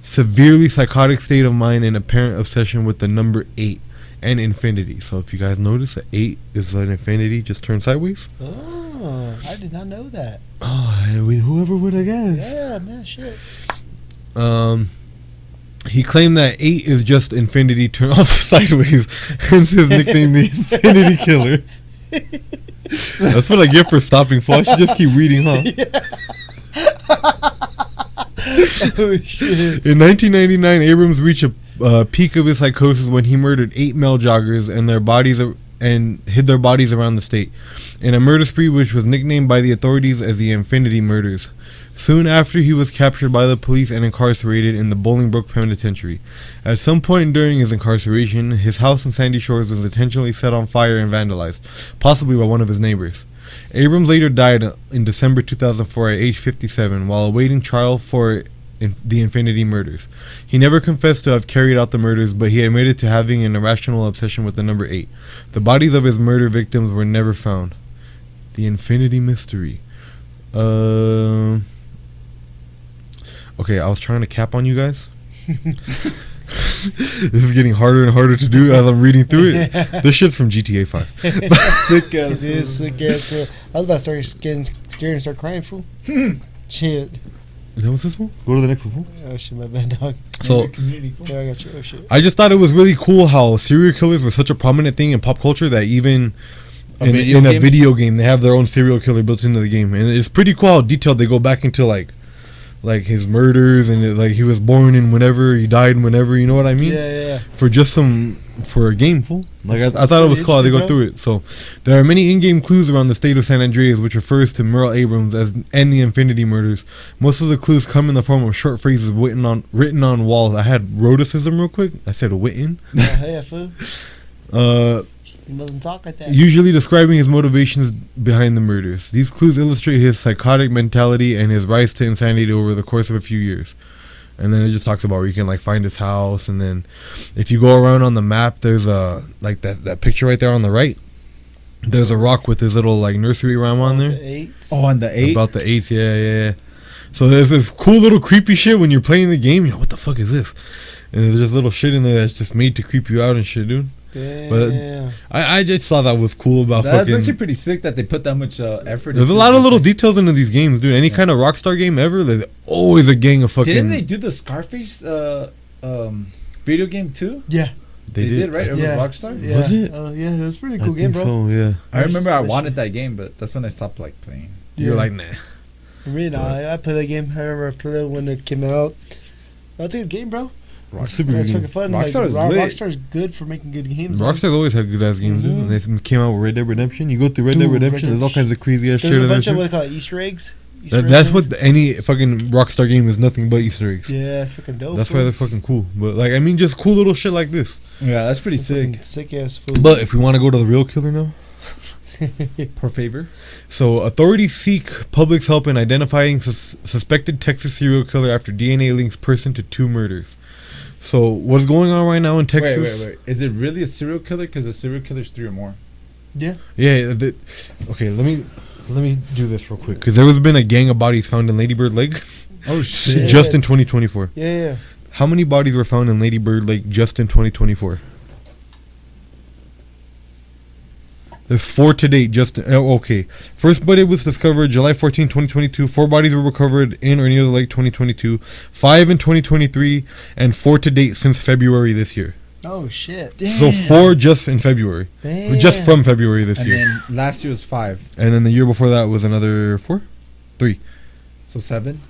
severely psychotic state of mind and apparent obsession with the number 8 and infinity. So if you guys notice, an 8 is an infinity just turned sideways. Oh, I did not know that. Oh, whoever would have guessed. Yeah, man, shit. He claimed that 8 is just infinity turned off sideways, hence his nickname, the Infinity Killer. That's what I get for stopping. I should just keep reading, huh? Oh, shit. In 1999, Abrams reached a peak of his psychosis when he murdered 8 male joggers and hid their bodies around the state in a murder spree which was nicknamed by the authorities as the Infinity Murders. Soon after, he was captured by the police and incarcerated in the Bolingbrook Penitentiary. At some point during his incarceration, his house in Sandy Shores was intentionally set on fire and vandalized, possibly by one of his neighbors. Abrams later died in December 2004 at age 57 while awaiting trial for the Infinity Murders. He never confessed to have carried out the murders, but he admitted to having an irrational obsession with the number 8. The bodies of his murder victims were never found. The Infinity Mystery. Okay, I was trying to cap on you guys. This is getting harder and harder to do as I'm reading through it. This shit's from GTA 5. Sick ass. It is sick ass, fool. I was about to start getting scared and start crying, fool. Shit. Is that what's this one? Go to the next one, fool. Oh, shit, my bad, dog. So, Yeah, I got you. Oh, shit. I just thought it was really cool how serial killers were such a prominent thing in pop culture that even in a video game they have their own serial killer built into the game, and it's pretty cool how detailed they go back into like his murders and like he was born in whenever, he died in whenever, you know what I mean? Yeah. For a game, fool. Like I That's thought it was cool how they go pretty through it. So there are many in-game clues around the state of San Andreas, which refers to Merle Abrams and the Infinity Murders. Most of the clues come in the form of short phrases written on walls. I had rhoticism real quick. I said written. Yeah, fool. He doesn't talk like that. Usually describing his motivations behind the murders. These clues illustrate his psychotic mentality and his rise to insanity over the course of a few years. And then it just talks about where you can like find his house, and then if you go around on the map, there's a like that picture right there on the right. There's a rock with his little like nursery rhyme on there. The 8s. Oh, on the 8? About the 8s, yeah. So there's this cool little creepy shit when you're playing the game. You're like, what the fuck is this? And there's just little shit in there that's just made to creep you out and shit, dude. Damn. I just thought that was cool about That's fucking. actually pretty sick that they put that much effort. There's a into lot of it. little details into these games, dude. Any kind of Rockstar game ever, there's always a gang of fucking. Didn't they do the Scarface video game too? Yeah. They did, right? It Yeah. was Rockstar. Yeah. Was it? Yeah, it was a pretty I cool game, think bro. So, yeah. I remember I That wanted shit- that game, but that's when I stopped like playing. You're like, nah. Really, I played that game. I remember I played it when it came out. That's a good game, bro. Super That's good fucking fun. Rockstar is like, lit. Rockstar's good for making good games. man. Rockstar's always had good ass games, dude. Mhm. They came out with Red Dead Redemption. You go through Red Dead Dude, Redemption, Red there's all Dead- kinds of crazy ass shit. There's a in there, bunch of too. what they call it, Easter eggs. Easter egg That's things. what any fucking Rockstar game is, nothing but Easter eggs. Yeah, it's fucking dope. That's fool. why they're fucking cool. But like, I mean, just cool little shit like this. Yeah, that's pretty sick. Sick ass food. But if we want to go to the real killer now, Per favor. so authorities seek public's help in identifying suspected Texas serial killer after DNA links person to 2 murders. So what's going on right now in Texas? Wait. Is it really a serial killer? Because a serial killer's 3 or more. yeah. Yeah. Okay, let me do this real quick because there has been a gang of bodies found in Lady Bird Lake Oh just in 2024. Yeah. How many bodies were found in Lady Bird Lake just in 2024? There's 4 to date. Okay. First body was discovered July 14, 2022. 4 bodies were recovered in or near the lake 2022. 5 in 2023, and 4 to date since February this year. Oh shit. So 4 just in February, Damn. just from February this And year. then last year was 5, And then the year before that was another 4, 3. so 7.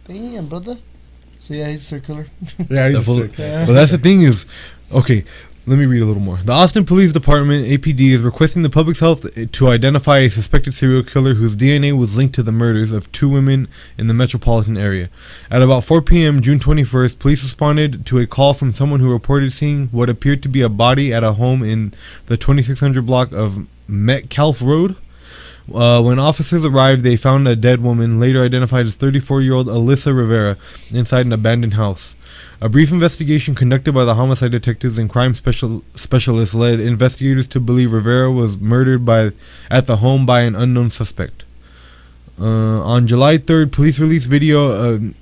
Damn, brother. So yeah, he's a circular. Yeah, he's Definitely. sick. Yeah. But that's the thing is, okay, let me read a little more. The Austin Police Department, APD, is requesting the public's help to identify a suspected serial killer whose DNA was linked to the murders of 2 women in the metropolitan area. At about 4 p.m. June 21st, police responded to a call from someone who reported seeing what appeared to be a body at a home in the 2600 block of Metcalf Road. When officers arrived, they found a dead woman, later identified as 34-year-old Alyssa Rivera, inside an abandoned house. A brief investigation conducted by the homicide detectives and crime specialists led investigators to believe Rivera was murdered at the home by an unknown suspect. On July 3rd, police released video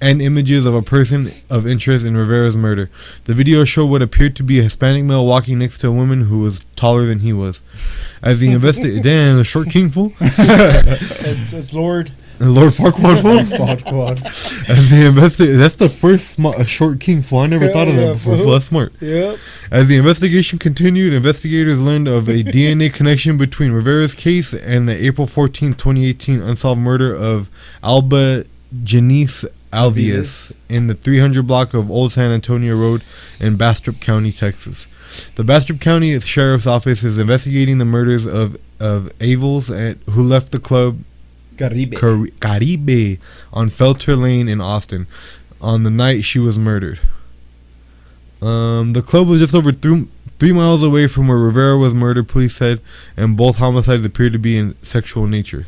and images of a person of interest in Rivera's murder. The video showed what appeared to be a Hispanic male walking next to a woman who was taller than he was. As the damn, the short king fool, It's Lord. Lord Farquaad fool. As the that's the first short king fool. I never thought of that before. Fool. That's smart. Yep. As the investigation continued, investigators learned of a DNA connection between Rivera's case and the April 14, 2018 unsolved murder of Alba Janice Alvius in the 300 block of Old San Antonio Road in Bastrop County, Texas. The Bastrop County Sheriff's Office is investigating the murders of Avils who left the club Caribe on Felter Lane in Austin on the night she was murdered. The club was just over 3 miles away from where Rivera was murdered, police said, and both homicides appeared to be in sexual nature.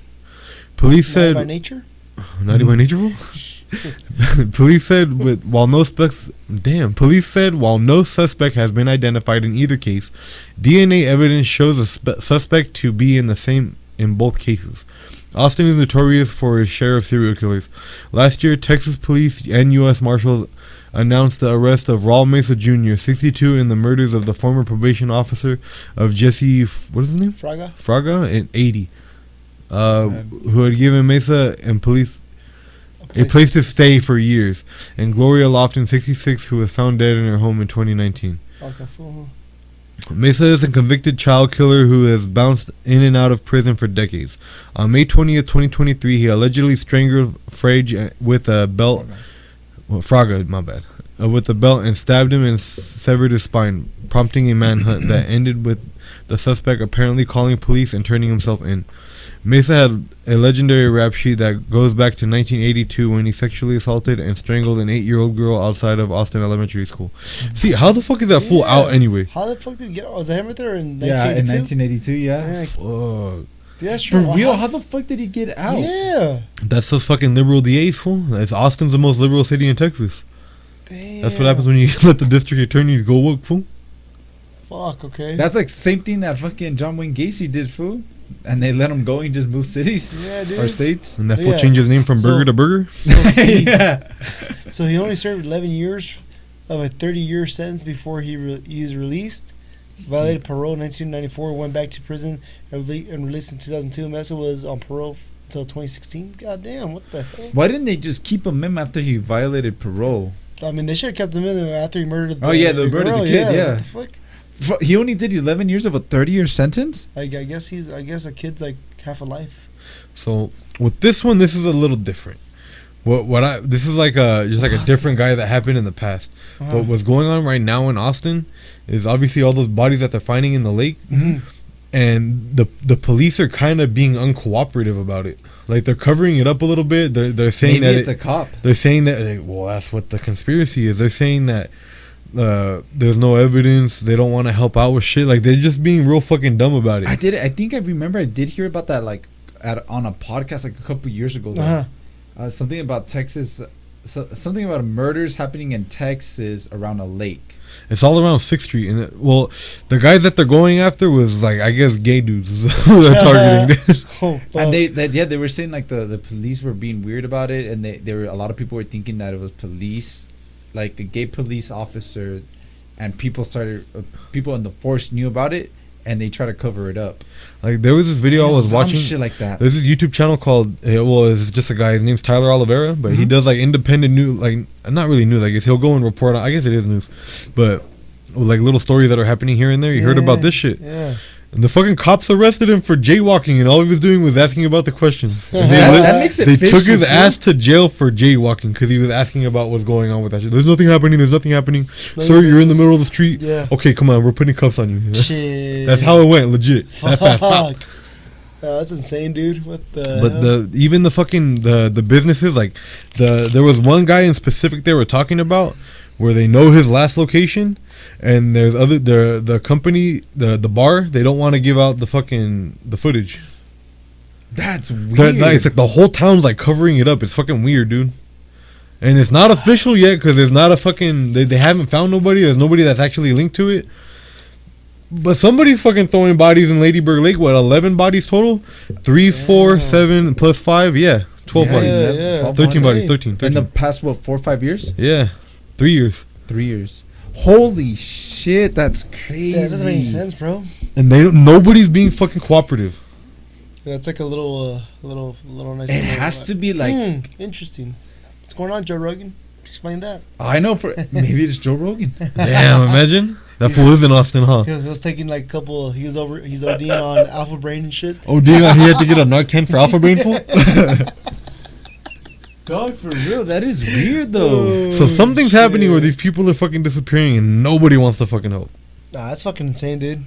Police said By nature. naughty by nature fool? Police said while no suspect has been identified in either case, DNA evidence shows a suspect to be in the same in both cases. Austin is notorious for its share of serial killers. Last year, Texas police and U.S. Marshals announced the arrest of Raul Mesa Jr., 62, in the murders of the former probation officer of Jesse, what is his name? Fraga, and 80, who had given Mesa and police a place to stay for years, and Gloria Lofton, 66, who was found dead in her home in 2019. Mesa is a convicted child killer who has bounced in and out of prison for decades. On May 20th, 2023, he allegedly strangled Frage with a belt. Fraga, my bad. With a belt and stabbed him and severed his spine, prompting a manhunt that ended with the suspect apparently calling police and turning himself in. Mesa had a legendary rap sheet that goes back to 1982 when he sexually assaulted and strangled an 8-year-old girl outside of Austin Elementary School. See, how the fuck is that fool out anyway? How the fuck did he get? Was that him right there in 1982? Yeah, in 1982, yeah. Fuck. That's For true. real, how the fuck did he get out? Yeah. That's those fucking liberal DAs, fool. That's Austin's the most liberal city in Texas. Damn. That's what happens when you let the district attorneys go woke, fool. Fuck. Okay. That's like same thing that fucking John Wayne Gacy did, fool. And they let him go and just move cities yeah, dude. or states. And that fool Yeah. changed his name from So- burger to burger. Yeah. So he only served 11 years of a 30-year sentence before he's released. Violated parole in 1994. Went back to prison and released in 2002. Mesa was on parole until 2016. God damn, what the hell? Why didn't they just keep him in after he violated parole? I mean, they should have kept him in after he murdered the Oh, yeah, the murdered girl. the kid, yeah. What the fuck? He only did 11 years of a 30-year sentence? I guess a kid's like half a life. So with this one, this is a little different. This is like a different guy that happened in the past. Uh-huh. But what's going on right now in Austin is obviously all those bodies that they're finding in the lake, and the police are kind of being uncooperative about it. Like they're covering it up a little bit. They're saying Maybe that it's a cop. They're saying that well, that's what the conspiracy is. They're saying that there's no evidence. They don't want to help out with shit. Like they're just being real fucking dumb about it. I think I remember I did hear about that like on a podcast like a couple years ago. Something about Texas, something about murders happening in Texas around a lake. It's all around 6th Street, and the guys that they're going after was like I guess gay dudes who they're targeting. Oh, fuck. And they were saying like the police were being weird about it, and there were a lot of people were thinking that it was police, like a gay police officer, and people in the force knew about it, and they tried to cover it up. Like there was this video I was Some watching. shit like that. There's this YouTube channel called it's just a guy. His name's Tyler Oliveira, but he does like independent news, like not really news. I guess he'll go and report. I guess it is news, but like little stories that are happening here and there. You heard about this shit. Yeah. And the fucking cops arrested him for jaywalking, and all he was doing was asking about the questions. And That makes it They took fishy, his dude. ass to jail for jaywalking because he was asking about what's going on with that shit. There's nothing happening. There's nothing happening. No, Sir, you're in the it's- middle of the street. Yeah. Okay, come on. We're putting cuffs on you. Shit. That's how it went. Legit. That fast. Fuck. That's insane, dude. What the But hell? even the fucking the businesses, like there was one guy in specific they were talking about where they know his last location, and there's the company, the bar, they don't want to give out the footage. That's weird. It's like the whole town's like covering it up. It's fucking weird, dude. And it's not official yet because there's not a fucking they haven't found nobody. There's nobody that's actually linked to it. But somebody's fucking throwing bodies in Lady Bird Lake. What, 11 bodies total? 3, 4, 7 plus 5. Yeah, 12 bodies. yeah, 13 bodies. insane. 13. in the past 4 or 5 years? Yeah, 3 years. 3 years. Holy shit, that's crazy. Yeah, that doesn't make any sense, bro. And nobody's being fucking cooperative. That's like a little nice. It has to be like interesting. What's going on, Joe Rogan? Explain that. I know for maybe it's Joe Rogan. Damn, imagine. That fool is in Austin, huh? He was taking like a couple. He's ODing on Alpha Brain and shit. Oh, damn, he had to get a Narcan for Alpha Brain fool? Dog, for real, that is weird though. So something's happening where these people are fucking disappearing and nobody wants to fucking help. Nah, that's fucking insane, dude.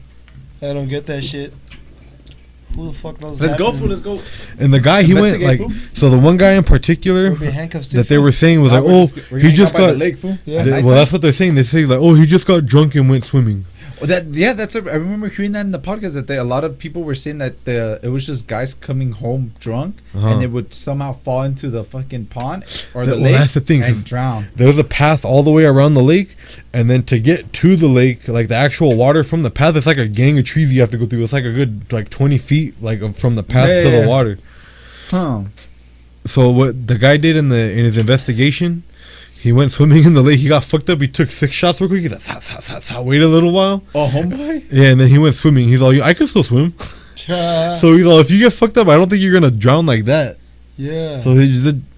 I don't get that shit. Who the fuck knows? Let's go, happening? fool. Let's go. And the guy, he went like, Investigate, so the one guy in particular We'll be handcuffs too, that they fool. were saying was like, oh, he just got, lake, fool. Yeah. well, that's what they're saying. They say like, oh, he just got drunk and went swimming. I remember hearing that in the podcast that a lot of people were saying that it was just guys coming home drunk and they would somehow fall into the fucking pond or the lake that's the thing, 'cause and drown. There was a path all the way around the lake, and then to get to the lake, like the actual water from the path, it's like a gang of trees you have to go through. It's like a good like 20 feet like from the path to Yeah. the water. Huh. So what the guy did in his investigation, he went swimming in the lake. He got fucked up. He took 6 shots real quick. He's like, wait a little while. Oh, homeboy? Yeah, and then he went swimming. He's all, I can still swim. So he's all, if you get fucked up, I don't think you're gonna drown like that. Yeah. So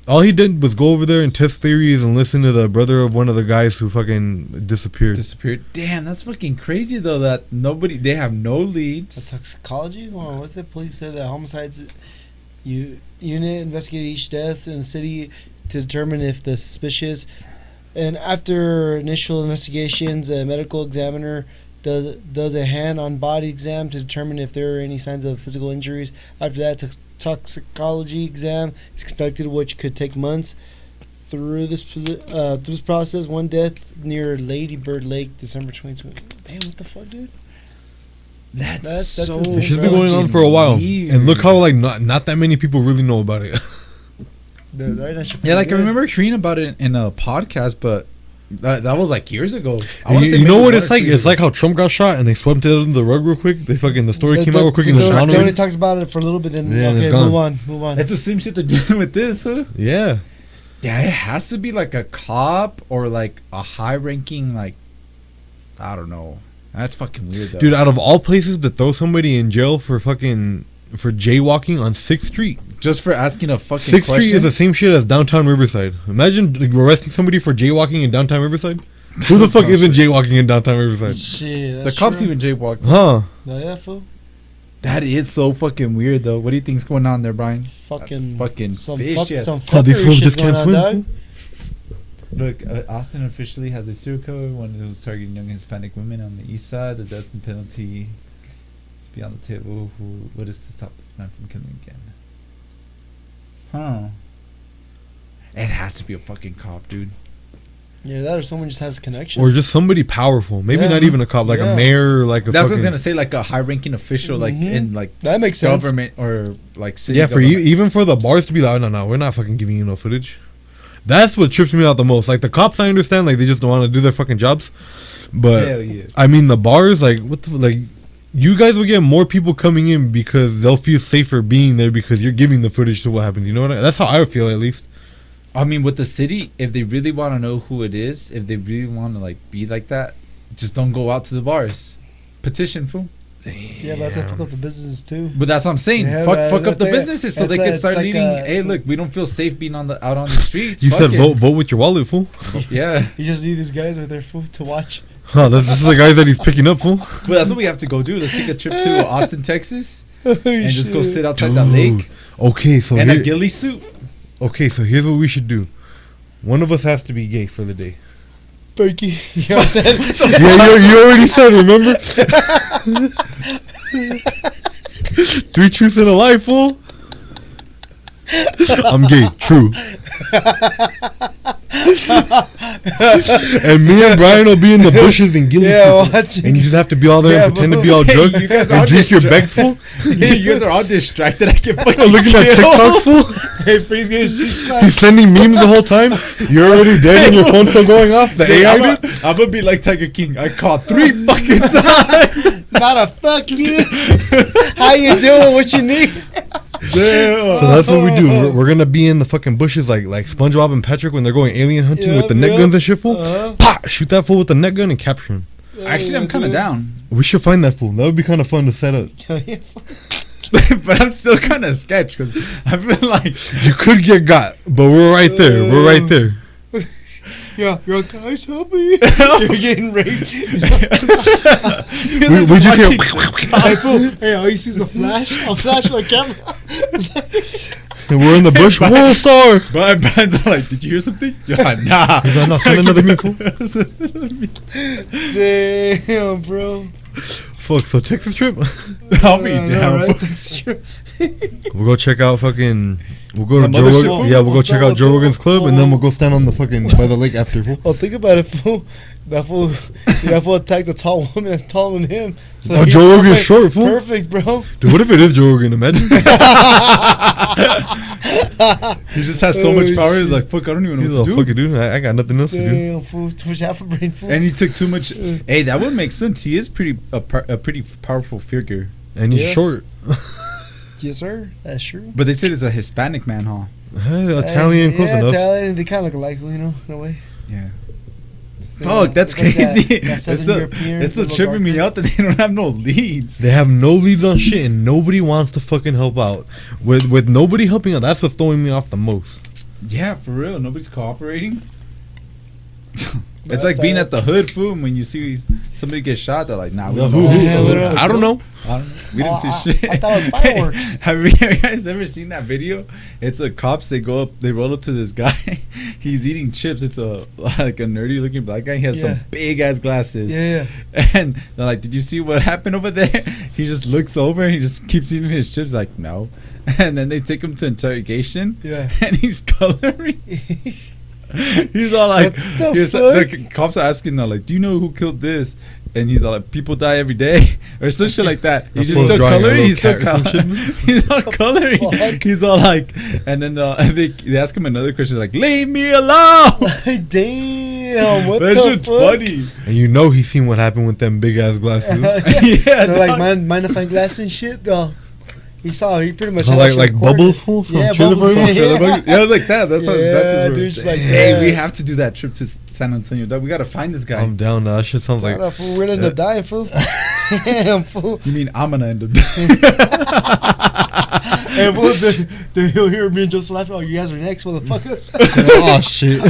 all he did was go over there and test theories and listen to the brother of one of the guys who fucking disappeared. Damn, that's fucking crazy though. That they have no leads. Toxicology? Well, what's it? Police said that homicides unit investigated each death in the city to determine if the suspicious. And after initial investigations, a medical examiner does a hand-on body exam to determine if there are any signs of physical injuries. After that, toxicology exam is conducted, which could take months. Through this process, one death near Lady Bird Lake, December 2020. Damn, what the fuck, dude? That's so insane, It should be bro. going on for a while. Weird. And look how like not that many people really know about it. Yeah, like I remember hearing about it in a podcast, but that was like years ago. You know what it's like? It's like how Trump got shot and they swept it under the rug real quick. The story came out real quick and it's They gone only already. talked about it for a little bit, then Yeah, and okay, it's gone. move on. It's the same shit they're doing with this, huh? Yeah. Yeah, it has to be like a cop or like a high-ranking, like, I don't know, That's fucking weird, though. Dude, out of all places to throw somebody in jail for jaywalking on 6th Street. Just for asking a fucking 6th question? Street is the same shit as downtown Riverside. Imagine like, arresting somebody for jaywalking in downtown Riverside. Who the fuck isn't jaywalking in downtown Riverside? Shit, The that's cops true. even jaywalk. Huh? No, yeah, fool. That is so fucking weird, though. What do you think's going on there, Brian? Fucking some some fish, yes. some Oh, these fuckery fools shit just going can't on, swim. dog. Fool? Look, Austin officially has a serial killer, one who's targeting young Hispanic women on the east side. The death penalty is beyond the table. What is to stop this man from killing again? Huh. It has to be a fucking cop, dude. Yeah, that or someone just has a connection. Or just somebody powerful. Maybe Yeah. not even a cop, like Yeah. a mayor or like a That's what I was fucking... gonna say, like a high-ranking official, like Mhm. in like that makes sense. government or like city. Yeah, for government. even for the bars to be like, no, we're not fucking giving you no footage. That's what trips me out the most. Like the cops, I understand, like they just don't want to do their fucking jobs. But Hell yeah. I mean, the bars, like what the like, you guys will get more people coming in because they'll feel safer being there because you're giving the footage to what happens. You know what? That's how I feel at least. I mean, with the city, if they really want to know who it is, if they really want to like be like that, just don't go out to the bars. Petition, fool. Yeah, but that's how fuck up the businesses too. But that's what I'm saying. Yeah, fuck man, up the that's it. businesses so they It's can a- start it's like leading. a- Hey, it's a- look, we don't feel safe being out on the streets. You Fuck said it. vote with your wallet, fool. Yeah, You just need these guys with their food to watch. Huh? This is the guys that he's picking up, fool. but that's what we have to go do. Let's take a trip to Austin, Texas, and just go Shit. sit outside that lake Okay, so in a here- ghillie suit. okay, so here's what we should do. One of us has to be gay for the day. Berkey. You know what I'm saying? Yeah, you already said, remember? 3 truths and a lie, fool. I'm gay, true. And me and Brian will be in the bushes and ghillie Yeah, suits. watching. And you just have to be all there Yeah, and pretend to but- be all Hey, drugged you guys and are drink your just Becks, fool. You guys are all distracted. I can fucking Looking at kill. TikTok, fool. Hey, please get his cheese He's sending memes the whole time. You're already dead and your phone's still going off. The Hey, AI dude. I'm gonna be like Tiger King. I caught 3 fucking times. Not a fuck you. How you doing? What you need? So that's what we do. We're gonna be in the fucking bushes like SpongeBob and Patrick when they're going alien hunting with the net guns and shit, fool. Pah! Shoot that fool with the net gun and capture him. Actually, I'm kind of down, We should find that fool. That would be kind of fun to set up. but I'm still kind of sketch because I feel like You could get got, but we're right there. We're right there. Yeah, you're guys, help me. You're getting raped. We just hear. Hey, fool. Hey, all you see is a flash. A flash my camera. And we're in the bush. World star. But Brian's like, did you hear something? Yeah, nah. He's like, no, send another meme, fool. Damn, bro. Fuck. So Texas trip. I'll be I know, down. right? That's true. We'll go check out fucking. We'll go to The Joe mothership, Rogan. fool? Yeah, we'll go check out Joe Rogan's club, and then we'll go stand on the fucking by the lake after, fool. Oh, think about it, fool. That fool attacked a tall woman that's taller than him. So Oh, he's Joe Rogan's perfect- short, fool. Perfect, bro. Dude, what if it is Joe Rogan? Imagine. He just has so much power. He's like, fuck, I don't even He's know all what to do. fucking dude. I got nothing else to do. Damn, fool. Too much half a brain, fool. And he took too much. Hey, that would make sense. He is a pretty powerful figure. And he's Yeah. short. Yes, sir. That's true. But they said it's a Hispanic man, huh? Hey, Italian, close yeah, enough. Italian. They kind of look alike, you know, in a way. Yeah. Yeah, Fuck, that's it's like crazy. that It's Southern still, European, it's still little tripping me darker. out that they don't have no leads. They have no leads on shit, and nobody wants to fucking help out. With nobody helping out, that's what's throwing me off the most. Yeah, for real. Nobody's cooperating. It's That's like being all. at the hood, fool. When you see somebody get shot, they're like, "Nah, we Yeah, don't who- know." who- Yeah, we don't- I don't know. I don't know. We didn't Oh, see shit. I thought it was fireworks. Have you guys ever seen that video? It's the cops. They go up. They roll up to this guy. He's eating chips. It's like a nerdy looking black guy. He has Yeah. some big ass glasses. Yeah, And they're like, "Did you see what happened over there?" He just looks over and he just keeps eating his chips. Like, no. And then they take him to interrogation. yeah. And he's coloring. He's all like, What the he's fuck? the cops are asking now, like, do you know who killed this? And he's all like, people die every day, or some shit like that. He's That just fool's still drawing a coloring. little He's still cat or some coloring. shit. He's all coloring. fuck? He's all like, and then they ask him another question, like, leave me alone. Damn, what That the shit's fuck? funny. And you know he's seen what happened with them big ass glasses. Yeah, They're like dog. magnifying glass and shit, though. He pretty much So had that like shit recorded. Bubbles fool from Yeah, Trailer Bubbles, Park? yeah. Yeah, I was like that. That's how his Yeah, glasses were. dude, just like hey, that. we have to do that trip to San Antonio. Dog, we gotta find this guy. I'm down. That shit sounds like. Shut up, fool. We're gonna end up dying, fool. Damn, fool. You mean I'm gonna end up? And fool, then he'll hear me and Joseph laughing. Oh, you guys are next, motherfuckers. Oh shit.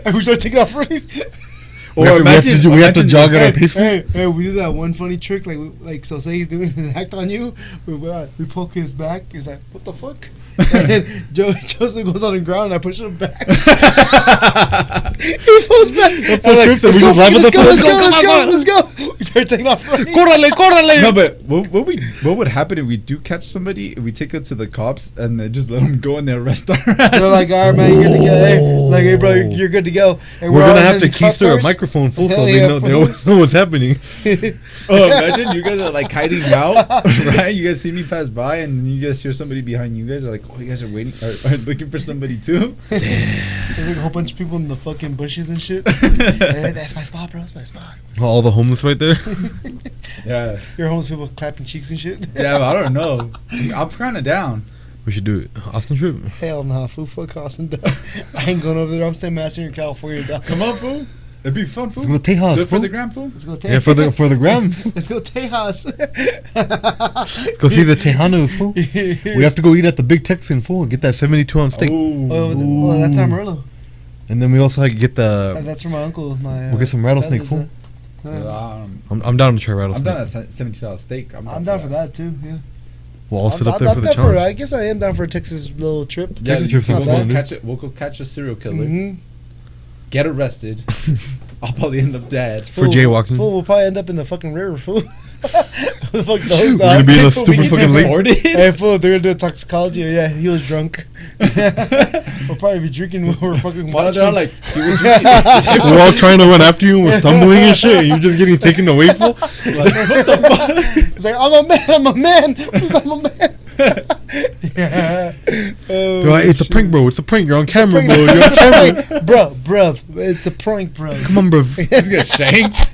And we start taking off running. We have to jog at our pace. Hey, we do that one funny trick, so say he's doing an act on you, we poke his back. He's like, "What the fuck?" And then Joseph goes on the ground, and I push him back. He pulls back. I'm like, let's go. We start taking off running. Córrale. No, but what would happen if we do catch somebody? If we take them to the cops and they just let them go and they arrest our ass? They're like, "All right, man, you're good to go." Hey, bro, you're good to go. And We're gonna all have in to the keister a cars. microphone full so Hell they yeah, know fool. know what's happening. Oh, imagine you guys are like hiding out, right? You guys see me pass by, and then you guys hear somebody behind you guys are like, "Oh, you guys are waiting, are looking for somebody too." There's like a whole bunch of people in the fucking bushes and shit. Hey, that's my spot, bro. That's my spot. All the homeless right there. Yeah, Your homeless people clapping cheeks and shit. yeah, but I don't know. I'm kind of down. We should do it. Austin trip. Hell nah, fool. Fuck Austin, dog. I ain't going over there. I'm staying master in California, dog. Come on, fool. It'd be fun, fool. Let's go Tejas. Do it for fool. the gram, fool. Let's go Yeah, for the gram. Let's go Tejas. Go see the Tejanos, fool. We have to go eat at the Big Texan, fool. Get that 72-ounce steak. Oh, well, that's Amarillo. And then we also have to get the. That's for my uncle. We'll get some rattlesnake, fool. I'm down to try I'm rattlesnake. down at $72 steak. I'm down for that too. Yeah. We'll all sit up there for the I'm challenge. I guess I am down for a Texas little trip. Yeah, Texas trip's we'll not go bad, dude. catch it. We'll go catch a serial killer. Mm-hmm. Get arrested. I'll probably end up dead. For jaywalking. Fool, we'll probably end up in the fucking river, fool. The fuck We're gonna be in a stupid fucking lake. Hey, fool, they're gonna do a toxicology. Yeah, he was drunk. We'll probably be drinking when we're fucking Why watching. they're all like, he was drinking. We're all trying to run after you and we're stumbling and shit. And you're just getting taken away, fool. Like, what the fuck? It's like, I'm a man. Please, I'm a man. Yeah. They're like, it's a prank, bro. It's a prank. You're on camera, bro. It's You're on a camera. prank. Bro, it's a prank, bro. Come on, bro. He's get shanked.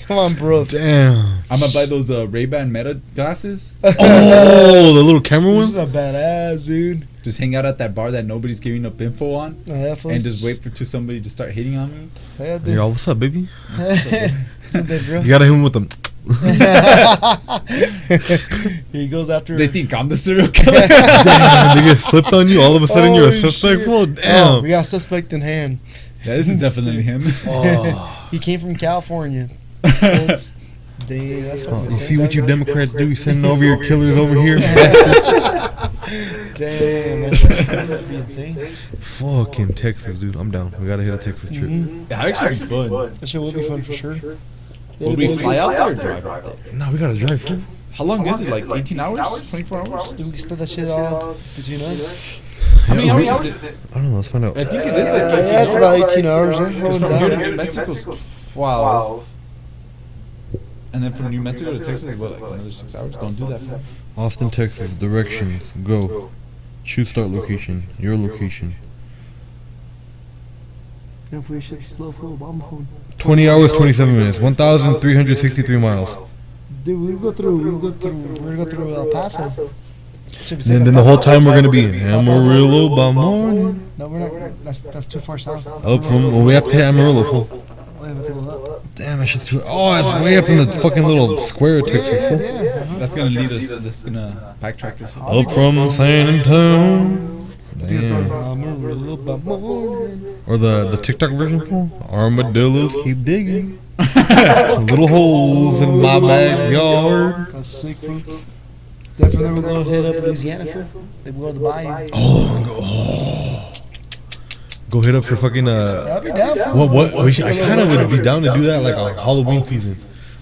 Come on, bro. Damn. I'm gonna buy those Ray-Ban Meta glasses. Oh, the little camera This ones? is a badass, dude. Just hang out at that bar that nobody's giving up info on, Yeah, fool. and just wait for somebody to start hitting on me. Yeah, dude. Yo, what's up, baby? Bro. You gotta hit him with them. He goes after. They think I'm the serial killer. Damn, they get flipped on you. All of a sudden, you're a Holy suspect. shit. Fool. Oh, Damn. we got a suspect in hand. Yeah, this is definitely him. He came from California. Folks. Damn, that's fucking You see what you insane. Democrats do? You sending over your killers over here? Damn, that'd be insane. Fucking Texas, dude. I'm down. We gotta hit a Texas trip. That actually be fun. That shit will be fun for sure. Will we fly out there or drive out there? No, we gotta drive, fool. How long is it? Like 18 hours? 24 hours? Dude, we can split that shit all between us. How many hours is it? I don't know. Let's find out. I think it is like 18 Yeah, it's about 18 hours. Because from Yeah. here to New Mexico is 12. And then from New Mexico to Texas is what, like another 6 hours? Don't do that. Man. Austin, Texas. Directions. Go. Choose start location. Your location. If we should slow full bomb phone. 20 hours, 27 minutes. 1,363 miles. Dude, we're gonna go through El Paso. Should be And then the whole time we're gonna be in Amarillo by morning. No, we're not. That's too far south. Up from, well, we have to hit Amarillo, fool. We have to go up. Damn, that shit's too. Oh, it's way up in the fucking little square of Texas, fool. That's gonna lead us. That's gonna backtrack us. Up from San Antonio. Damn. Amarillo by morning. Or the TikTok version, fool. Armadillos keep digging. Little holes in my backyard. That's sick, fool. Then from there we're gonna head up Louisiana, fool. Then we'll go to the bayou. Go hit up for fucking I'll be down, fool. What? I kind of would be down to do that like Halloween season.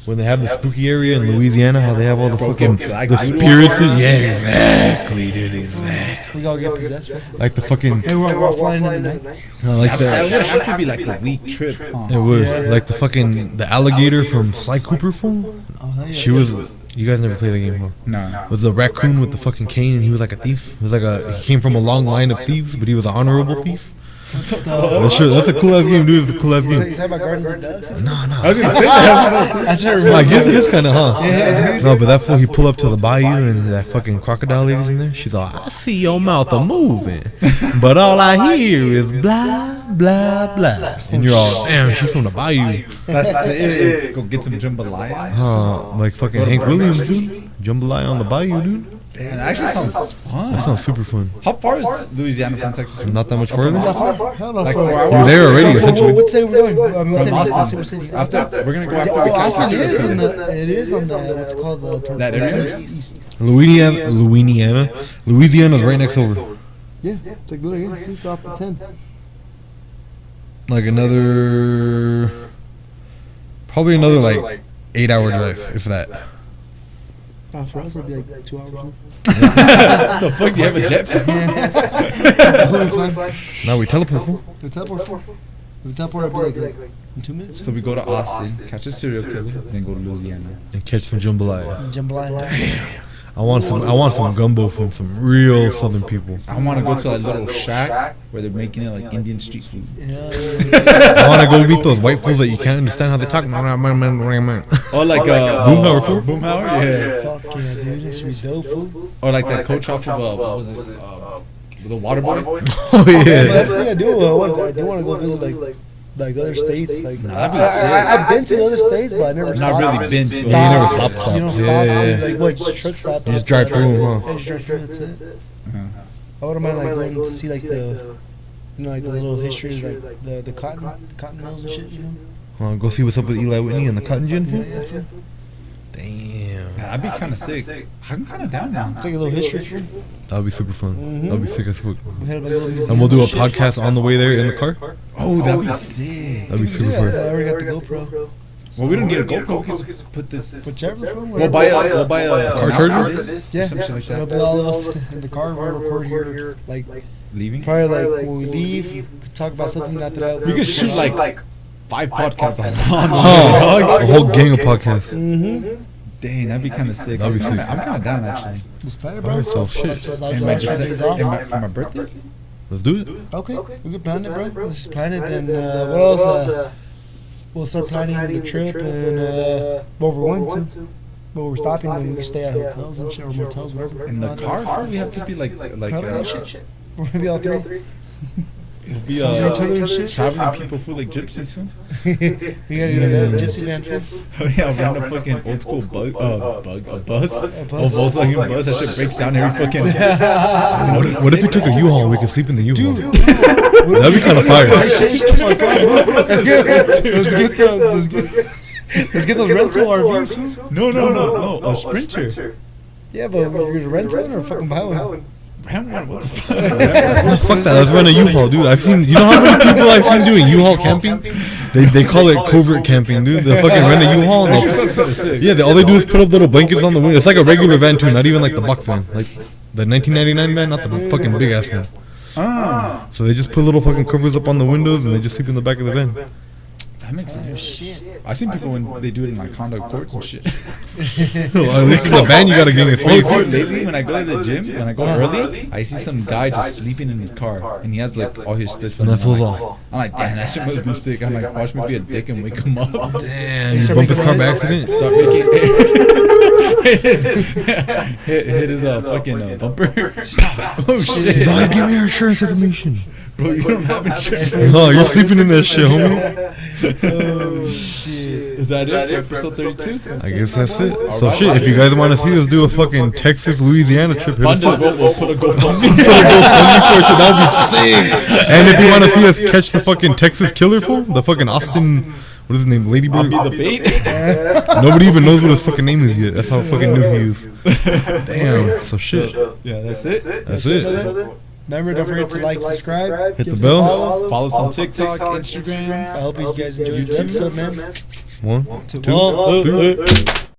When they have the spooky area in Louisiana, how they have all the fucking the spirits. Yeah, exactly, dude, exactly. We all get possessed, fool. Like the fucking, Hey, we're all flying in the night. like That the, would have to be like a week trip, huh? it would like the fucking the alligator from Sly Cooper, fool. Oh, yeah. She was. You guys never played the game, huh? No. Was the raccoon with the fucking cane, and he was like a thief. It was like he came from a long line of thieves, but he was an honorable thief. That's a cool ass game, dude. It's a cool ass You game. talking about Guardians of the Galaxy? I was gonna say that. That's her. Like, it's kind of, huh? No, but that fool, he pull up to the bayou and that fucking crocodile lady's in there. She's like, I see your mouth a moving, but all I hear is blah, blah, blah. And you're all, damn, she's from the bayou. That's it. Go get some jambalaya. Like fucking Hank Williams, dude. Jambalaya on the bayou, dude. Damn, that actually sounds fun. That sounds super fun. How far is Louisiana from Texas? Not that much further. Hell no. Like for- 4 hours? You're there already, What essentially. city we're going? I mean, what From city? Austin. What city? After we're gonna go after Oh, we catch Austin the is serial in killer. the. It is on the what's it called the That area? east. Louisiana's right next over. Yeah, it's like literally it's off the 10. Like another, probably another like 8-hour drive, if that. For us, it'd be like 2 hours. The fuck? Do you have a jetpack? Now we teleport. Fool. The teleport. The teleport would be like in 2 minutes. So we go to Austin, catch a serial killer, then go to Louisiana. And catch some jambalaya. Jambalaya. I want some gumbo from some real southern people. I want to go to that little shack where they're making it like Indian street food. I want to go meet those white fools that you can't understand how they talk. Oh, like Boomhauer fool? Boomhauer, yeah. Fuck yeah, dude. That should be dope, fool. Or like that coach off of what was it? The Waterboy. Oh Yeah, but yeah. that's the thing I do. I do want to go visit like other states. Like Nah, that'd be sick. I've been to other states, but I never Not stopped. really been to. Stopped. Yeah, you never stop. You don't Yeah, stop. yeah, It's yeah. like what? Just truck stop. You just drive through, huh? Yeah, just drive through. That's it. I wouldn't mind like going to see like the, you know, like the little history, like the cotton mills and shit. You know. Go see what's up with Eli Whitney and the cotton gin. Fool? Yeah, yeah. Damn. That'd be kind of sick. I'm kind of down now. Take a little history. Fool. That'd be super fun. That'd be sick as fuck. We had a little museum And we'll do a shit. podcast on the way there in the car. Oh, that'd be sick. That'd be super Yeah, I fun. already got the GoPro. Well, we don't need a GoPro. We can just put this. Whichever. Fool, We'll whatever. buy a Car mount charger? for this, Yeah, or some shit like it'll that. be all of us in the car. We'll record here. Like Leaving. probably like when we leave, we could talk about something after that. We could shoot like 5 podcasts on Oh, a whole gang of podcasts. Mm-hmm. Dang, that'd be kind of sick. That'd be I'm sick. kind of down actually. This better, bro. Alright, so shit. And my for my birthday. Let's do it. Okay, we can plan it, bro. Let's just plan it. Then what else? We'll start planning the trip and what we're going to. But we're stopping and we stay at hotels and shit or motels, whatever. In the car, fool, we have to be like Shit. We're gonna be all three. be Each other and shit. traveling people fool like gypsies, fool. We gotta get a gypsy van fool. Oh yeah, run a fucking old school a bus, A a bus. Volkswagen bus. That shit breaks down every fucking. What if we took a U-Haul? We could sleep in the U-Haul. That'd be kind of fire. Let's get those rental RVs. Fool. No, a Sprinter. Yeah, but you're gonna rent one or fucking buy one? Ram one, what the fuck? Fuck that. Let's rent a U-Haul, dude. I've seen. You know how many people I've seen doing U-Haul camping? They call it covert camping, dude. They fucking rent a U-Haul. and they'll- Yeah, all they do is put up little blankets on the window. It's like a regular van too, not even like the box van, like the 1999 van, not the fucking big ass one. So they just put little fucking covers up on the windows and they just sleep in the back of the van. That makes sense. I've seen people when they do it in like Honda Accords and shit. Well, at least in the van you gotta get in Oh, space. dude, lately when I go to the gym, when I go early, I see some guy just sleeping in his car, and he has like all his stuff. And that fool's I'm all. like, damn, that shit must be sick. I'm like, watch me be a dick and wake him up. Damn, you bump his car by accident. Start making hit his fucking bumper. Oh shit, Dog, give me your insurance information. bro, you don't have insurance. No, you're sleeping in that shit, homie. Oh shit. Is that it for episode 32? I guess that's it. So shit, if you guys want to see us do a fucking Texas, Louisiana trip, hit us Fund up. it, we'll put a GoFundMe. That'd be sick. And if you want to see us catch the fucking Texas killer fool, the fucking Austin, what is his name, Lady I'll Bird? be the bait. Nobody even knows what his fucking name is yet. That's how fucking new he is. Damn. So shit. Yeah, that's it. That's it. Remember, don't forget to like, subscribe, Hit give the us a bell. Follow us on TikTok, Instagram. I hope you guys enjoyed this episode, man. 1, 2, One, 3.